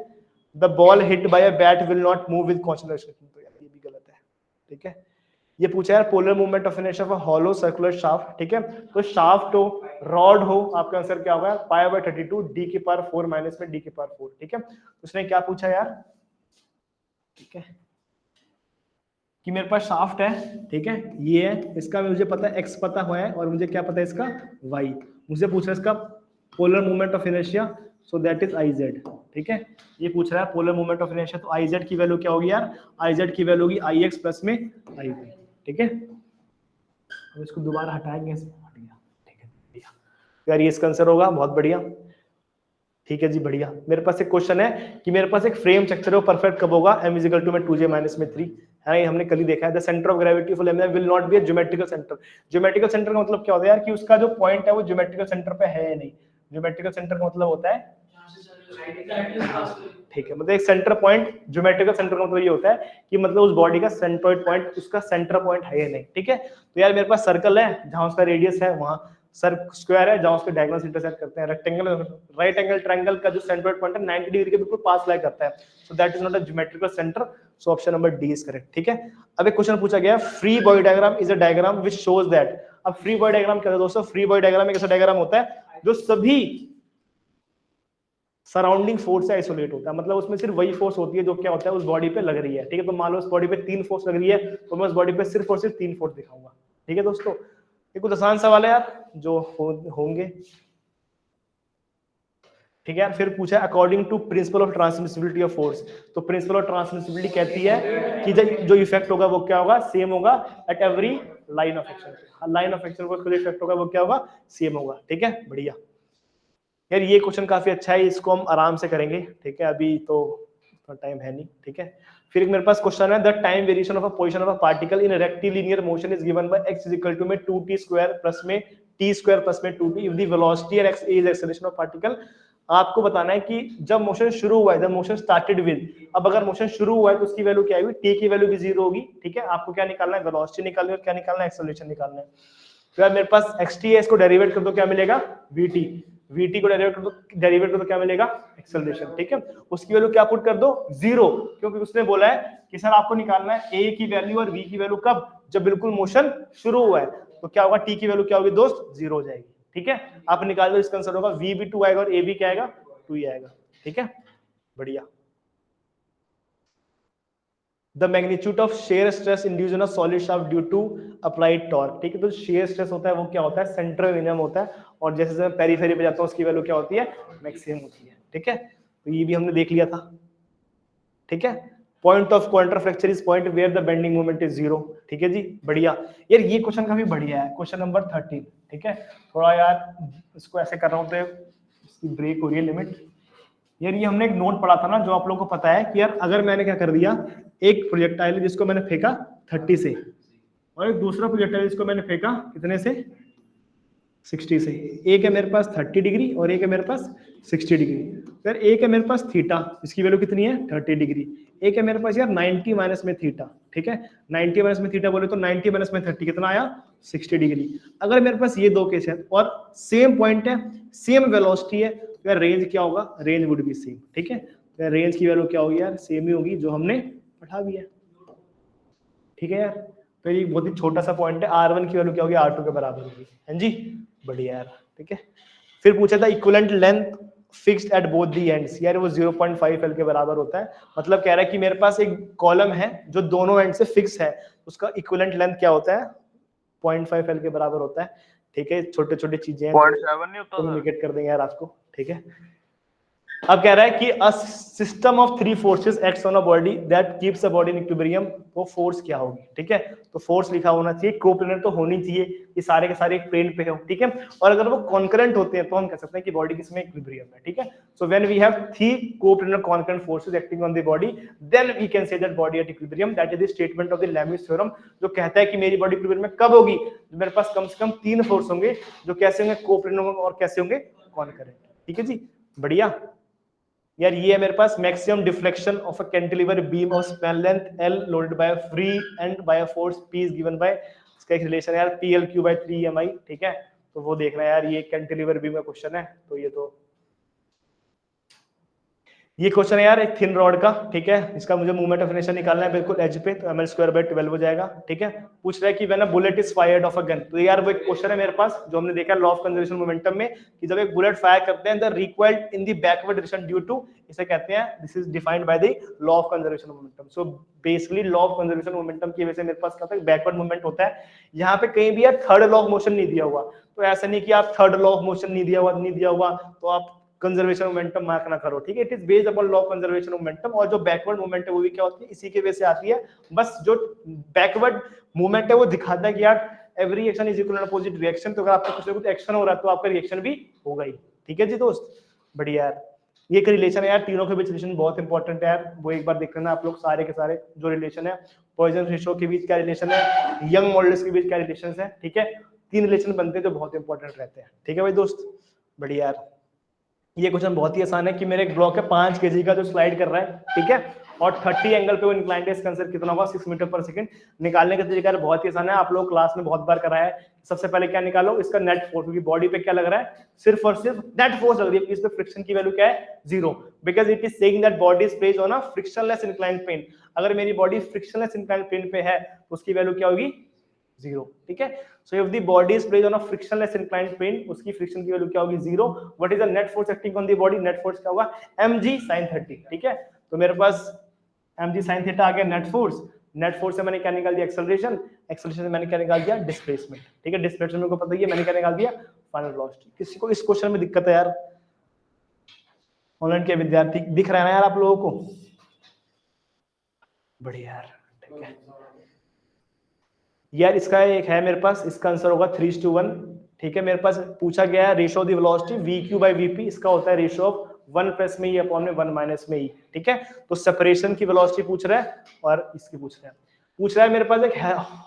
the ball hit by a bat will not move with constant acceleration. तो यार ये भी गलत है, ठीक है। ये पूछा यार polar movement of inertia of a hollow circular shaft, ठीक है। तो शाफ्ट हो, रॉड हो, आपका आंसर क्या होगा, पाई बाय 32 d की पावर 4 माइनस में d की पावर 4, ठीक है। उसने क्या पूछा यार, ठीक है, कि मेरे पास शाफ्ट है, ठीक है, ये है, इसका मुझे पता है x पता हुआ है, और मुझे क्या पता है इसका y, मुझे पूछ रहा है इसका polar movement of inertia, so that is iz, ठीक है। ये पूछ रहा है पोलर मूवमेंट ऑफ इनर्शिया, तो iz की वैल्यू क्या होगी यार, iz की वैल्यू होगी ix प्लस में i, ठीक है। अब इसको दोबारा हटाएंगे, हट गया, ठीक है बढ़िया यार, ये इसका आंसर होगा, बहुत बढ़िया, ठीक है जी बढ़िया। मेरे पास एक क्वेश्चन है कि मेरे पास एक फ्रेम स्ट्रक्चर है, वो परफेक्ट कब होगा, m = में 2j - 3 है, हमने कल ही देखा है। The centre of gravity of lamina will not be a geometrical centre. Geometrical centre का मतलब क्या होता है यार, कि उसका जो पॉइंट है वो ज्योमेट्रिकल सेंटर पे है नहीं, ज्योमेट्रिकल सेंटर का मतलब होता है, ठीक है, मतलब एक सेंटर पॉइंट, ज्योमेट्रिकल सेंटर का मतलब ये होता है कि मतलब उस बॉडी का सेंट्रोइड पॉइंट, उसका सेंटर पॉइंट है या नहीं, ठीक है। तो यार मेरे पास सर्कल है जहां उसका रेडियस है, वहां सर स्क्वायर है जहां उसके डायगोनल्स इंटरसेक्ट करते हैं, रेक्टेंगल, राइट एंगल ट्रायंगल का जो सेंट्रोइड पॉइंट है 90 डिग्री के बिल्कुल पास लाई करता है, so that is not a geometrical centre, so option number D is correct, ठीक है। अब एक क्वेश्चन पूछा गया, free body diagram is a diagram which shows that. अब फ्री बॉडी डायग्राम क्या है दोस्तों, फ्री बॉडी डायग्राम एक ऐसा डायग्राम होता है जो सभी सराउंडिंग फोर्स से आइसोलेट होता है, मतलब उसमें सिर्फ वही फोर्स होती है जो क्या होता है उस बॉडी पे लग रही है, ठीक है। तो मान लो उस बॉडी पे 3 फोर्स लग रही है, तो मैं उस बॉडी पे सिर्फ और सिर्फ 3 फोर्स दिखाऊंगा, ठीक है दोस्तों। ये कुछ आसान सवाल है यार जो होंगे, ठीक है। फिर पूछा according to principle of transmissibility of force, तो प्रिंसिपल ऑफ ट्रांसमिसिबिलिटी कहती है कि जो इफेक्ट होगा वो क्या होगा, सेम होगा at every line of action, line of action पर जो इफेक्ट होगा वो क्या होगा, सेम होगा, ठीक है। बढ़िया यार, ये क्वेश्चन काफी अच्छा है, इसको हम आराम से करेंगे, ठीक है, अभी तो टाइम है नहीं, ठीक है। फिर एक मेरे पास क्वेश्चन है, the time variation of a position of a particle in rectilinear motion is given by x is equal to में 2t² प्लस में t² प्लस में 2t if the velocity and x is acceleration of particle. आपको बताना है कि जब motion शुरू हुआ है, जब मोशन स्टार्टेड विद, अब अगर मोशन शुरू हुआ है तो उसकी वैल्यू क्या होगी, t की वैल्यू भी 0 होगी, ठीक है। आपको क्या निकालना है, वेलोसिटी निकालनी है, और क्या निकालना है, एक्सेलरेशन निकालना है। तो यार मेरे पास xt है, इसको डेरिवेट कर दो, क्या मिलेगा, vt, vt को डेरिवेट कर दो क्या मिलेगा, एक्सेलरेशन, ठीक है। उसकी वैल्यू क्या पुट कर दो, 0, क्योंकि उसने बोला है कि सर आपको निकालना है a की वैल्यू और v की वैल्यू कब, जब बिल्कुल मोशन शुरू हुआ है। तो क्या होगा, t की वैल्यू क्या होगी दोस्त, 0 हो जाएगी, ठीक है। आप निकाल दो, इसका आंसर होगा v भी 2 आएगा और a भी क्या आएगा, 2 ही आएगा, ठीक है। बढ़िया। The magnitude of shear stress induced in a solid shaft due to applied torque, ठीक है। तो shear stress होता है वो क्या होता है, सेंट्रल मिनिमम होता है, और जैसे जैसे मैं पेरीफेरी पे जाता हूँ उसकी वैल्यू क्या होती है, मैक्सिमम होती है, ठीक है। तो ये भी हमने देख लिया था, ठीक है। Point of contraflexure is point where the bending moment is 0, ठीक है जी। बढ़िया यार, ये क्वेश्चन काफी बढ़िया है, क्वेश्चन नंबर 13, ठीक है। थोड़ा यार इसको ऐसे कर रहा हूँ तो इसकी ब्रेक हो रही है लिमिट। यार ये हमने एक नोट पढ़ा था ना, जो आप लोगों को पता है कि यार अगर मैंने क्या कर दिया, एक प्रोजेक्टाइल है जिसको मैंने फेंका 30 से, और एक दूसरा प्रोजेक्टाइल जिसको मैंने फेंका कितने से, 60 से। एक है मेरे पास 30 डिग्री और एक है मेरे पास 60 डिग्री। यार एक है मेरे पास थीटा, इसकी वैल्यू कितनी है, 30 डिग्री। एक है मेरे पास यार 90 माइनस में थीटा, ठीक है। 90 माइनस में थीटा बोले तो 90 माइनस में 30 कितना आया, 60 डिग्री। अगर मेरे पास ये दो केस है और सेम पॉइंट है, सेम वेलोसिटी है, तो यार रेंज क्या होगा, रेंज वुड बी सेम, ठीक है। तो रेंज की वैल्यू क्या होगी यार, सेम ही होगी जो हमने पढ़ा भी है, ठीक है यार। तो ये बहुत ही छोटा सा पॉइंट है, R1 की वैल्यू क्या होगी, R2 के बराबर होगी, हैं जी। बढ़िया यार, ठीक है। फिर पूछा था equivalent length fixed at both the ends, यार वो 0.5 L के बराबर होता है। मतलब कह रहा है कि मेरे पास एक कॉलम है जो दोनों एंड से फिक्स है, उसका इक्विवेलेंट लेंथ क्या होता है, 0.5 L के बराबर होता है, ठीक है। छोटे छोटे चीजें हैं, 0.7 नहीं होता सर, कम्युनिकेट कर देंगे यार आपको, ठीक है। अब कह रहा है कि a system of 3 forces acts on a body that keeps a body in equilibrium, वो फोर्स क्या होगी, ठीक है। तो फोर्स लिखा होना चाहिए, कोप्लेनर तो होनी चाहिए, ये सारे के सारे एक प्लेन पे हो, ठीक है। और अगर वो कॉन्करेंट होते हैं तो हम कह सकते हैं कि बॉडी किसमें, इक्विलिब्रियम में, ठीक है। So when we have 3 coplanar concurrent forces acting on the body, then we can say that body at equilibrium, that is the statement of the Lami's theorem, जो कहता है कि मेरी बॉडी इक्विलिब्रियम में कब होगी, मेरे पास कम से कम 3 फोर्स होंगे जो कैसे होंगे, कोप्लेनर और कैसे होंगे, कॉन्करेंट, ठीक है जी। बढ़िया यार, ये है मेरे पास maximum deflection of a cantilever beam of span length L loaded by free end by force P is given by, इसका एक रिलेशन है यार PL/3 mi, ठीक है। तो वो देखना है यार, ये कैंटिलीवर बीम का क्वेश्चन है, तो ये क्वेश्चन है यार एक थिन रॉड का, ठीक है। इसका मुझे मूवमेंट ऑफ इनर्शिया निकालना है बिल्कुल एज पे, तो ml²/12 हो जाएगा, ठीक है। पूछ रहा है कि when a bullet is fired of a gun, तो यार वो एक क्वेश्चन है मेरे पास जो हमने देखा लॉ ऑफ कंजर्वेशन मोमेंटम में, कि जब एक बुलेट फायर करते हैं the required in the backward direction due to, इसे कहते हैं, this is defined by the law of conservation momentum. So basically law of conservation momentum की वजह से मेरे पास क्या होता है, बैकवर्ड मूवमेंट होता है। यहाँ पे कहीं भी यार थर्ड लॉ ऑफ मोशन नहीं दिया हुआ, तो ऐसा नहीं कि आप थर्ड लॉ ऑफ मोशन नहीं दिया हुआ तो आप कंजर्वेशन मोमेंटम मार्क ना करो, ठीक है। It is based upon law of conservation momentum, और जो बैकवर्ड मूवमेंट है वो भी क्या होती है, इसी के वजह से आती है। बस जो बैकवर्ड मूवमेंट है वो दिखाता है कि यार every action is equal to opposite reaction, तो अगर आपका कुछ ना कुछ एक्शन हो रहा है तो आपका रिएक्शन भी होगा ही, ठीक है जी दोस्त। बढ़िया यार, ये एक रिलेशन है यार, तीनों के बीच रिलेशन बहुत इंपॉर्टेंट है यार, वो एक बार देख लेना आप लोग, सारे के सारे जो रिलेशन है, पॉइजन रेशो के बीच क्या रिलेशन है, यंग मॉडल्स के बीच क्या रिलेशन है, ठीक है। 3 रिलेशन बनते हैं जो बहुत इंपॉर्टेंट रहते हैं, ठीक है भाई दोस्त। बढ़िया यार, ये क्वेश्चन बहुत ही आसान है कि मेरे एक ब्लॉक है 5 kg का जो स्लाइड कर रहा है, ठीक है, और 30 एंगल पे वो इंक्लाइंड है, इसका आंसर कितना होगा 6 मीटर पर सेकंड। निकालने का तरीका बहुत ही आसान है, आप लोग क्लास में बहुत बार कराया है। सबसे पहले क्या निकालो, इसका नेट फोर्स, क्योंकि बॉडी पे क्या लग रहा है, सिर्फ और सिर्फ नेट फोर्स लग रही है, इस पे फ्रिक्शन की वैल्यू क्या है 0, because it is saying that body is placed on a frictionless inclined plane. अगर मेरी बॉडी फ्रिक्शनलेस इंक्लाइंड प्लेन पे है तो उसकी वैल्यू क्या होगी 0, ठीक है। So if the body is placed on a frictionless inclined plane, उसकी फ्रिक्शन की वैल्यू क्या होगी 0। What is the net force acting on the body, net force क्या होगा mg sin 30, ठीक है। तो मेरे पास mg sin थीटा आ गया नेट फोर्स, नेट फोर्स से मैंने क्या निकाल दिया एक्सेलरेशन, एक्सेलरेशन से मैंने क्या निकाल दिया डिस्प्लेसमेंट, ठीक है। डिस्प्लेसमेंट मेरे को पता ही है, मैंने क्या निकाल दिया फाइनल वेलोसिटी। किसी को इस क्वेश्चन में दिक्कत है यार, ऑनलाइन के विद्यार्थी दिख रहा है ना यार आप लोगों को, बढ़िया यार, ठीक है यार। इसका एक है मेरे पास, इसका आंसर होगा 3:1, ठीक है। मेरे पास पूछा गया है ratio of the velocity vq/vp, इसका होता है रेशियो ऑफ 1 प्लस में ई अपॉन में 1 माइनस में ई, ठीक है। तो सेपरेशन की वेलोसिटी पूछ रहा है और इसकी पूछ रहा है मेरे पास एक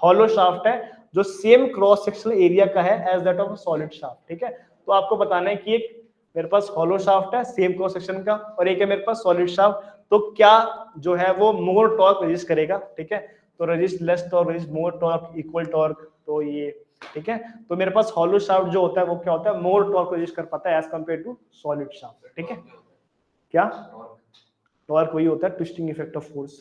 हॉलो शाफ्ट है जो सेम क्रॉस सेक्शनल एरिया का है as that of solid shaft, ठीक है। तो आपको बताना है कि एक मेरे पास हॉलो शाफ्ट है सेम क्रॉस सेक्शन का और एक है मेरे पास सॉलिड शाफ्ट, तो क्या जो है वो मोर टॉर्क रेजिस्ट करेगा, ठीक है। तो रेजिस्ट लेस टॉर्क, रेजिस्ट मोर टॉर्क, इक्वल टॉर्क, तो ये ठीक है। तो मेरे पास हॉलो शाफ्ट जो होता है वो क्या होता है, मोर टॉर्क रेजिस्ट कर पाता है as compare to solid shaft, ठीक है। क्या टॉर्क वही होता है ट्विस्टिंग इफेक्ट ऑफ फोर्स,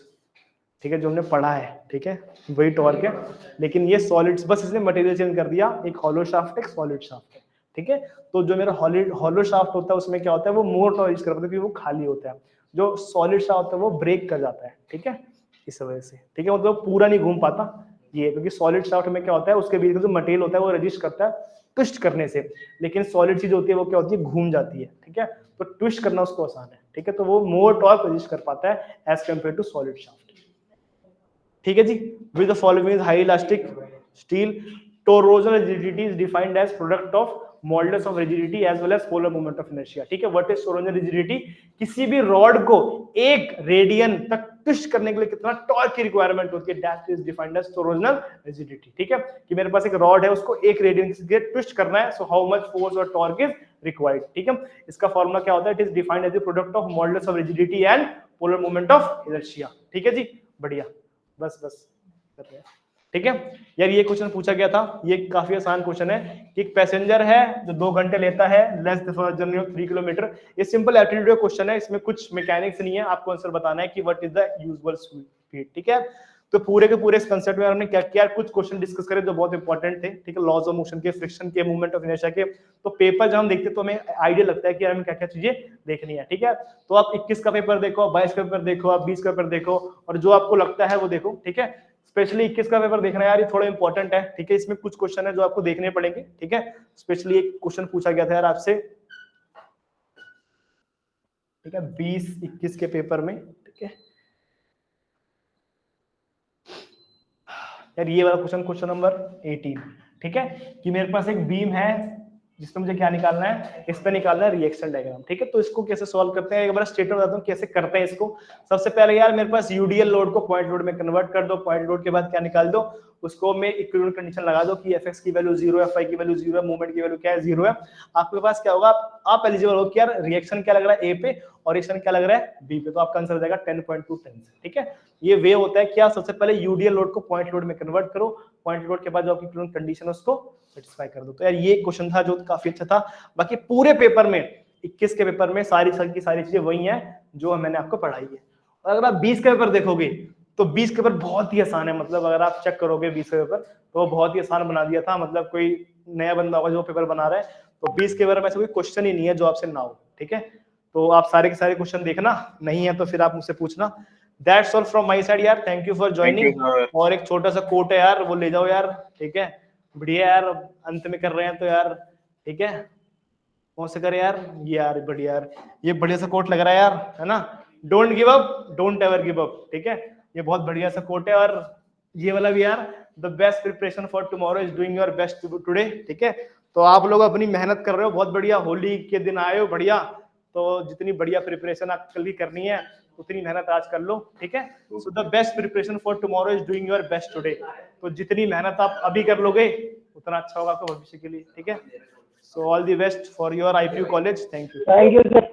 ठीक है, जो हमने पढ़ा है, ठीक है, वही टॉर्क है। लेकिन ये सॉलिड्स, बस इसने मटेरियल चेंज कर दिया, एक हॉलो शाफ्ट एक सॉलिड शाफ्ट है, ठीक है। तो जो मेरा हॉलो शाफ्ट होता है उसमें क्या होता है, वो मोर टॉर्क रेजिस्ट कर पाता है क्योंकि वो खाली होता है। जो सॉलिड शाफ्ट होता है वो ब्रेक कर जाता है, ठीक है, इस वजह से, ठीक है, मतलब पूरा नहीं घूम पाता ये, क्योंकि सॉलिड शाफ्ट में क्या होता है उसके बीच में जो मटेरियल होता है वो रेजिस्ट करता है ट्विस्ट करने से, लेकिन सॉलिड चीज होती है वो क्या होती है घूम जाती है, ठीक है। तो ट्विस्ट करना उसको आसान है, ठीक है, तो वो मोर टॉर्क रेजिस्ट कर पाता है as compare to solid shaft, ठीक है जी। With the following is high elastic steel, torsion rigidity is defined as product of modulus of rigidity as well as polar moment of inertia, ठीक है। What is टोरोजन rigidity, किसी भी rod को 1 radian तक twist करने के लिए कितना टॉर्क की रिक्वायरमेंट होती है, that is defined as torsional rigidity, ठीक है। कि मेरे पास एक रॉड है उसको 1 रेडियन के ट्विस्ट करना है, सो हाउ मच फोर्स और टॉर्क इज रिक्वायर्ड, ठीक है। इसका फार्मूला क्या होता है, it is defined as the product of modulus of rigidity and polar moment of inertia, ठीक है जी, बढ़िया, बस कर रहे हैं, ठीक है यार। ये क्वेश्चन पूछा गया था, ये काफी आसान क्वेश्चन है कि एक पैसेंजर है जो 2 घंटे लेता है लेस जर्नी ऑफ 3 किलोमीटर। ये सिंपल एप्टीट्यूड क्वेश्चन है, इसमें कुछ मैकेनिक्स नहीं है, आपको आंसर बताना है कि what is the usual speed, ठीक है। तो पूरे के पूरे इस कांसेप्ट में हमने क्या किया, कुछ क्वेश्चन डिस्कस करे जो बहुत इंपॉर्टेंट थे, ठीक है, लॉज ऑफ मोशन के, फ्रिक्शन के, मूवमेंट ऑफ इनर्शिया के। तो पेपर जब हम देखते तो हमें आइडिया लगता है कि हमें क्या क्या चीजें देखनी है, ठीक है। तो आप 21 का पेपर देखो, 22 का पेपर देखो, आप 20 का पेपर देखो, और जो आपको लगता है वो देखो, ठीक है। स्पेशली 21 का पेपर देखना है यार, ये थोड़ा इंपॉर्टेंट है, ठीक है। इसमें कुछ क्वेश्चन है जो आपको देखने पड़ेंगे, ठीक है। स्पेशली एक क्वेश्चन पूछा गया था यार आपसे, ठीक है, 20-21 के पेपर में, ठीक है यार। ये वाला क्वेश्चन नंबर 18, ठीक है, कि मेरे पास एक बीम है जिसमें मुझे क्या निकालना है, इस पे निकालना है रिएक्शन डायग्राम, ठीक है। तो इसको कैसे सॉल्व करते हैं, एक बार स्टेटमेंट बताता हूं कैसे करते हैं इसको। सबसे पहले यार मेरे पास यूडीएल लोड को पॉइंट लोड में कन्वर्ट कर दो, पॉइंट लोड के बाद क्या निकाल दो, उसको में इक्विवेलेंट कंडीशन लगा दो कि एफएक्स की वैल्यू 0 है, एफआई की वैल्यू 0 है, मूवमेंट की वैल्यू क्या है 0 है। आपके पास क्या होगा, आप एलिजिबल हो कि यार रिएक्शन क्या लग रहा है ए पे और रिएक्शन क्या लग रहा है बी पे, तो आपका आंसर हो जाएगा 10.2 10, ठीक है। ये वे होता है कि आप सबसे पहले यूडीएल लोड को पॉइंट लोड में कन्वर्ट करो, पॉइंट लोड के बाद जो आपकी इक्विवेलेंट कंडीशन है उसको सेटिस्फाई कर दो। तो यार ये क्वेश्चन था जो काफी अच्छा था। बाकी पूरे पेपर में 21 के पेपर में सारी चीजें वही हैं जो मैंने आपको पढ़ाई है। और अगर आप 20 का पेपर देखोगे तो 20 के पेपर बहुत ही आसान है, मतलब अगर आप चेक करोगे 20 का पेपर तो बहुत ही आसान बना दिया था, मतलब कोई नया बंदा होगा जो पेपर बना रहा है तो 20 के पेपर में ऐसा कोई क्वेश्चन ही नहीं है जो आपसे ना हो, ठीक है। तो आप सारे के सारे क्वेश्चन देखना, नहीं है तो फिर आप मुझसे पूछना। That's all from my side यार, थैंक यू फॉर ज्वाइनिंग। और एक छोटा सा कोट है यार, वो ले जाओ यार, ठीक है, बढ़िया यार, अंत में कर रहे हैं तो यार, ठीक है, कौन से करे यार, ये यार बढ़िया यार, ये बढ़िया सा कोट लग रहा है यार, है ना, don't give up don't ever give up, ठीक है, ये बहुत बढ़िया सा कोट है। और ये वाला भी यार, the best preparation for tomorrow is doing your best today, ठीक है। तो आप लोग अपनी मेहनत कर रहे हो, बहुत बढ़िया, होली के दिन आए हो, बढ़िया, तो जितनी बढ़िया प्रिपरेशन आप कल की करनी है उतनी मेहनत आज कर लो, ठीक है। So the best preparation for tomorrow is doing your best today, तो जितनी मेहनत आप अभी कर लोगे उतना अच्छा होगा आपका भविष्य के लिए, ठीक है। So all the best for your IPU college. Thank you. Thank you, sir.